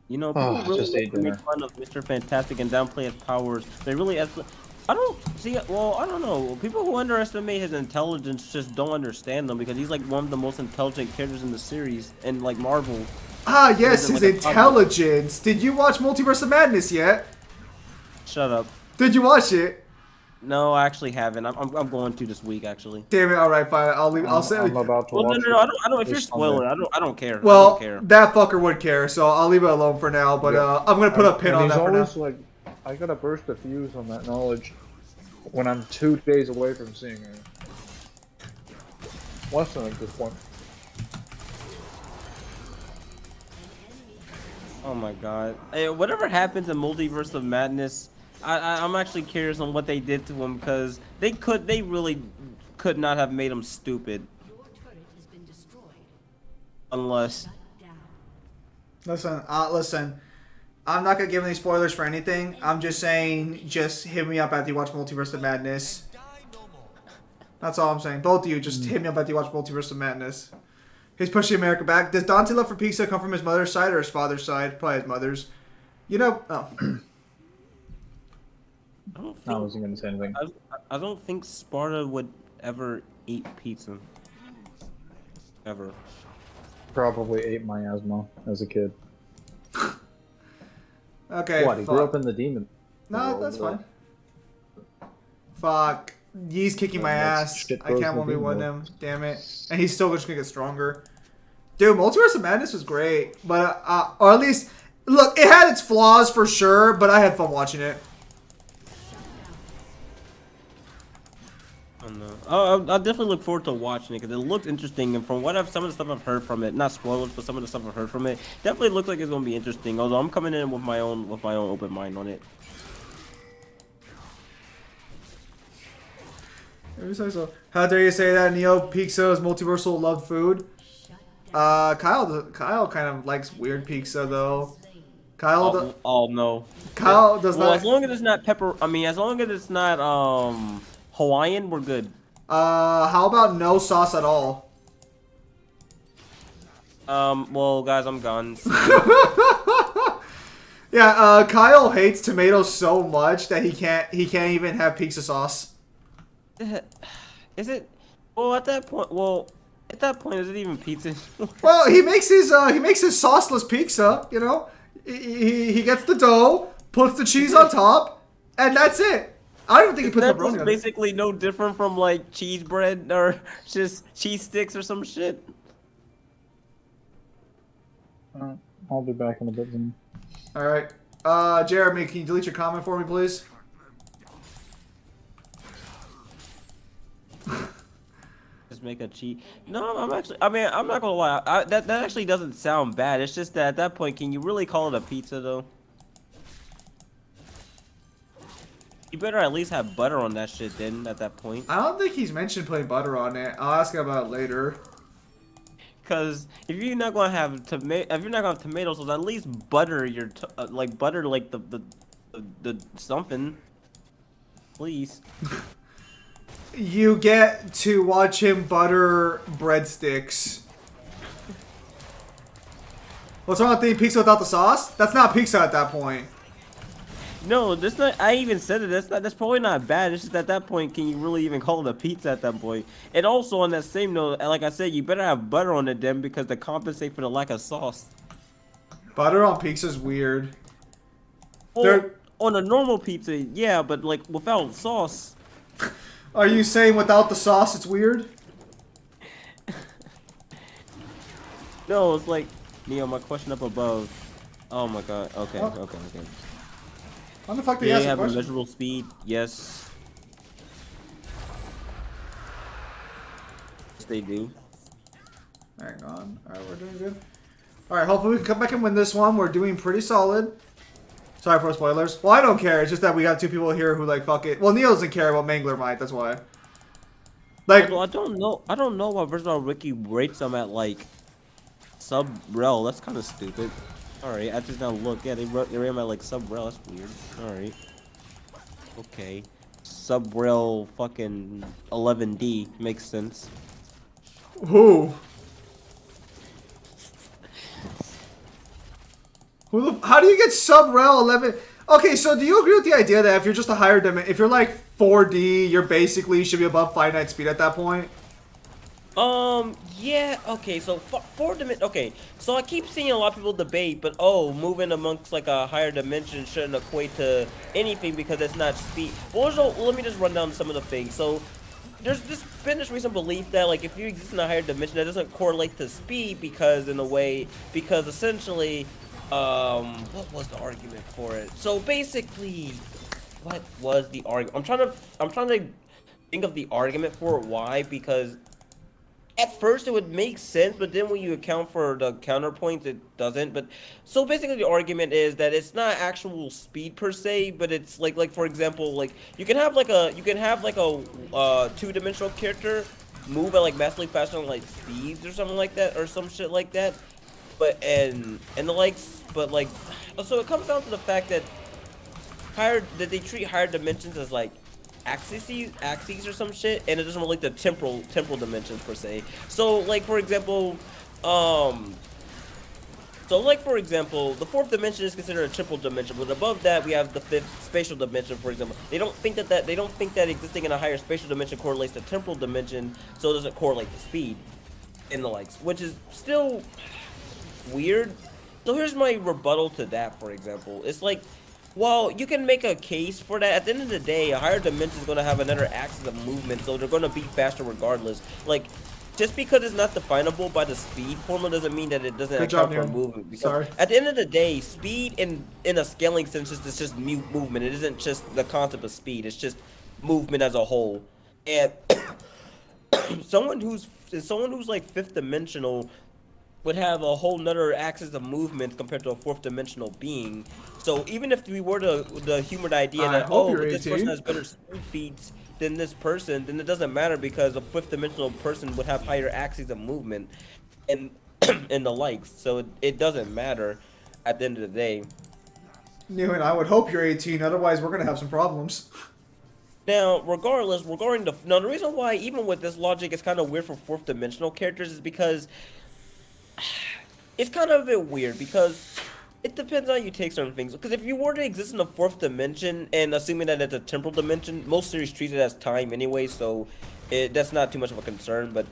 You know, people Oh, really just like ate to make dinner. fun of Mr. Fantastic and downplay his powers. They really, I don't see. Well, I don't know. People who underestimate his intelligence just don't understand him because he's like one of the most intelligent characters in the series and like Marvel. Ah, yes, isn't his like a puzzle. intelligence. Did you watch Multiverse of Madness yet? Shut up. Did you watch it? No, I actually haven't. I'm going to this week actually. Damn it! All right, fine. I'll leave. I'll say. I'm about to Well, no, watch no, no. it I don't. If you're this spoiling, Sunday. I don't care. I Well, don't care. that fucker would care, so I'll leave it alone for now. But Yeah. I'm gonna put a pin And on he's that for now. always like, I gotta burst the fuse on that knowledge when I'm 2 days away from seeing her. Less than at this point. Oh my god. Hey, whatever happens in Multiverse of Madness, I'm actually curious on what they did to him because they really could not have made him stupid Your turret has been destroyed. unless. Shut down. Listen. I'm not gonna give any spoilers for anything. I'm just saying, just hit me up after you watch Multiverse of Madness. Die no more. That's all I'm saying. Both of you, just hit me up after you watch Multiverse of Madness. He's pushing America back. Does Dante love for pizza come from his mother's side or his father's side? Probably his mother's. You know. Oh. I don't I think, wasn't gonna say anything. I don't think Sparta would ever eat pizza. Ever. Probably ate miasma as a kid. Okay. What? He grew fuck. up in the demon. No, world, that's though. fine. Fuck. He's kicking my That's ass. shit I goes can't with 1v1 you, him. Damn it. And he's still just gonna get stronger. Dude, Multiverse of Madness was great. But, or at least, look, it had its flaws for sure, but I had fun watching it. I don't know. I definitely look forward to watching it because it looks interesting, and from what some of the stuff I've heard from it, not spoilers, but some of the stuff I've heard from it, definitely looks like it's gonna be interesting. Although I'm coming in with my own open mind on it. How dare you say that? Neo Pizza is multiversal loved food. Kyle kind of likes weird pizza though. Oh no. Kyle does Well, not. as long as it's not pepper. I mean, as long as it's not Hawaiian, we're good. How about no sauce at all? Well, guys, I'm gone. Yeah, Kyle hates tomatoes so much that he can't even have pizza sauce. Is it? Well, at that point, is it even pizza? Well, he makes his sauceless pizza. You know, he gets the dough, puts the cheese on top, and that's it. I don't even think he puts That's pepperoni on it. basically no different from like cheese bread or just cheese sticks or some shit. I'll be back in a bit then. All right, Jeremy, can you delete your comment for me, please? Just make a cheat. No, I'm actually. I mean, I'm not gonna lie. That actually doesn't sound bad. It's just that at that point, can you really call it a pizza though? You better at least have butter on that shit then. At that point, I don't think he's mentioned putting butter on it. I'll ask him about it later. because if you're not gonna have tomatoes, so at least butter your like butter like the something, please. You get to watch him butter breadsticks. What's wrong with eating pizza without the sauce? That's not pizza at that point. No, that's not. I even said it. That's probably not bad. It's just at that point, can you really even call it a pizza at that point? And also on that same note, like I said, you better have butter on it then because to compensate for the lack of sauce. Butter on pizza's weird. Well, There- on a normal pizza, yeah, but like without sauce. Are you saying without the sauce it's weird? No, it's like Neo. My question up above. Oh my god. Okay. Oh. Okay. Okay. How the fuck Do did you they ask the have question? immeasurable speed? Yes. Yes, they do. Hang on. Alright, we're doing good. Alright, hopefully we can come back and win this one. We're doing pretty solid. Sorry for spoilers. Well, I don't care. It's just that we got 2 people here who, like, fuck it. Well, Neil doesn't care, but Mangler might. That's why. Like, Although I don't know. I don't know why Versatile Ricky rates them at like sub-rel. That's kind of stupid. Alright, I just now look. Yeah, they rate them at like sub-rel. That's weird. Alright. Okay. Sub-rel fucking 11D. Makes sense. who? Who the, how do you get sub-rel 11? Okay, so do you agree with the idea that if you're just a higher dimension, if you're like 4D, you're basically should be above finite speed at that point? Yeah, okay, so four dimension, okay, so I keep seeing a lot of people debate, but oh, moving amongst like a higher dimension shouldn't equate to anything because it's not speed. Well, so let me just run down some of the things. So there's been this recent belief that like if you exist in a higher dimension, that doesn't correlate to speed because in a way, because essentially, what was the argument for it? So basically, what was the argument? I'm trying to think of the argument for it. Why? Because at first it would make sense, but then when you account for the counterpoints, it doesn't. But so basically, the argument is that it's not actual speed per se, but it's like for example, like you can have like a two-dimensional character move at like massively faster than like speeds or something like that, or some shit like that. But and the likes, but like, so it comes down to the fact that they treat higher dimensions as like axes or some shit, and it doesn't relate to temporal dimensions per se. So like for example, the fourth dimension is considered a temporal dimension, but above that we have the fifth spatial dimension, for example. They don't think that existing in a higher spatial dimension correlates to temporal dimension, so it doesn't correlate to speed and the likes, which is still weird. So here's my rebuttal to that, for example. It's like, well, you can make a case for that. At the end of the day, a higher dimension is going to have another axis of movement, so they're going to be faster regardless. Like, just because it's not definable by the speed formula doesn't mean that it doesn't account for movement. Because Sorry. at the end of the day, speed in a scaling sense is just movement. It isn't just the concept of speed. It's just movement as a whole. And someone who's like fifth dimensional would have a whole nother axis of movement compared to a fourth dimensional being. So even if we were the humored idea I that hope oh, you're this 18. person has better speed feats than this person, then it doesn't matter because a fifth dimensional person would have higher axes of movement and and the likes. So it doesn't matter at the end of the day. Neil and I would hope you're 18, otherwise we're gonna have some problems. Now, regardless, the reason why even with this logic it's kind of weird for fourth dimensional characters is because it's kind of a bit weird because it depends on how you take certain things. Because if you were to exist in a fourth dimension, and assuming that it's a temporal dimension, most series treat it as time anyway, so that's not too much of a concern. But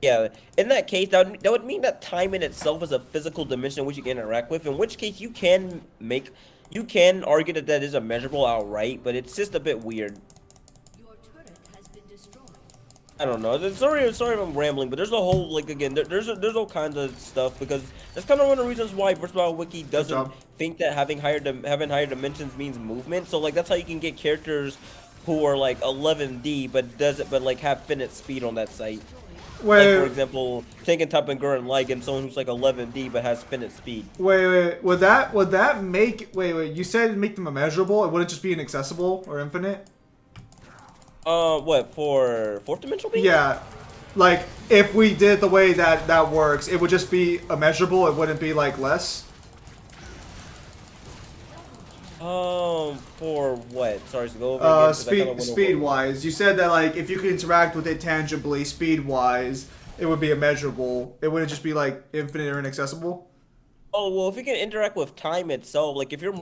yeah, in that case, that would mean that time in itself is a physical dimension in which you can interact with. In which case, you can argue that that is a measurable outright, but it's just a bit weird. Your turret has been destroyed. I don't know. Sorry if I'm rambling, but there's a whole like again. There's all kinds of stuff because that's kind of one of the reasons why Versatile Wiki doesn't think that having higher dimensions means movement. So like that's how you can get characters who are like 11D but like have finite speed on that site. Wait, Like for example, Tengen Top and Gurren Lagann, someone who's like 11D but has finite speed. wait. Would that make? Wait. You said it'd make them immeasurable. It wouldn't just be inaccessible or infinite. What for fourth dimensional beings? Yeah, like if we did the way that works, it would just be immeasurable. It wouldn't be like less. For what? Sorry, so go over again. 'Cause I kinda went over- Speed wise, you said that like if you could interact with it tangibly, speed wise, it would be immeasurable. It wouldn't just be like infinite or inaccessible. Oh well, if you can interact with time itself, like if you're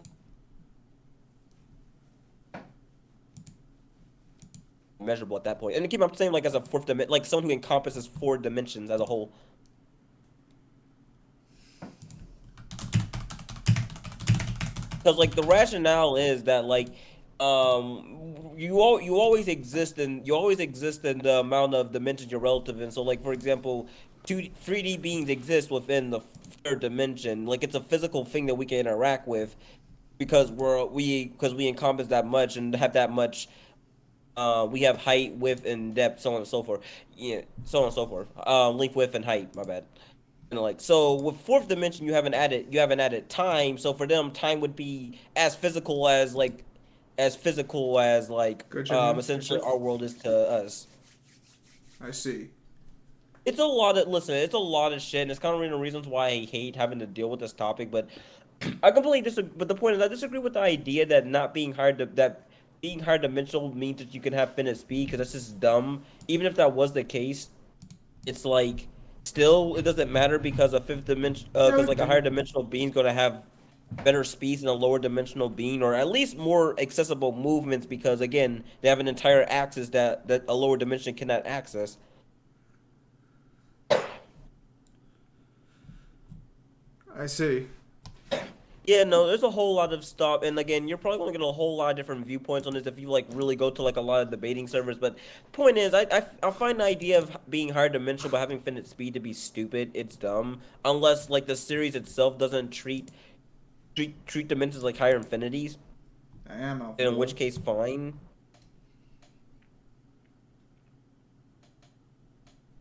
measurable at that point. And keep on saying like as a fourth dimension, like someone who encompasses 4 dimensions as a whole. Because like the rationale is that like you always exist in the amount of dimensions you're relative in. So like for example, 3D beings exist within the third dimension. Like it's a physical thing that we can interact with because we encompass that much and have that much. We have height, width, and depth, so on and so forth. Yeah, so on and so forth. Length, width, and height. My bad. And like so, with fourth dimension, you haven't added time. So for them, time would be as physical as Good job. essentially our world is to us. I see. It's a lot of listen. It's a lot of shit, and it's kind of one of the reasons why I hate having to deal with this topic. But I completely disagree. But the point is, I disagree with the idea that not being hard to that being hard dimensional means that you can have finite speed because that's just dumb. Even if that was the case, it's like still it doesn't matter because a fifth dimension because like a higher dimensional being is going to have better speeds than a lower dimensional being, or at least more accessible movements because again they have an entire axis that a lower dimension cannot access. I see. Yeah, no, there's a whole lot of stuff, and again, you're probably gonna get a whole lot of different viewpoints on this if you like really go to like a lot of debating servers. But point is, I find the idea of being higher dimensional but having finite speed to be stupid. It's dumb unless like the series itself doesn't treat dimensions like higher infinities, I am out. in which case, fine.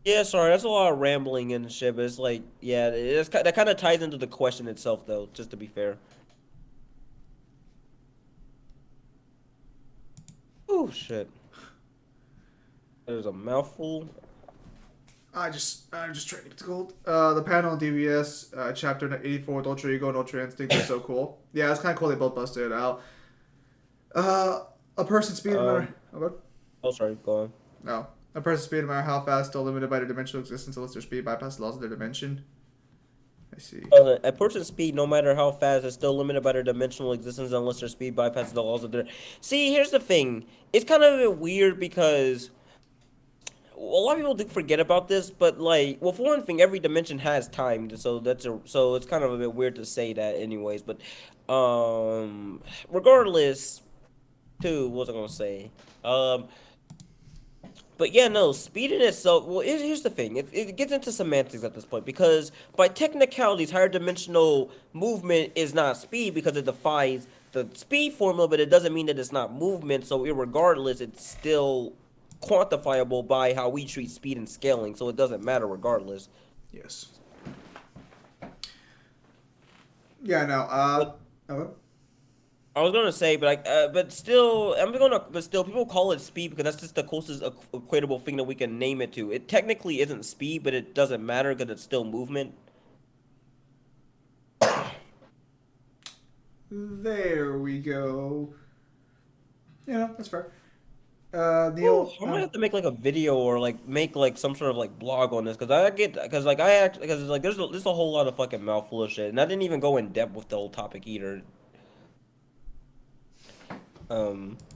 Yeah, sorry, that's a lot of rambling and shit, but it's like, yeah, that kind of ties into the question itself, though, just to be fair. Oh, shit. There's a mouthful. I'm just trying to get to gold. The panel on DBS, chapter 84 with Ultra Ego and Ultra Instinct is so cool. Yeah, it's kind of cool they both busted it out. A person's speed no matter. Oh, good. Oh, sorry, go on. No. A person's speed no matter how fast, still limited by their dimensional existence unless their speed bypasses the laws of their dimension. I see. A person's speed, no matter how fast, is still limited by their dimensional existence unless their speed bypasses the laws of their. See, here's the thing. It's kind of a bit weird because a lot of people do forget about this, but like, well, for one thing, every dimension has time, so so it's kind of a bit weird to say that, anyways. But regardless, too, what was I gonna say? But yeah, no, speed in itself. Well, here's the thing. It gets into semantics at this point because by technicalities, higher dimensional movement is not speed because it defies the speed formula, but it doesn't mean that it's not movement. So, irregardless, it's still quantifiable by how we treat speed and scaling. So it doesn't matter regardless. Yes. Yeah, no. Okay. I was gonna say, but still, people call it speed because that's just the closest equatable thing that we can name it to. It technically isn't speed, but it doesn't matter because it's still movement. There we go. Yeah, that's fair. Neil, I might have to make like a video or like make like some sort of like blog on this because there's a whole lot of fucking mouthful of shit, and I didn't even go in depth with the whole topic either.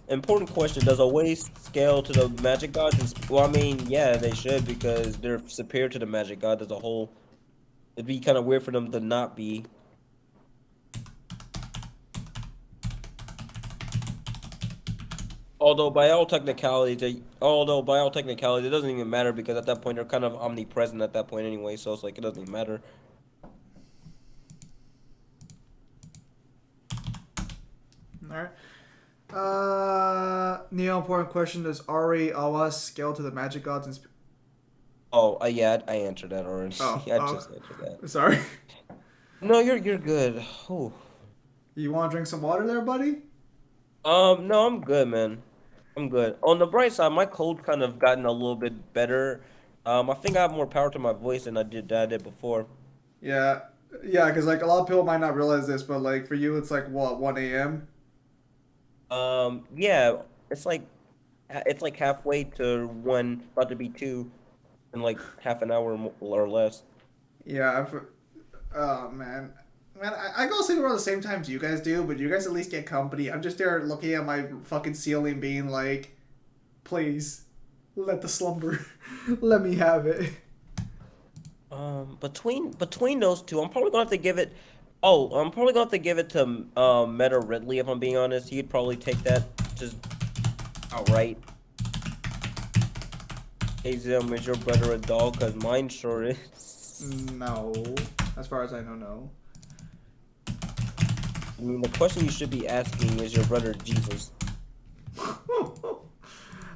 Important question: does a waste scale to the magic gods? Well, I mean, yeah, they should because they're superior to the magic god as a whole. It'd be kind of weird for them to not be. Although by all technicalities, it doesn't even matter because at that point they're kind of omnipresent at that point anyway. So it's like it doesn't even matter. all right. Neil, important question: does Ari Awas scale to the magic gods? Oh, yeah, I answered that already. Oh, Yeah, I just answered that. Sorry. No, you're good. Ooh. You want to drink some water there, buddy? No, I'm good, man. I'm good. On the bright side, my cold kind of gotten a little bit better. I think I have more power to my voice than I did before. Yeah, because like a lot of people might not realize this, but like for you, it's like what 1 a.m. Yeah, it's like halfway to 1, about to be 2, in like half an hour or less. Yeah. Oh man. Man, I go sleep around the same time as you guys do, but you guys at least get company. I'm just there looking at my fucking ceiling being like, please, let the slumber, let me have it. Between those two, I'm probably gonna have to give it. Oh, I'm probably gonna have to give it to Meta Ridley if I'm being honest. He'd probably take that. just outright. Hey Zim, is your brother a dog? Cause mine sure is. No. As far as I know, no. I mean, the question you should be asking is your brother Jesus.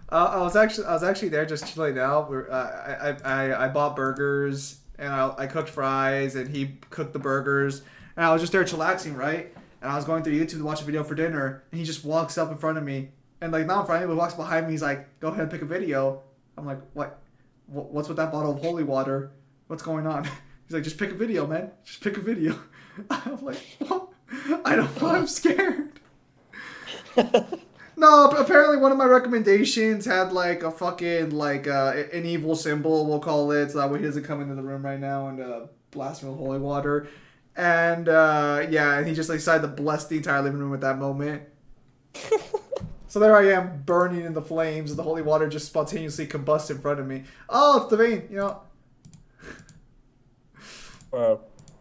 I was actually there just chilling out. I bought burgers and I cooked fries and he cooked the burgers and I was just there chillaxing, right? And I was going through YouTube to watch a video for dinner and he just walks up in front of me and like not in front of me, but walks behind me. He's like, "Go ahead and pick a video." I'm like, "What? What's with that bottle of holy water? What's going on?" He's like, "Just pick a video, man. Just pick a video." I'm like, "What? I don't know. I'm scared." No, apparently one of my recommendations had like a fucking like an evil symbol, we'll call it, so that way he doesn't come into the room right now and blast me with holy water. And yeah, and he just like, decided to bless the entire living room at that moment. So there I am, burning in the flames, and the holy water just spontaneously combusts in front of me. Oh, it's the vein, you know.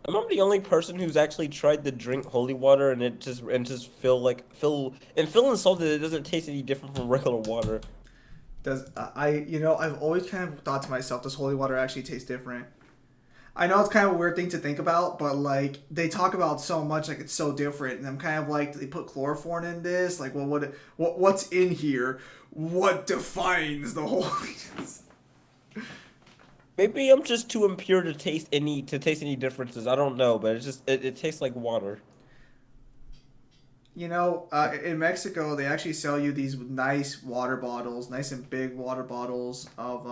Am I the only person who's actually tried to drink holy water and it just feel insulted that it doesn't taste any different from regular water? I've always kind of thought to myself, does holy water actually taste different? I know it's kind of a weird thing to think about, but like they talk about so much, like it's so different, and I'm kind of like, they put chloroform in this, like, well, what's in here? What defines the holiness? Maybe I'm just too impure to taste any differences. I don't know, but it tastes like water. You know, in Mexico, they actually sell you these nice water bottles, nice and big water bottles of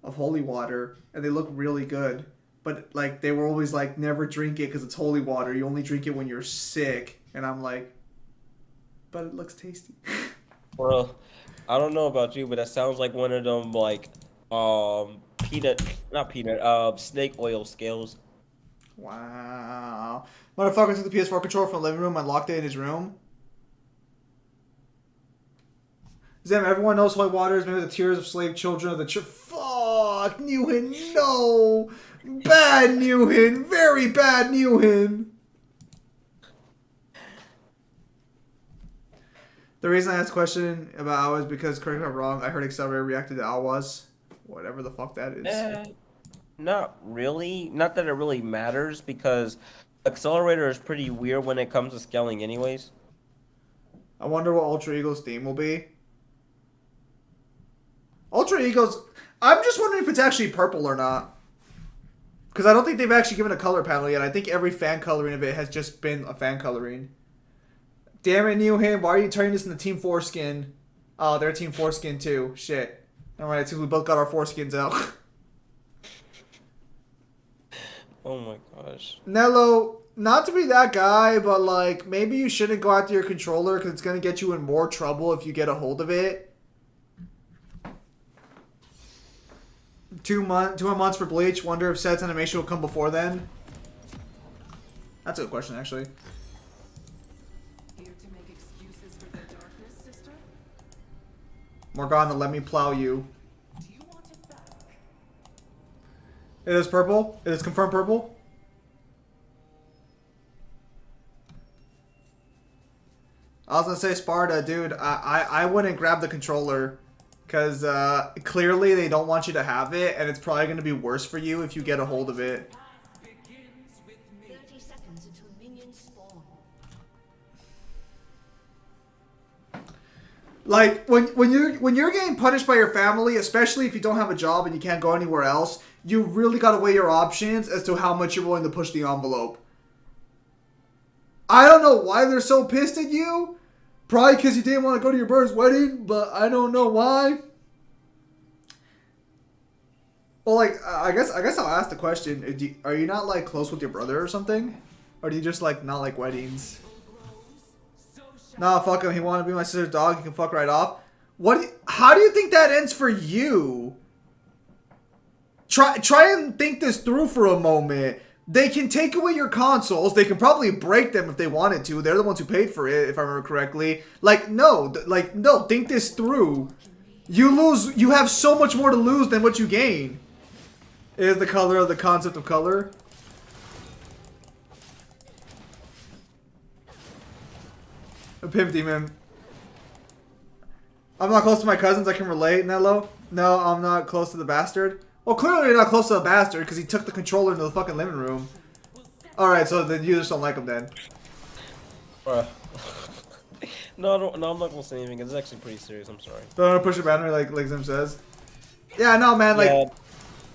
holy water, and they look really good. But like they were always like, never drink it because it's holy water. You only drink it when you're sick. And I'm like, but it looks tasty. Well, I don't know about you, but that sounds like one of them like snake oil scales. Wow. Motherfucker took the PS4 controller from the living room and locked it in his room. Zem, everyone knows holy water is made with the tears of slave children of the church. Fuck, Newhin, no. Bad Newhin, very bad Newhin. The reason I asked a question about Awa is because, correct me if I'm wrong, I heard Accelerator reacted to Awas. Whatever the fuck that is. Not really. Not that it really matters, because Accelerator is pretty weird when it comes to scaling anyways. I wonder what Ultra Eagle's theme will be. Ultra Eagle's... I'm just wondering if it's actually purple or not. Because I don't think they've actually given a color panel yet. I think every fan coloring of it has just been a fan coloring. Damn it, Newham. Why are you turning this into Team Foreskin? Oh, they're Team Foreskin too. Shit. Alright, so we both got our foreskins out. Oh my gosh. Nello, not to be that guy, but like, maybe you shouldn't go after your controller because it's going to get you in more trouble if you get a hold of it. 2 months for Bleach. Wonder if Set's animation will come before then. That's a good question, actually. Here to make excuses for the darkness, sister? Morgana, let me plow you. Do you want it back? It is purple. It is confirmed purple. I was gonna say Sparta, dude. I wouldn't grab the controller because clearly they don't want you to have it, and it's probably gonna be worse for you if you get a hold of it. 30 seconds until minions spawn. Like when you're getting punished by your family, especially if you don't have a job and you can't go anywhere else, you really gotta weigh your options as to how much you're willing to push the envelope. I don't know why they're so pissed at you. Probably because you didn't want to go to your brother's wedding, but I don't know why. Well, like I guess I'll ask the question: are you not like close with your brother or something, or do you just like not like weddings? Nah, fuck him. He wanted to be my sister's dog. He can fuck right off. How do you think that ends for you? Try and think this through for a moment. They can take away your consoles. They can probably break them if they wanted to. They're the ones who paid for it, if I remember correctly. No. Think this through. You lose. You have so much more to lose than what you gain. Is the color of the concept of color. A pimp demon. I'm not close to my cousins. I can relate, Nello. No, I'm not close to the bastard. Well, clearly you're not close to the bastard because he took the controller into the fucking living room. Alright, so then you just don't like him then. Bruh. No, I'm not gonna say anything. It's actually pretty serious. I'm sorry. Don't want to push a boundary like Zim says. Yeah, no, man. Like, Yeah.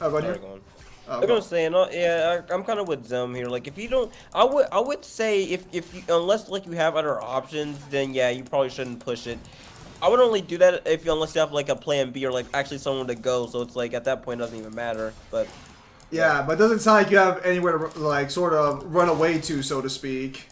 oh, go Sorry, ahead. go on. Oh, I'm go. gonna say, I'm kind of with Zim here. Like, if you don't, I would say if you, unless like you have other options, then yeah, you probably shouldn't push it. I would only do that if you, unless you have like a plan B or like actually someone to go. So it's like at that point it doesn't even matter. But Yeah, but it doesn't sound like you have anywhere to like sort of run away to, so to speak.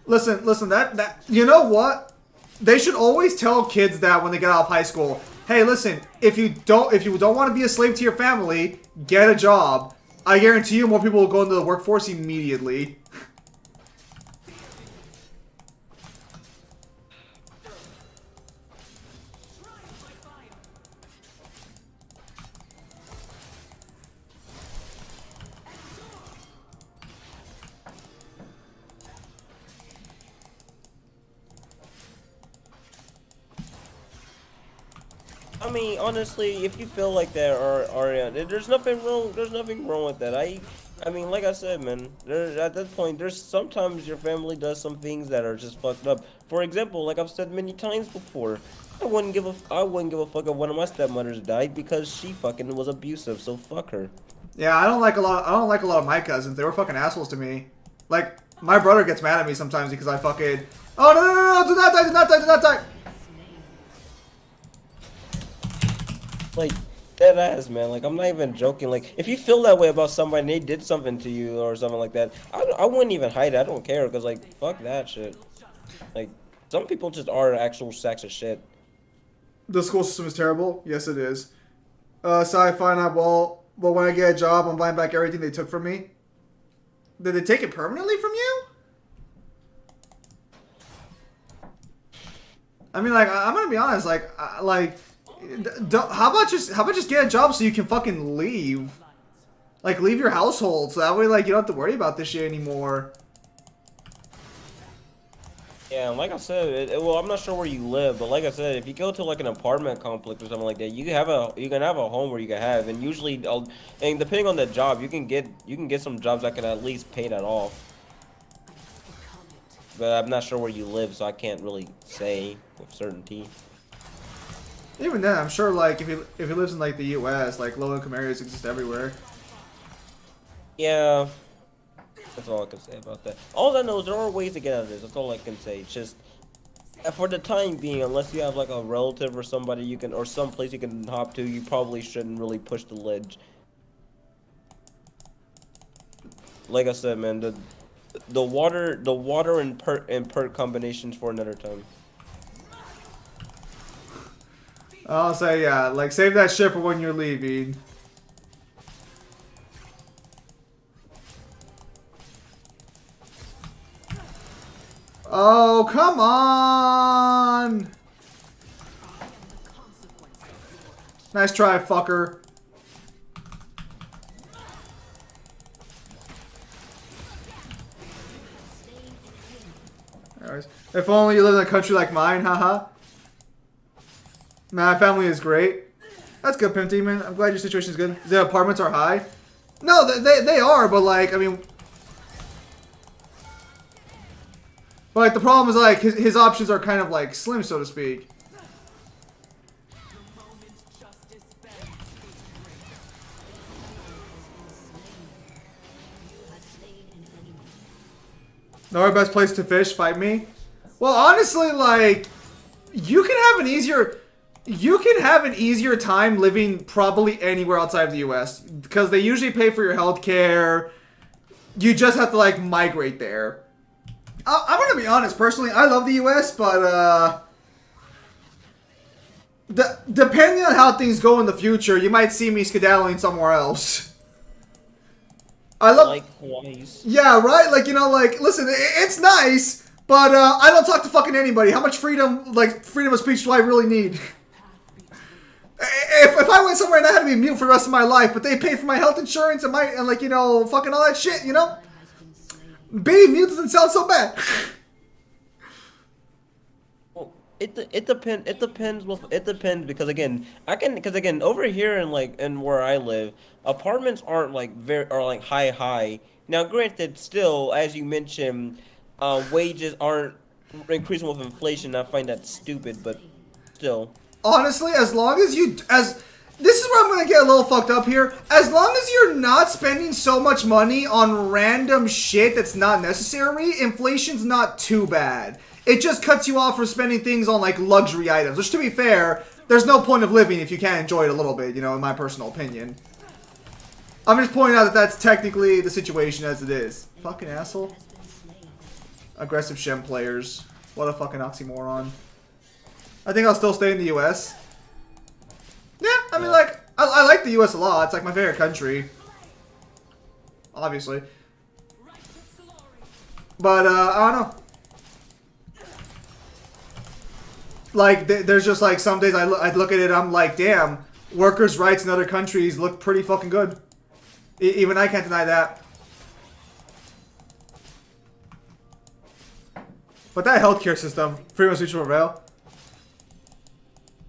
Listen, that you know what? They should always tell kids that when they get out of high school. Hey, listen, if you don't want to be a slave to your family, get a job. I guarantee you more people will go into the workforce immediately. I mean, honestly, if you feel like that, or there's nothing wrong. There's nothing wrong with that. I mean, like I said, man. At that point, there's sometimes your family does some things that are just fucked up. For example, like I've said many times before, I wouldn't give a fuck if one of my stepmothers died because she fucking was abusive. So fuck her. Yeah, I don't like a lot of my cousins. They were fucking assholes to me. Like, my brother gets mad at me sometimes because I fucking... Oh, no, do not die, do not die, do not die! Like, dead ass, man. Like, I'm not even joking. Like, if you feel that way about somebody and they did something to you or something like that, I wouldn't even hide it. I don't care because, like, fuck that shit. Like, some people just are actual sacks of shit. The school system is terrible. Yes, it is. Sci-fi not well, but when I get a job, I'm buying back everything they took from me. Did they take it permanently from you? I mean, like, I'm gonna be honest. Like, how about just get a job so you can fucking leave? Like, leave your household so that way, like, you don't have to worry about this shit anymore. Yeah, and like I said, well, I'm not sure where you live, but like I said, if you go to like an apartment complex or something like that, you can have a home where you can have, and usually, and depending on the job, you can get some jobs that can at least pay that off. But I'm not sure where you live, so I can't really say with certainty. Even then, I'm sure, like, if he lives in like the U.S., like low-income areas exist everywhere. Yeah. That's all I can say about that. All I know is there are ways to get out of this. That's all I can say. It's just for the time being, unless you have like a relative or somebody you can, or some place you can hop to, you probably shouldn't really push the ledge. Like I said, man, the water and perk combinations for another time. I'll say, yeah, like, save that shit for when you're leaving. Oh, come on! Nice try, fucker. Anyways, if only you live in a country like mine, haha. My family is great. That's good, Pimp Demon. I'm glad your situation is good. The apartments are high. No, they are, but like, I mean... But like, the problem is like, his options are kind of like slim, so to speak. Know our best place to fish? Fight me? Well, honestly, like, you can have an easier time living probably anywhere outside of the U.S. because they usually pay for your healthcare. You just have to like migrate there. I'm gonna be honest. Personally, I love the U.S., but depending on how things go in the future, you might see me skedaddling somewhere else. I love. Likewise. Yeah, right. Like, you know, like, listen, it's nice, but I don't talk to fucking anybody. How much freedom of speech do I really need? If I went somewhere and I had to be mute for the rest of my life, but they pay for my health insurance and like, you know, fucking all that shit, you know? Being mute doesn't sound so bad. Well, it depends. It depends because again over here in where I live, apartments aren't like high. Now, granted, still as you mentioned, wages aren't increasing with inflation. I find that stupid, but still. Honestly, as long as this is where I'm gonna get a little fucked up here. As long as you're not spending so much money on random shit that's not necessary, inflation's not too bad. It just cuts you off from spending things on like luxury items, which to be fair, there's no point of living if you can't enjoy it a little bit, you know, in my personal opinion. I'm just pointing out that that's technically the situation as it is. Fucking asshole. Aggressive Shem players. What a fucking oxymoron. I think I'll still stay in the US. Yeah, I mean, like, I like the US a lot. It's like my favorite country. Obviously. But, I don't know. Like, there's just like some days I look at it, I'm like, damn, workers' rights in other countries look pretty fucking good. Even I can't deny that. But that healthcare system, pretty much neutral rail.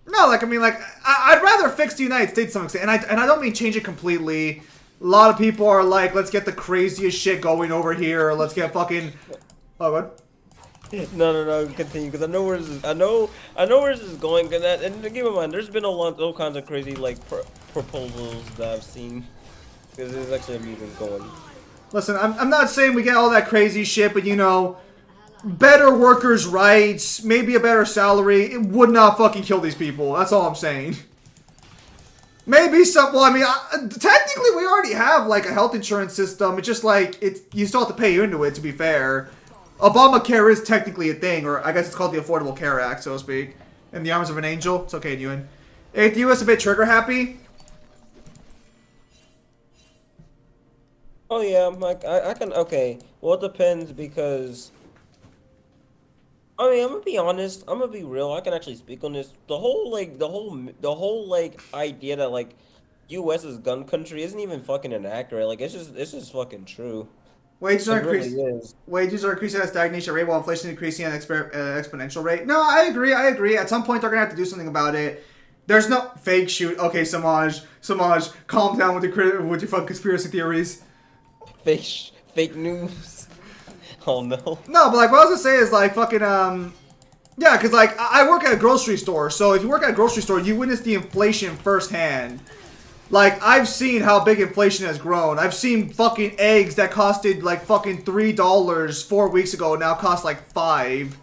No, like, I mean, like, I'd rather fix the United States to some extent, and I don't mean change it completely. A lot of people are like, let's get the craziest shit going over here. Let's get fucking. Oh, what? No, continue, because I know where this is. I know where this is going. And keep in mind, there's been all kinds of crazy like proposals that I've seen. Because there's actually a meeting going. Listen, I'm not saying we get all that crazy shit, but you know, better workers' rights, maybe a better salary, it would not fucking kill these people. That's all I'm saying. Maybe some. Well, I mean, technically we already have like a health insurance system. It's just like you still have to pay into it. To be fair, Obamacare is technically a thing, or I guess it's called the Affordable Care Act, so to speak. In the arms of an angel. It's okay, Ewan. Ain't the U.S. a bit trigger happy? Oh yeah, like I can. Okay, well it depends because. I mean, I'm gonna be honest. I'm gonna be real. I can actually speak on this. The whole idea that like U.S. is gun country isn't even fucking inaccurate. Like it's just fucking true. Wages are It really increasing. is. Wages are increasing at a stagnation rate while inflation is increasing at an exponential rate. No, I agree. At some point, they're gonna have to do something about it. There's no fake shoot. Okay, Samaj, calm down with your fucking conspiracy theories. Fake news. Oh no. No, but like what I was gonna say is like fucking yeah, because like I work at a grocery store, so if you work at a grocery store, you witness the inflation firsthand. Like I've seen how big inflation has grown. I've seen fucking eggs that costed like fucking $3 4 weeks ago now cost like $5.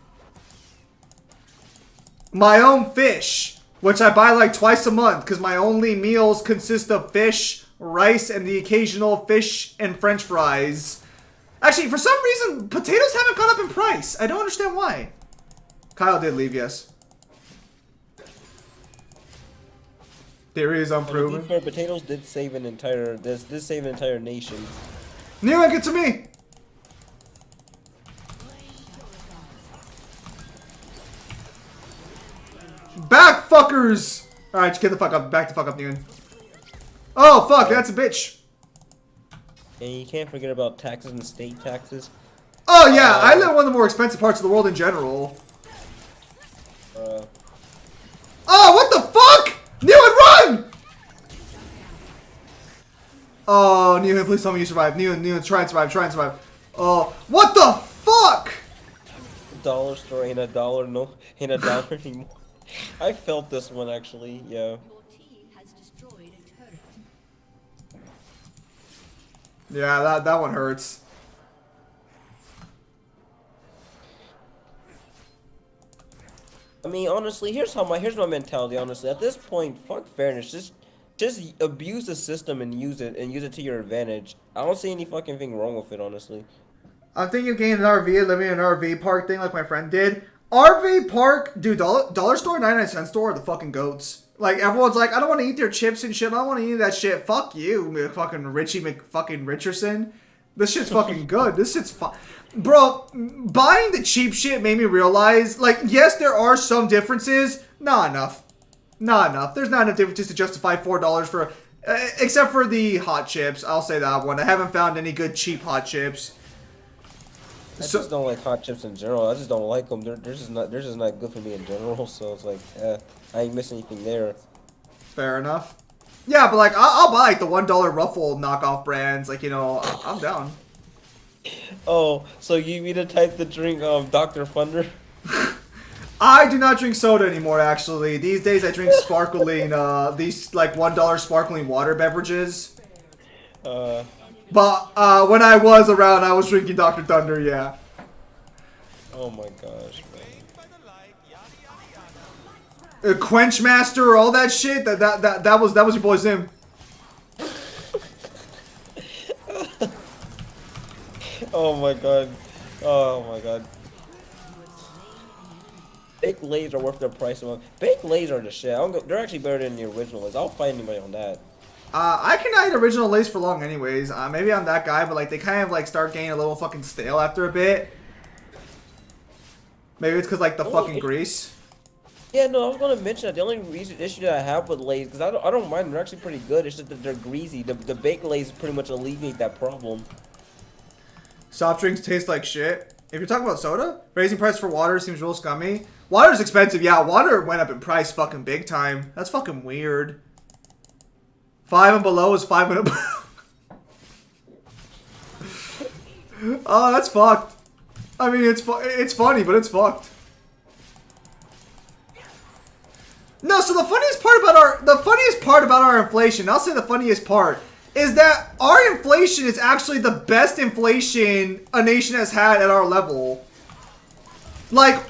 My own fish, which I buy like twice a month, because my only meals consist of fish, rice, and the occasional fish and French fries. Actually, for some reason, potatoes haven't gone up in price. I don't understand why. Kyle did leave, yes. Theory is unproven. Fair, potatoes did save an entire nation. Neil, get to me! Back, fuckers! Alright, just get the fuck up. Back the fuck up, Neil. Oh, fuck, that's a bitch. And you can't forget about taxes and state taxes. Oh, yeah, I live in one of the more expensive parts of the world in general. Oh, what the fuck? Neil, run! Oh, Neil, please tell me you survive. Neil, try and survive. Oh, what the fuck? Dollar store ain't a dollar anymore. I felt this one actually, yeah. Your team has destroyed a turret. Yeah, that one hurts. I mean, honestly, here's my mentality. Honestly, at this point, fuck fairness. Just abuse the system and use it to your advantage. I don't see any fucking thing wrong with it, honestly. I'm thinking of getting an RV and living in an RV park thing like my friend did. RV park, dude, dollar store, 99-cent store are the fucking goats. Like, everyone's like, I don't want to eat their chips and shit. I don't want to eat that shit. Fuck you, fucking Richie McFucking Richardson. This shit's fucking good. This shit's fun. Bro, buying the cheap shit made me realize, like, yes, there are some differences. Not enough. Not enough. There's not enough difference to justify $4 for, except for the hot chips. I'll say that one. I haven't found any good cheap hot chips. I just don't like hot chips in general. I just don't like them. They're just not good for me in general. So it's like, I ain't missing anything there. Fair enough. Yeah, but like I'll buy like the $1 Ruffle knockoff brands. Like, you know, I'm down. Oh, so you mean the type to drink Dr. Thunder? I do not drink soda anymore. Actually, these days I drink sparkling. These like $1 sparkling water beverages. But when I was around, I was drinking Dr. Thunder. Yeah. Oh my gosh, man. Quenchmaster, all that shit. That was your boy Zim. Oh my god. Oh my god. Baked Lays are worth their price. Baked Lays are the shit. They're actually better than the original ones. I'll fight anybody on that. I cannot eat original Lays for long anyways. Maybe I'm that guy, but like they kind of like start getting a little fucking stale after a bit. Maybe it's because like the fucking grease. Yeah, no, I was gonna mention that. The only issue that I have with Lays, because I don't mind, they're actually pretty good. It's just that they're greasy. The baked Lays pretty much alleviate that problem. Soft drinks taste like shit. If you're talking about soda, raising price for water seems real scummy. Water's expensive, yeah. Water went up in price fucking big time. That's fucking weird. 5 and below is 5 and above. Oh, that's fucked. I mean, it's funny, but it's fucked. No, so the funniest part about our inflation, I'll say the funniest part, is that our inflation is actually the best inflation a nation has had at our level. Like,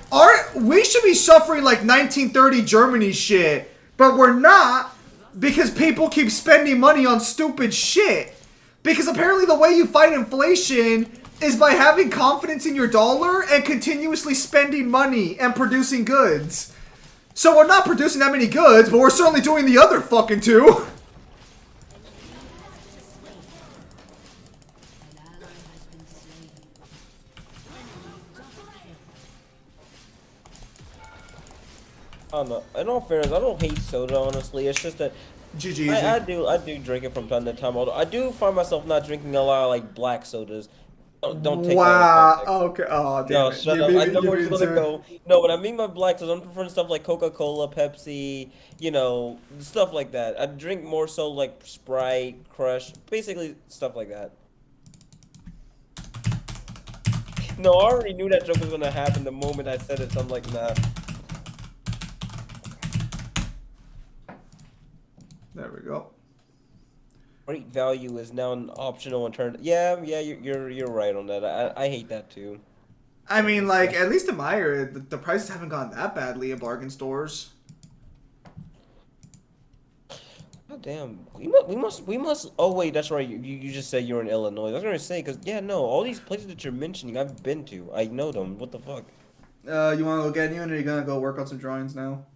we should be suffering like 1930 Germany shit, but we're not because people keep spending money on stupid shit. Because apparently the way you fight inflation is by having confidence in your dollar and continuously spending money and producing goods. So we're not producing that many goods, but we're certainly doing the other fucking two. I don't know. In all fairness, I don't hate soda, honestly. It's just that GG. I do drink it from time to time. Although I do find myself not drinking a lot of like black sodas. Don't take wow. that out of Okay. Oh, damn No, it. shut You up. beat I me- know you where beat you're me gonna to go. No, when I mean by black sodas, I'm preferring stuff like Coca-Cola, Pepsi, you know, stuff like that. I drink more so like Sprite, Crush, basically stuff like that. No, I already knew that joke was gonna happen the moment I said it, so I'm like, nah. There we go. Great value is now an optional alternative. Yeah, you're right on that. I hate that too. I mean, like, at least in my area, the prices haven't gone that badly in bargain stores. God damn, we must. Oh wait, that's right. You just said you're in Illinois. I was gonna say, cause yeah, no, all these places that you're mentioning, I've been to. I know them. What the fuck? You want to go get anyone, or are you gonna go work on some drawings now?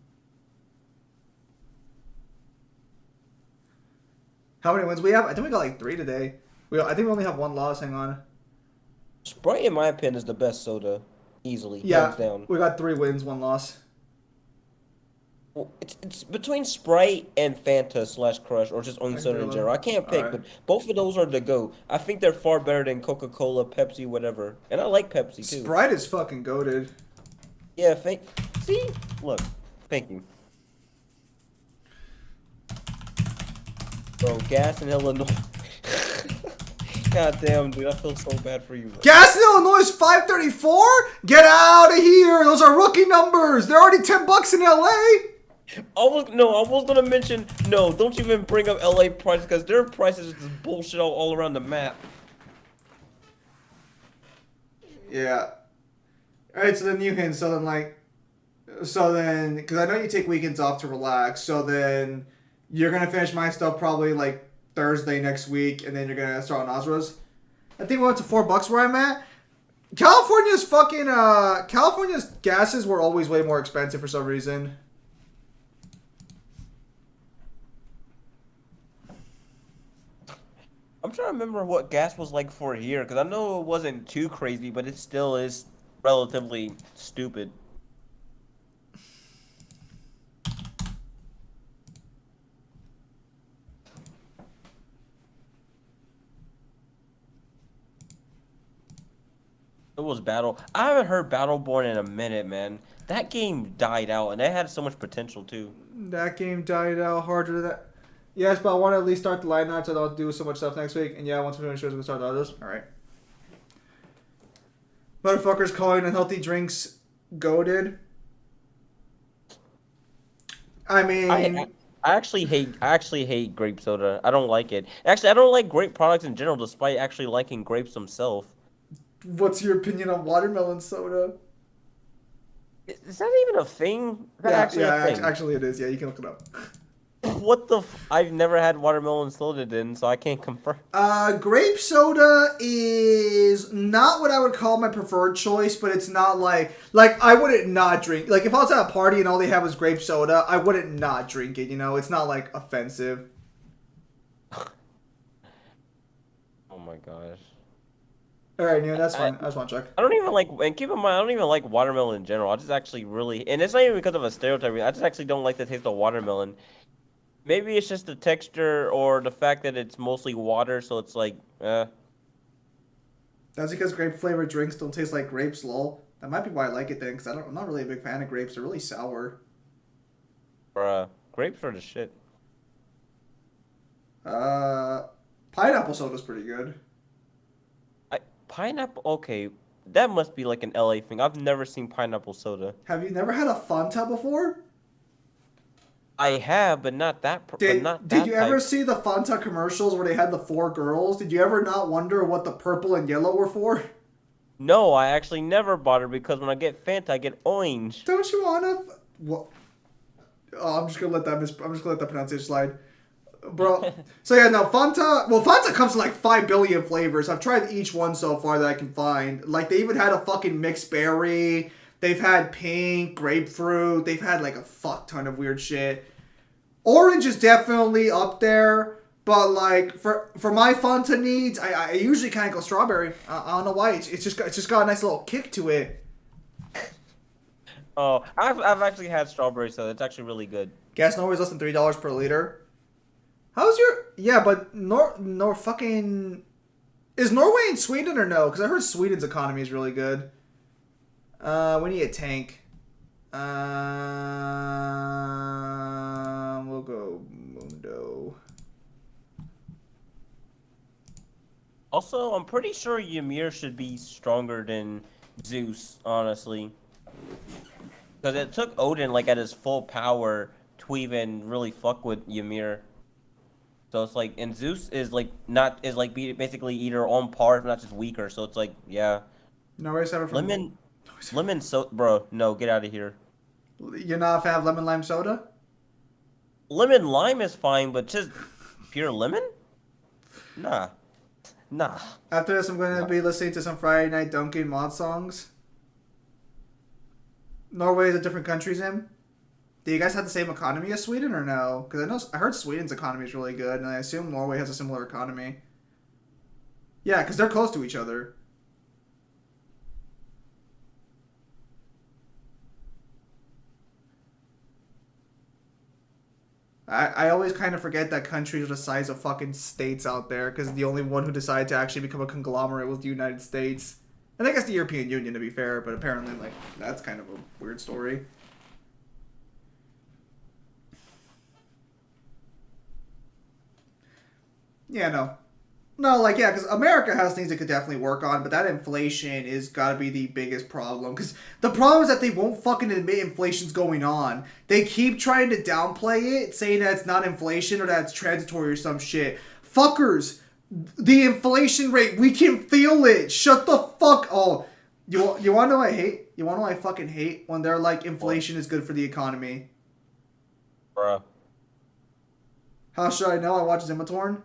How many wins we have? I think we got like 3 today. I think we only have 1 loss. Hang on. Sprite, in my opinion, is the best soda, easily, Yeah, hands down. we got 3 wins, 1 loss. Well, it's between Sprite and Fanta / Crush, or just only soda in general. I can't pick, Alright. but both of those are the go. I think they're far better than Coca-Cola, Pepsi, whatever. And I like Pepsi too. Sprite is fucking goated. Yeah, look, thank you. Bro, gas in Illinois. God damn, dude, I feel so bad for you. Gas in Illinois is 534. Get out of here! Those are rookie numbers. They're already $10 in LA. I was gonna mention, no, don't even bring up LA prices, because their prices is just bullshit all around the map. Yeah. All right. So then you can. So then, because I know you take weekends off to relax. So then you're gonna finish my stuff probably like Thursday next week, and then you're gonna start on Azra's. I think we went to $4 where I'm at. California's gases were always way more expensive for some reason. I'm trying to remember what gas was like for here, because I know it wasn't too crazy, but it still is relatively stupid. It was Battle. I haven't heard Battleborn in a minute, man. That game died out, and it had so much potential too. That game died out harder than that. Yes, but I want to at least start the line night so I don't have to do so much stuff next week. And yeah, once we finish, we're going to start the others. Alright. Motherfuckers calling unhealthy drinks goated. I mean... I actually hate grape soda. I don't like it. Actually, I don't like grape products in general, despite actually liking grapes themselves. What's your opinion on watermelon soda? Is that even a thing? Is that actually a thing? Actually it is. Yeah, you can look it up. What the? I've never had watermelon soda, then, so I can't confirm. Grape soda is not what I would call my preferred choice, but it's not like I wouldn't not drink. Like if I was at a party and all they had was grape soda, I wouldn't not drink it. You know, it's not like offensive. Oh my gosh. All right, yeah, that's fine. I just want to check. I don't even like, and keep in mind, I don't even like watermelon in general. I just actually really, and it's not even because of a stereotype. I just actually don't like the taste of watermelon. Maybe it's just the texture or the fact that it's mostly water, so it's like, That's because grape flavored drinks don't taste like grapes, lol. That might be why I like it then, because I'm not really a big fan of grapes. They're really sour. bruh, grapes are the shit. Pineapple soda's pretty good. Pineapple, okay, that must be like an LA thing. I've never seen pineapple soda. Have you never had a Fanta before? I have, but not that. Did you ever type. see the Fanta commercials where they had the 4 girls? Did you ever not wonder what the purple and yellow were for? No, I actually never bought it because when I get Fanta, I get orange. Don't you wanna? What? Oh, I'm just gonna let that pronunciation slide, bro. So yeah, no Fanta. Well, Fanta comes in like 5 billion flavors. I've tried each one so far that I can find. Like they even had a fucking mixed berry. They've had pink, grapefruit. They've had like a fuck ton of weird shit. Orange is definitely up there, but like for my Fanta needs, I usually kind of go strawberry. I don't know why. It's just got a nice little kick to it. Oh, I've actually had strawberry soda. It's actually really good. Gas Norway's less than $3 per liter. How's your but Nor fucking is Norway in Sweden or no? Because I heard Sweden's economy is really good. We need a tank. We'll go Mundo. Also, I'm pretty sure Ymir should be stronger than Zeus, honestly. Because it took Odin, like, at his full power to even really fuck with Ymir. So it's like, and Zeus is, like, basically either on par, if not just weaker. So it's like, yeah. Norway's having Lemon bro, no, get out of here. You're not a fan of lemon lime soda? Lemon lime is fine, but just pure lemon? Nah. After this, I'm going to be listening to some Friday Night Dunkin' mod songs. Norway is a different country, Zim. Do you guys have the same economy as Sweden or no? Because I heard Sweden's economy is really good, and I assume Norway has a similar economy. Yeah, because they're close to each other. I always kind of forget that countries are the size of fucking states out there, because the only one who decided to actually become a conglomerate was the United States. And I guess the European Union, to be fair, but apparently, like, that's kind of a weird story. Yeah, no. No, like, yeah, because America has things it could definitely work on, but that inflation is gotta be the biggest problem. Because the problem is that they won't fucking admit inflation's going on. They keep trying to downplay it, saying that it's not inflation or that it's transitory or some shit. Fuckers! The inflation rate, we can feel it! Shut the fuck... Oh, you wanna know what I hate? You wanna know what I fucking hate? When they're like, inflation is good for the economy. Bruh. How should I know? I watch Zimatorn.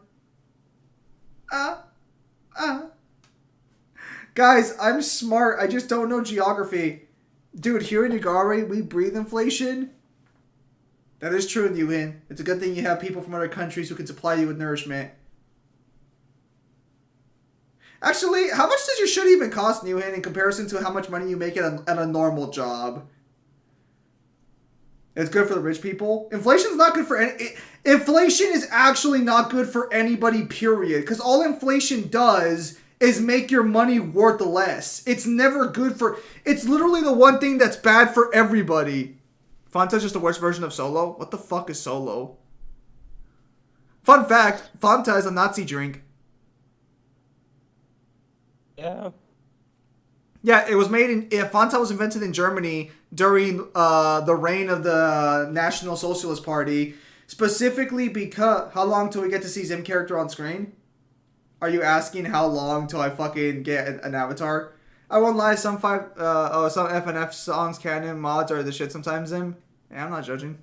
Guys, I'm smart. I just don't know geography. Dude, here in Ugari, we breathe inflation. That is true in Yuhin. It's a good thing you have people from other countries who can supply you with nourishment. Actually, how much does your shit even cost, Yuhin, in comparison to how much money you make at a normal job? It's good for the rich people. Inflation's not good for any... Inflation is actually not good for anybody, period. Because all inflation does is make your money worth less. It's never good for... It's literally the one thing that's bad for everybody. Fanta's just the worst version of Solo? What the fuck is Solo? Fun fact, Fanta is a Nazi drink. Yeah. Yeah, it was made in... Fanta was invented in Germany during the reign of the National Socialist Party. Specifically because... How long till we get to see Zim character on screen? Are you asking how long till I fucking get an avatar? I won't lie, some some FNF songs, canon mods are the shit sometimes, Zim. Yeah, I'm not judging.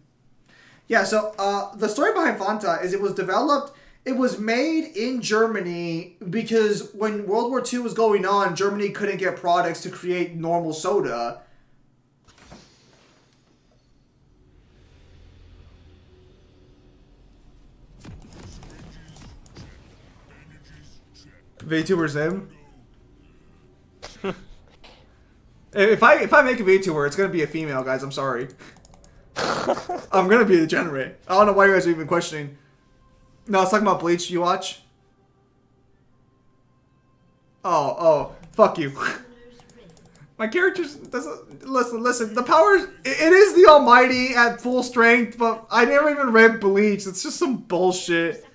Yeah, so the story behind Fanta is it was developed... It was made in Germany because when World War II was going on, Germany couldn't get products to create normal soda. VTuber Zim. If I make a VTuber, it's gonna be a female, guys. I'm sorry. I'm gonna be a degenerate. I don't know why you guys are even questioning. No, it's talking about Bleach. You watch? Oh, fuck you. My character doesn't listen. The powers. It is the Almighty at full strength, but I never even read Bleach. It's just some bullshit.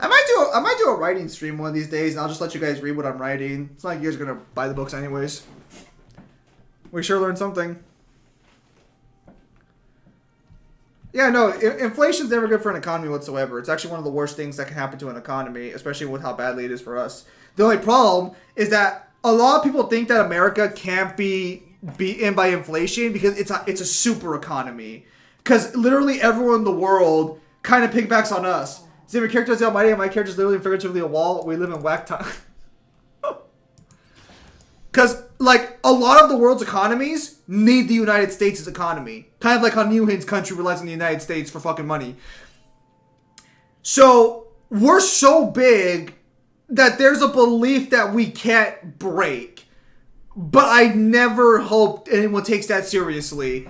I might do a writing stream one of these days, and I'll just let you guys read what I'm writing. It's not like you guys are gonna buy the books anyways. We sure learned something. Yeah, no, inflation's never good for an economy whatsoever. It's actually one of the worst things that can happen to an economy, especially with how badly it is for us. The only problem is that a lot of people think that America can't be beaten by inflation because it's a super economy. Because literally everyone in the world kind of piggybacks on us. See, my character is the Almighty, and my character is literally and figuratively a wall. We live in whack time. Because, like, a lot of the world's economies need the United States' economy. Kind of like how Newhin's country relies on the United States for fucking money. So, we're so big that there's a belief that we can't break. But I never hope anyone takes that seriously.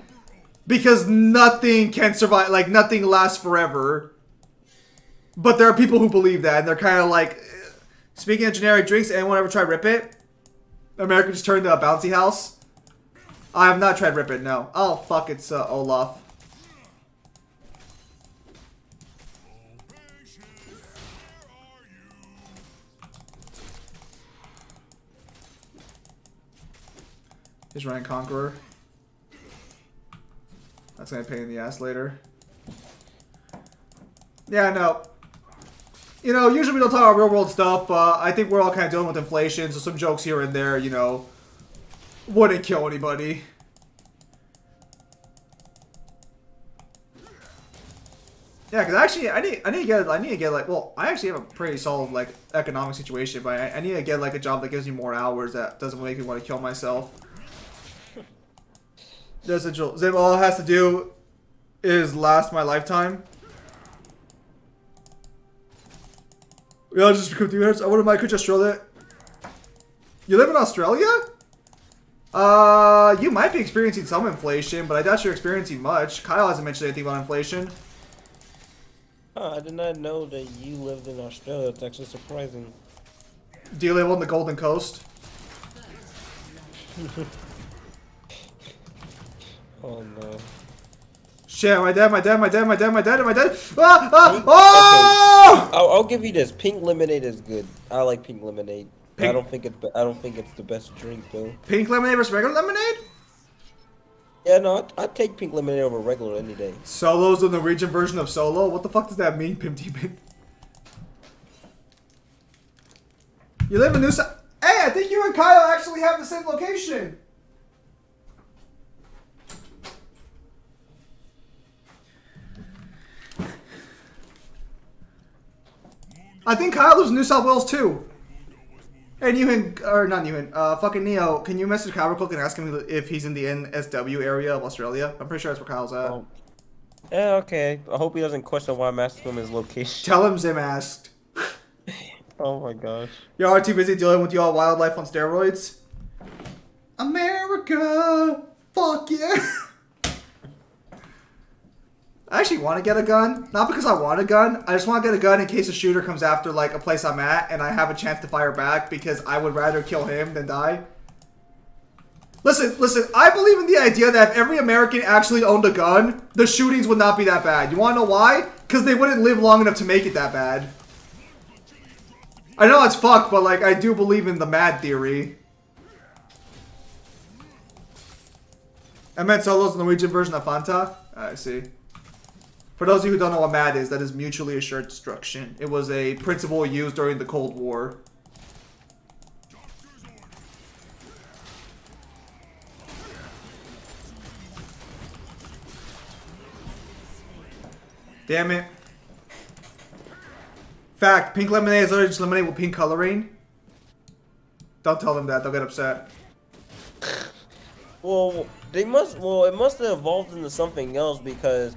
Because nothing can survive, like, nothing lasts forever. But there are people who believe that, and they're kind of like... Speaking of generic drinks, anyone ever try Rip It? America just turned into a bouncy house. I have not tried Rip It, no. Oh, fuck, it's Olaf. Here's Ryan Conqueror. That's gonna pain in the ass later. Yeah, no. You know, usually we don't talk about real world stuff, but I think we're all kind of dealing with inflation, so some jokes here and there, you know, wouldn't kill anybody. Yeah, because actually, I need to get like, well, I actually have a pretty solid like economic situation, but I need to get like a job that gives me more hours that doesn't make me want to kill myself. There's a joke. Zim, all it has to do is last my lifetime. We all just become 3 minutes. I wouldn't mind could Australia. You live in Australia? You might be experiencing some inflation, but I doubt you're experiencing much. Kyle hasn't mentioned anything about inflation. Oh, I did not know that you lived in Australia. It's actually surprising. Do you live on the Golden Coast? Oh no. Shit, my dad. Ah! Oh! Okay. I'll give you this. Pink lemonade is good. I like pink lemonade. Pink. I don't think it's the best drink though. Pink lemonade versus regular lemonade? Yeah, no, I'd take pink lemonade over regular any day. Solo's the Norwegian version of Solo? What the fuck does that mean, Pimp Demon? You live in New South... Hey, I think you and Kyle actually have the same location. I think Kyle lives in New South Wales too. Hey, Newhan, or not Newhan, fucking Neo, can you message Kyle real quick and ask him if he's in the NSW area of Australia? I'm pretty sure that's where Kyle's at. Oh. Yeah, okay. I hope he doesn't question why I'm asking him his location. Tell him Zim asked. Oh my gosh. Y'all are too busy dealing with y'all wildlife on steroids? America! Fuck yeah! I actually want to get a gun. Not because I want a gun. I just want to get a gun in case a shooter comes after like a place I'm at and I have a chance to fire back because I would rather kill him than die. Listen, I believe in the idea that if every American actually owned a gun, the shootings would not be that bad. You want to know why? Because they wouldn't live long enough to make it that bad. I know it's fucked, but like I do believe in the mad theory. I meant Solo's Norwegian version of Fanta. I see. For those of you who don't know what MAD is, that is mutually assured destruction. It was a principle used during the Cold War. Damn it. Fact, pink lemonade is literally just lemonade with pink coloring. Don't tell them that, they'll get upset. Well, it must have evolved into something else because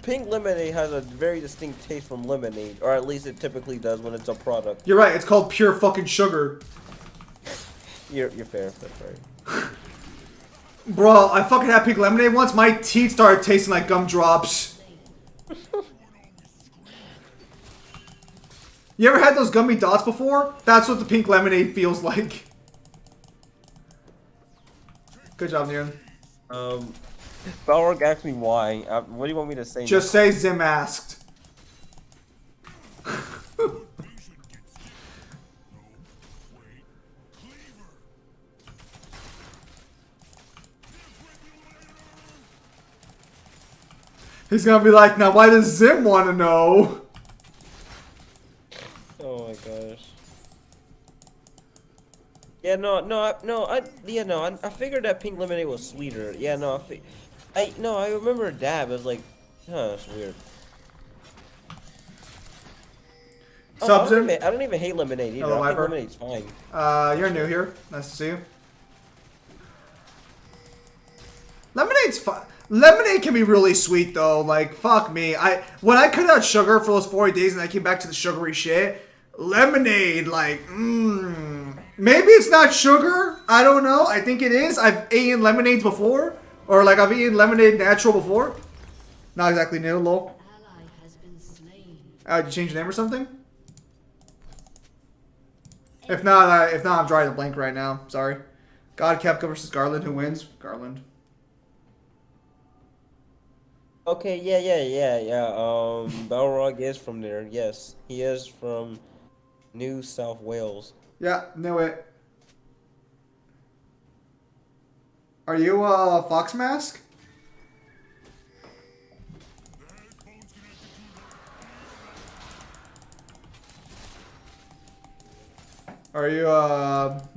pink lemonade has a very distinct taste from lemonade, or at least it typically does when it's a product. You're right, it's called pure fucking sugar. You're fair, that's right. Bro, I fucking had pink lemonade once, my teeth started tasting like gumdrops. You ever had those gummy dots before? That's what the pink lemonade feels like. Good job, Nian. Balrog asked me why. What do you want me to say? Just say Zim asked. He's gonna be like, now why does Zim want to know? Oh my gosh. Yeah, I figured that pink lemonade was sweeter. Yeah, no, I remember Dab. I was like, huh, that's weird. Sup, Zim? I don't even hate lemonade either. Hello, I think Viper. lemonade's fine. You're new here. Nice to see you. Lemonade's fun. Lemonade can be really sweet though. Like, fuck me. When I cut out sugar for those 40 days and I came back to the sugary shit, lemonade, like, maybe it's not sugar. I don't know. I think it is. I've eaten lemonades before. Or like I've eaten lemonade natural before. Not exactly new, lol. Ally has been slain. Did you change your name or something? If not, I'm drawing a blank right now. Sorry. God Kefka versus Garland. Who wins? Garland. Okay, yeah. Balrog is from there. Yes, he is from New South Wales. Yeah, knew it. Are you Fox Mask? Are you God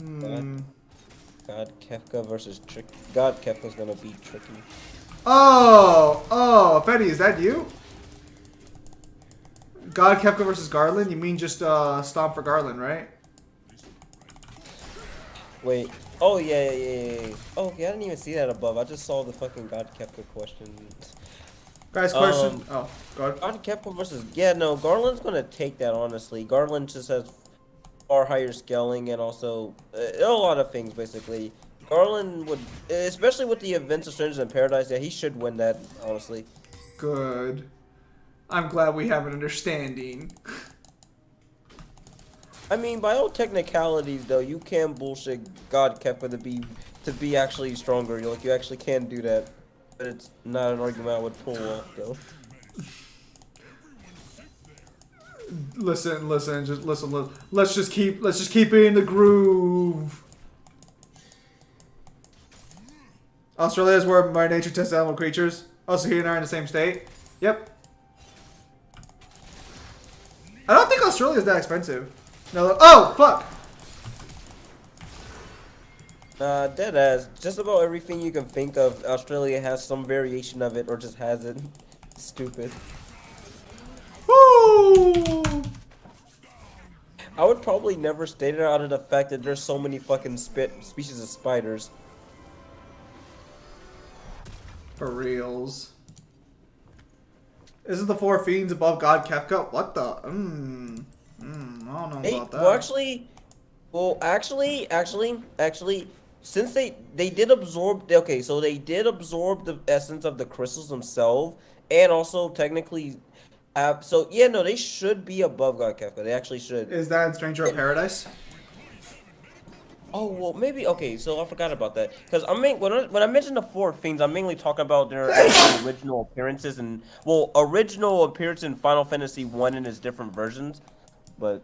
Kefka versus Trick. God Kefka's gonna beat Tricky. Oh, Fetty, is that you? God Kefka versus Garland? You mean just Stomp for Garland, right? Wait. Oh yeah. Oh, okay, I didn't even see that above. I just saw the fucking God Kefka question. Guys, question. Oh, go ahead. God Kefka versus Garland's gonna take that honestly. Garland just has far higher scaling and also a lot of things basically. Garland would, especially with the events of Strangers in Paradise, yeah, he should win that honestly. Good. I'm glad we have an understanding. I mean, by all technicalities though, you can bullshit God Kefka to be actually stronger. You actually can do that, but it's not an argument I would pull off though. Listen, just listen. Let's just keep it in the groove. Australia is where my nature tests animal creatures. Also, he and I are in the same state. Yep. I don't think Australia is that expensive. No. Oh, fuck. Deadass. Just about everything you can think of, Australia has some variation of it or just has it. Stupid. Woo! I would probably never state it out of the fact that there's so many fucking species of spiders. For reals. Isn't the four fiends above God Kefka? What the? I don't know about that. Actually, since they did absorb, okay, so they did absorb the essence of the crystals themselves, And also technically, so yeah, no, they should be above God Kefka. They actually should. Is that in Stranger of Paradise? Oh well, maybe okay. So I forgot about that because when I mentioned the four fiends, I'm mainly talking about their actual original appearances and original appearance in Final Fantasy One in its different versions. But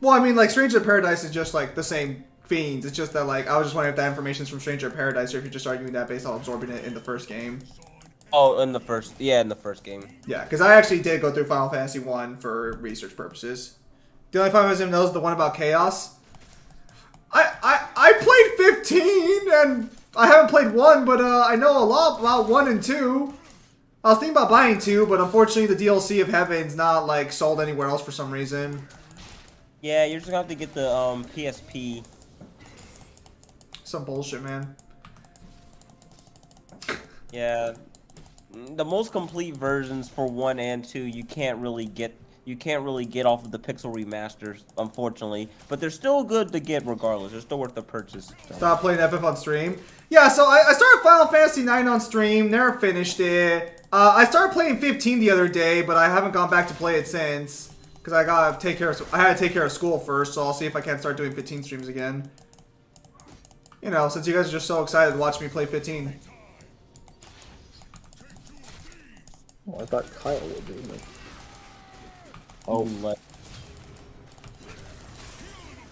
Well, I mean, like Stranger of Paradise is just like the same fiends. It's just that like I was just wondering if that information is from Stranger of Paradise or if you're just arguing that based on absorbing it in the first game. oh, in the first game. Yeah, because I actually did go through Final Fantasy One for research purposes. The only Final Fantasy I know is the one about chaos. I played 15 and I haven't played 1, but I know a lot about 1 and 2. I was thinking about buying 2, but unfortunately the DLC of Heaven's not like sold anywhere else for some reason. Yeah, you're just gonna have to get the PSP. Some bullshit, man. Yeah, the most complete versions for 1 and 2 you can't really get off of the pixel remasters, unfortunately. But they're still good to get regardless. They're still worth the purchase. So. Stop playing FF on stream. Yeah, so I started Final Fantasy 9 on stream. Never finished it. I started playing 15 the other day, but I haven't gone back to play it since. Because I had to take care of school first, so I'll see if I can't start doing 15 streams again. You know, since you guys are just so excited to watch me play 15. Oh, I thought Kyle would do it. Oh,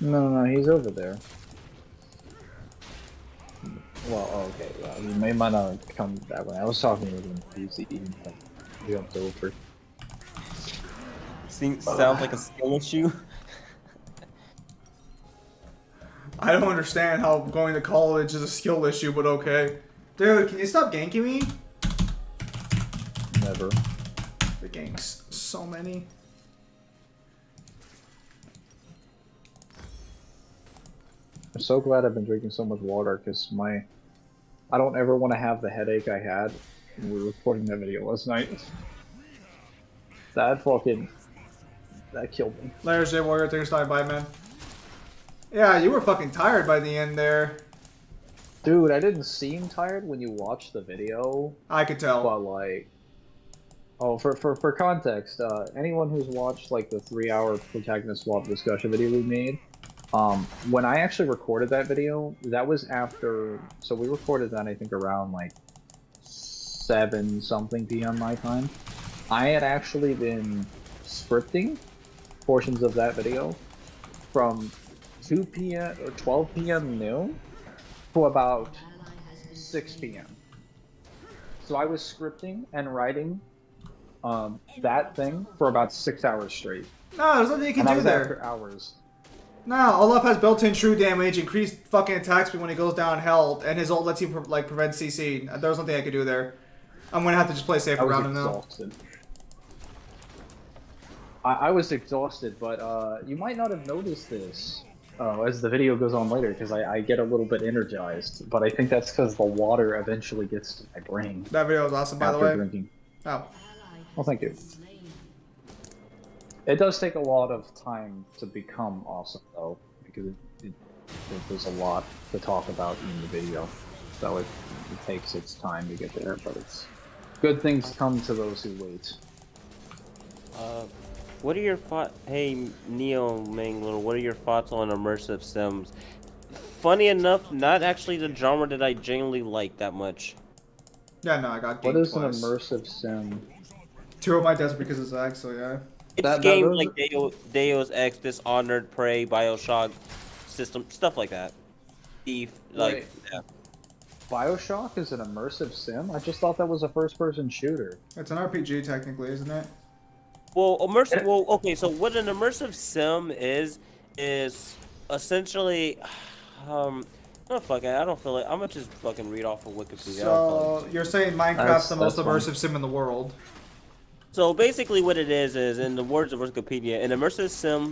No, he's over there. Well, okay, well, he might not come that way. I was talking with him. He's jumped over. Sounds like a skill issue. I don't understand how going to college is a skill issue, but okay. Dude, can you stop ganking me? Never. The ganks. So many. I'm so glad I've been drinking so much water because I don't ever want to have the headache I had when we were recording that video last night. That killed me. Layers J Warrior, thanks for stopping by, man. Yeah, you were fucking tired by the end there. Dude, I didn't seem tired when you watched the video, I could tell. but like, oh, for context, anyone who's watched like the 3-hour protagonist swap discussion video we made, when I actually recorded that video, that was after, so we recorded that I think around like 7 something p.m. my time. I had actually been scripting portions of that video from 2 p.m. or 12 p.m. noon to about 6 p.m. So I was scripting and writing that thing for about 6 hours straight. No, there's nothing you can And that do was there. after hours. No, Olaf has built-in true damage, increased fucking attack speed when he goes down health, and his ult lets you like prevent CC. There was nothing I could do there. I'm gonna have to just play safe around him now. I was exhausted, but you might not have noticed this as the video goes on later, because I get a little bit energized. But I think that's because the water eventually gets to my brain. That video was awesome, by the after way. drinking. Oh. Well, thank you. It does take a lot of time to become awesome, though, because there's a lot to talk about in the video. So it takes its time to get there, but it's good things come to those who wait. What are your thoughts? Hey, Neo Mangler, what are your thoughts on immersive sims? Funny enough, not actually the genre that I genuinely like that much. Yeah, no, I got What ganked is an twice. immersive sim? 2 of my deaths because of Zach, so yeah. It's games like Deus Ex, Dishonored, Prey, Bioshock, system stuff like that. Thief, like yeah. Bioshock is an immersive sim? I just thought that was a first-person shooter. It's an RPG technically, isn't it? Well, immersive. Well, okay. So what an immersive sim is essentially, oh fuck it. I don't feel like I'm gonna just fucking read off of Wikipedia. So you're saying Minecraft's the most that's fine. immersive sim in the world? So basically, what it is, in the words of Wikipedia, an immersive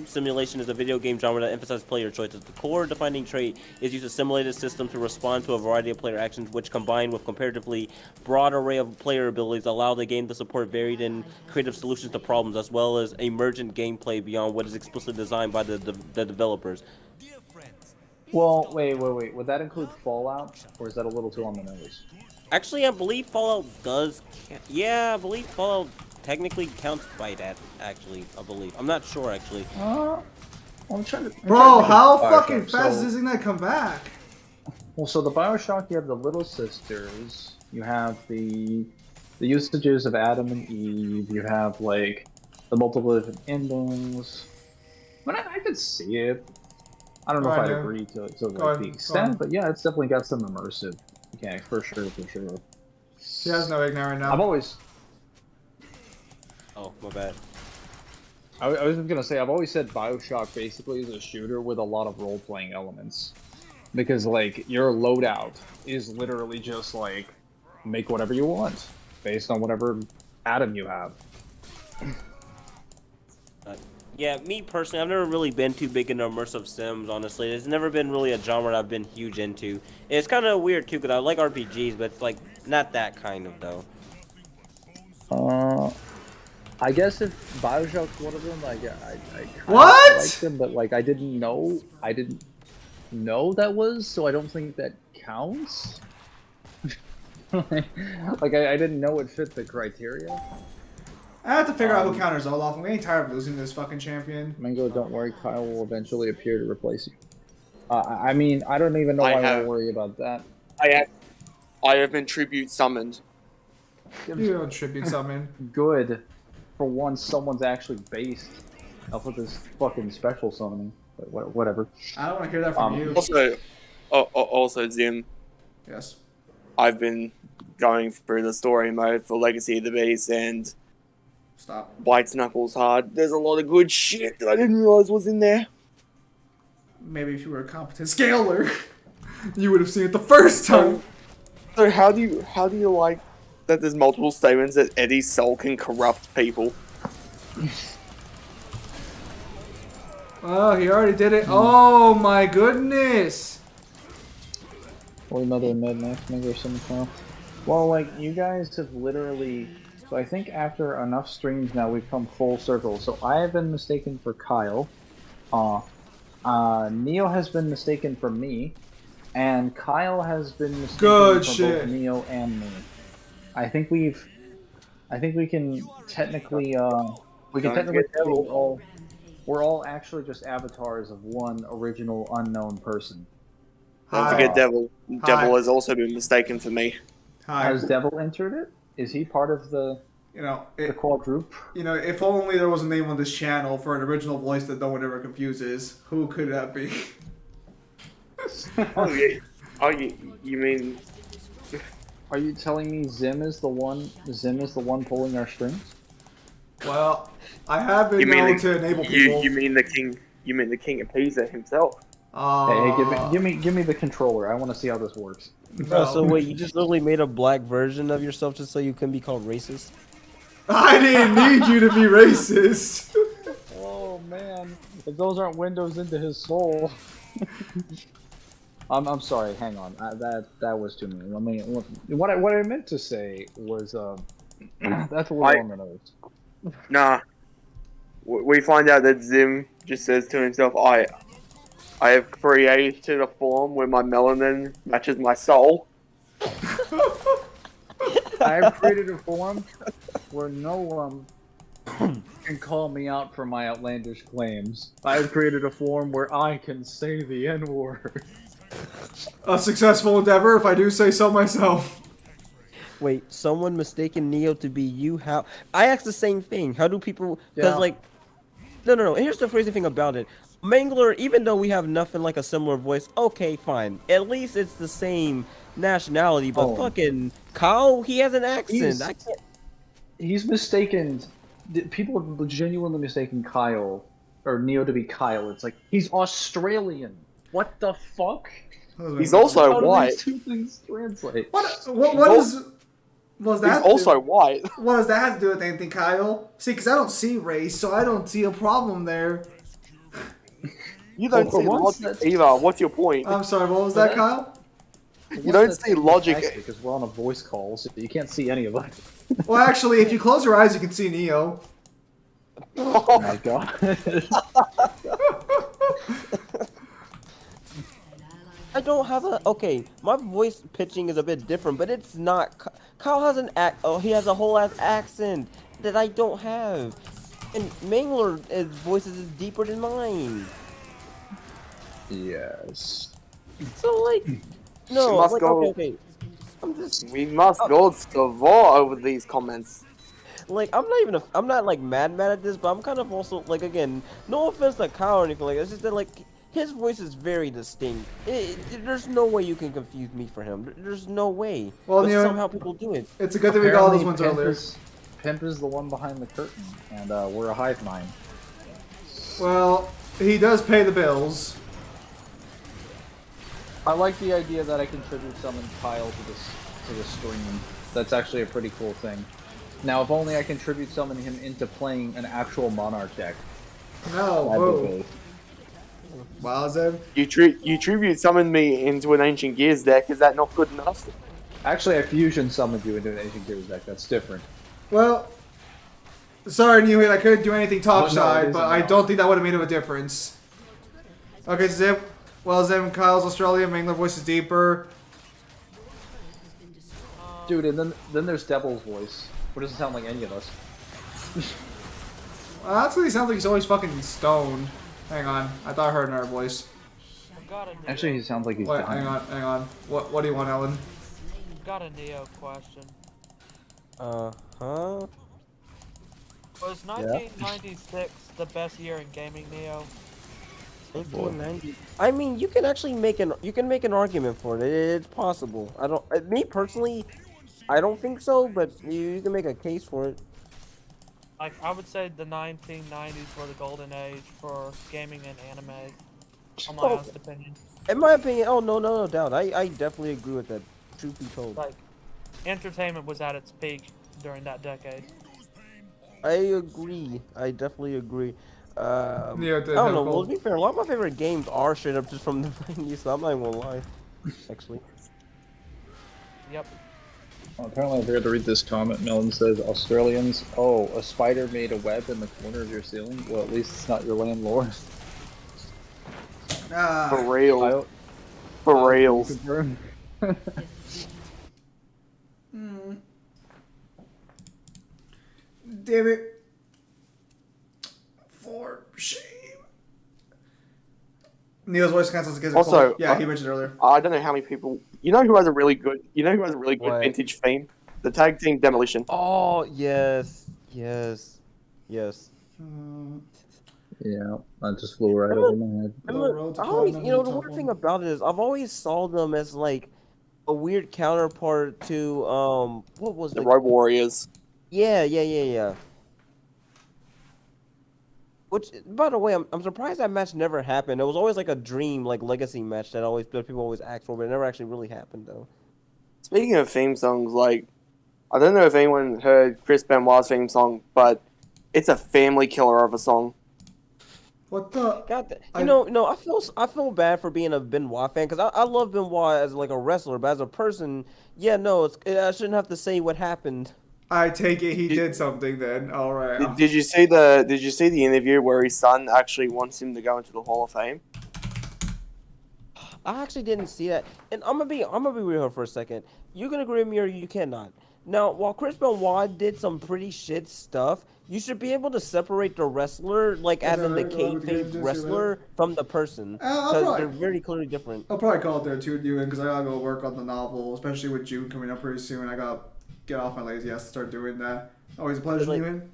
simulation is a video game genre that emphasizes player choices. The core defining trait is use a simulated system to respond to a variety of player actions, which, combined with comparatively broad array of player abilities, allow the game to support varied and creative solutions to problems, as well as emergent gameplay beyond what is explicitly designed by the developers. Well, wait. Would that include Fallout, or is that a little too on the nose? Actually, I believe Fallout does. Yeah, I believe Fallout technically counts by that. Actually, I believe. I'm not sure actually. I'm trying to. Bro, how Bioshock. fucking fast So- is this thing come back? Well, so the Bioshock, you have the Little Sisters, you have the usages of Adam and Eve, you have like the multiple different endings. But I could see it. I don't know Go if ahead, I'd yeah. agree to Go like ahead, the go extent, on. but yeah, it's definitely got some immersive mechanics for sure, for sure. He has no ignite right now. I've always, Oh, my bad. I was just gonna say, I've always said Bioshock basically is a shooter with a lot of role-playing elements. Because, like, your loadout is literally just, like, make whatever you want, based on whatever atom you have. Yeah, me personally, I've never really been too big into immersive sims, honestly. It's never been really a genre that I've been huge into. It's kind of weird, too, because I like RPGs, but it's, like, not that kind of, though. I guess if Bioshock's one of them, I kind What? of like them, but, like, I didn't know that was, so I don't think that counts. Like, I didn't know it fit the criteria. I have to figure out who counters Olaf. I'm getting tired of losing this fucking champion. Mango, don't worry, Kyle will eventually appear to replace you. I mean, I don't even know why I want to worry about that. I have been tribute summoned. You don't tribute summon. Good. For once, someone's actually based off of this fucking special summoning. But whatever. I don't want to hear that from you. Also, Zim, Yes. I've been going through the story mode for Legacy of the Beast and Stop. Bites Knuckles Hard. There's a lot of good shit that I didn't realize was in there. Maybe if you were a competent scaler, you would have seen it the first time. So how do you like that there's multiple statements that Eddie's soul can corrupt people? Oh, he already did it. Oh my goodness. Or another Mad Max maybe or something. Well, like, you guys have literally... So I think after enough streams now, we've come full circle. So I have been mistaken for Kyle. Neo has been mistaken for me. And Kyle has been mistaken Good for shit. both Neo and me. I think we can technically, we're all actually just avatars of one original unknown person. Don't Hi. forget Devil. Hi. Devil has also been mistaken for me. Hi. Has Devil entered it? Is he part of the The quadruple? if only there was a name on this channel for an original voice that no one ever confuses. Who could that be? Oh yeah. Oh, you mean? Are you telling me Zim is the one pulling our strings? Well, I have been You mean known the- to enable people. You mean the king? You mean the king of Pisa himself? Hey, give me the controller. I want to see how this works. No. Oh, so wait, you just literally made a black version of yourself just so you couldn't be called racist? I didn't need you to be racist. Oh man, if those aren't windows into his soul. I'm sorry. Hang on. That was too many. What I meant to say was that's a little on the nose. Nah. We find out that Zim just says to himself, I have created a form where my melanin matches my soul. I have created a form where no one can call me out for my outlandish claims. I have created a form where I can say the N-word. A successful endeavor, if I do say so myself. Wait, someone mistaken Neo to be you? How? I asked the same thing. How do people? Because Yeah. like, no. Here's the crazy thing about it. Mangler, even though we have nothing like a similar voice, okay, fine. At least it's the same nationality. But Oh. fucking Kyle, he has an accent. I can't. He's mistaken. People have genuinely mistaken Kyle or Neo to be Kyle. It's like he's Australian. What the fuck? He's also How do white. these two things translate? What is... Was He's that also white. What does that have to do with anything, Kyle? See, because I don't see race, so I don't see a problem there. You don't for see once, logic either. What's your point? I'm sorry, what was that, Kyle? You don't see logic. Because we're on a voice call, so you can't see any of us. Well, actually, if you close your eyes, you can see Neo. Oh my god. don't have a okay. My voice pitching is a bit different, but it's not. Kyle has an act. Oh, he has a whole ass accent that I don't have, and Mangler's voices is deeper than mine. Yes. So like, no, must like go. okay. I'm just We must go to war over these comments. like I'm not like mad at this, but I'm kind of also like again, no offense to Kyle or anything like that. It's just that like his voice is very distinct. There's no way you can confuse me for him. There's no way. Well, But you know, somehow people do it. it's a good thing we got all those Apparently, ones earlier. Pimp is the one behind the curtain, and we're a hive mind. Well, he does pay the bills. I like the idea that I contribute summon Kyle to the stream. That's actually a pretty cool thing. Now, if only I contribute summon him into playing an actual Monarch deck. No, That'd be whoa. good. Wow, Zeb. You tribute summoned me into an Ancient Gears deck. Is that not good enough? Actually, I fusion summoned you into an Ancient Gears deck. That's different. Well, sorry, Newhit, I couldn't do anything topside, it but isn't I now. don't think that would have made a difference. Okay, Zeb. Well, Zeb, Kyle's Australian, Mangler voice is deeper. Dude, and then there's Devil's voice, who doesn't sound like any of us. Well, that's what he sounds like. He's always fucking stoned. Hang on, I thought I heard another voice. I've got a Neo, Actually, he sounds like he's Wait, dying. hang on. What do you want, Ellen? got a Neo question. Huh? Was 1996 the best year in gaming, Neo? 1990. I mean, you can actually make an argument for it. It's possible. I don't. Me personally, I don't think so, but you can make a case for it. Like, I would say the 1990s were the golden age for gaming and anime, on my Oh. honest opinion. In my opinion, oh no doubt. I definitely agree with that. Truth be told, Like, entertainment was at its peak during that decade. I agree. I definitely agree. I Neo, don't know. Well, to be fair, a lot of my favorite games are straight up just from the 90s, so I'm not even gonna lie. Actually. Yep. Oh, apparently, I forgot to read this comment. Melon says, Australians, oh, a spider made a web in the corner of your ceiling? Well, at least it's not your landlord. Ah, For real. Kyle, For reals. confirm. damn it. For shame. Neo's voice cancels against Also, yeah, he mentioned earlier. I don't know how many people. You know who has a really good What? vintage theme? The tag team Demolition. Oh yes. Yeah, that just flew right over my head. And The look, road to I always, platinum you know, is the a tough weird thing one. about it is I've always saw them as like a weird counterpart to what was The it? Road Warriors. Yeah. Which, by the way, I'm surprised that match never happened. It was always like a dream, like legacy match that people always ask for, but it never actually really happened though. Speaking of theme songs, like, I don't know if anyone heard Chris Benoit's theme song, but it's a family killer of a song. What the? God, no, I feel bad for being a Benoit fan because I love Benoit as like a wrestler, but as a person, yeah, no, I shouldn't have to say what happened. I take it he did something then. All right. Did you see the interview where his son actually wants him to go into the Hall of Fame? I actually didn't see that, and I'm gonna be real here for a second. You can agree with me or you cannot. Now, while Chris Benoit did some pretty shit stuff, you should be able to separate the wrestler, like as in the kayfabe wrestler, from the person, I'll because probably- they're very clearly different. I'll probably call it there too, Ewan, because I gotta go work on the novel, especially with June coming up pretty soon. I gotta get off my lazy ass and start doing that. Always a pleasure, Like- Ewan.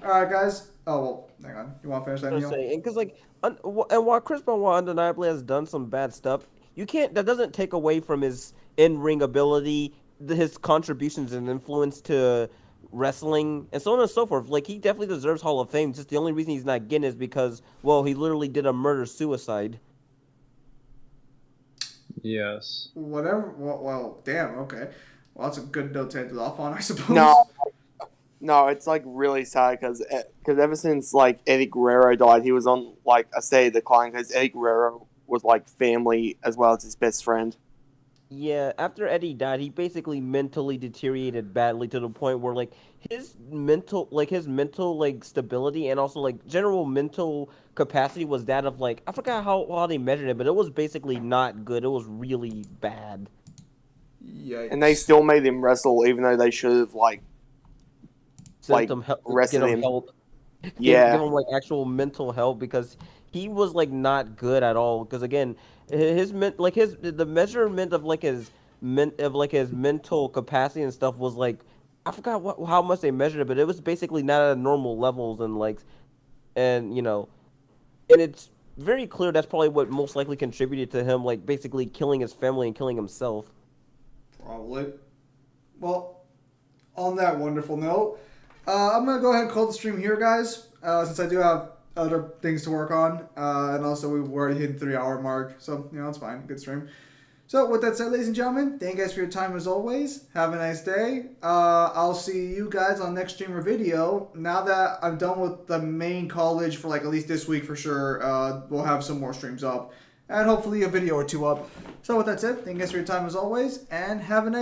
All right, guys. Oh well, hang on. You want to finish that, I'm Neil? saying, because like, and while Chris Benoit undeniably has done some bad stuff, you can't. That doesn't take away from his in-ring ability, his contributions and influence to wrestling, and so on and so forth. Like, he definitely deserves Hall of Fame. Just the only reason he's not getting it is because, well, he literally did a murder-suicide. Yes. Whatever. Well, damn. Okay. Well, that's a good note to end it off on, I suppose. No, it's like really sad because ever since like Eddie Guerrero died, he was on like a state of decline because Eddie Guerrero was like family as well as his best friend. Yeah, after Eddie died, he basically mentally deteriorated badly to the point where like his mental like stability and also like general mental capacity was that of like I forgot how they measured it, but it was basically not good. It was really bad. And they Yikes. still made him wrestle, even though they should have Sent him help, get rested him him. help, give Yeah, him like actual mental help because he was like not good at all. Because again, his like the measurement of like his mental capacity and stuff was like I forgot how much they measured it, but it was basically not at normal levels and like and and it's very clear that's probably what most likely contributed to him like basically killing his family and killing himself. Probably. Well, on that wonderful note, I'm gonna go ahead and call the stream here, guys. Since I do have other things to work on, and also we've already hit the 3-hour mark, so it's fine. Good stream. So with that said, ladies and gentlemen, thank you guys for your time as always. Have a nice day. I'll see you guys on next stream or video. Now that I'm done with the main college for like at least this week for sure, we'll have some more streams up. And hopefully a video or two up. So with that said, thank you guys for your time as always, and have a nice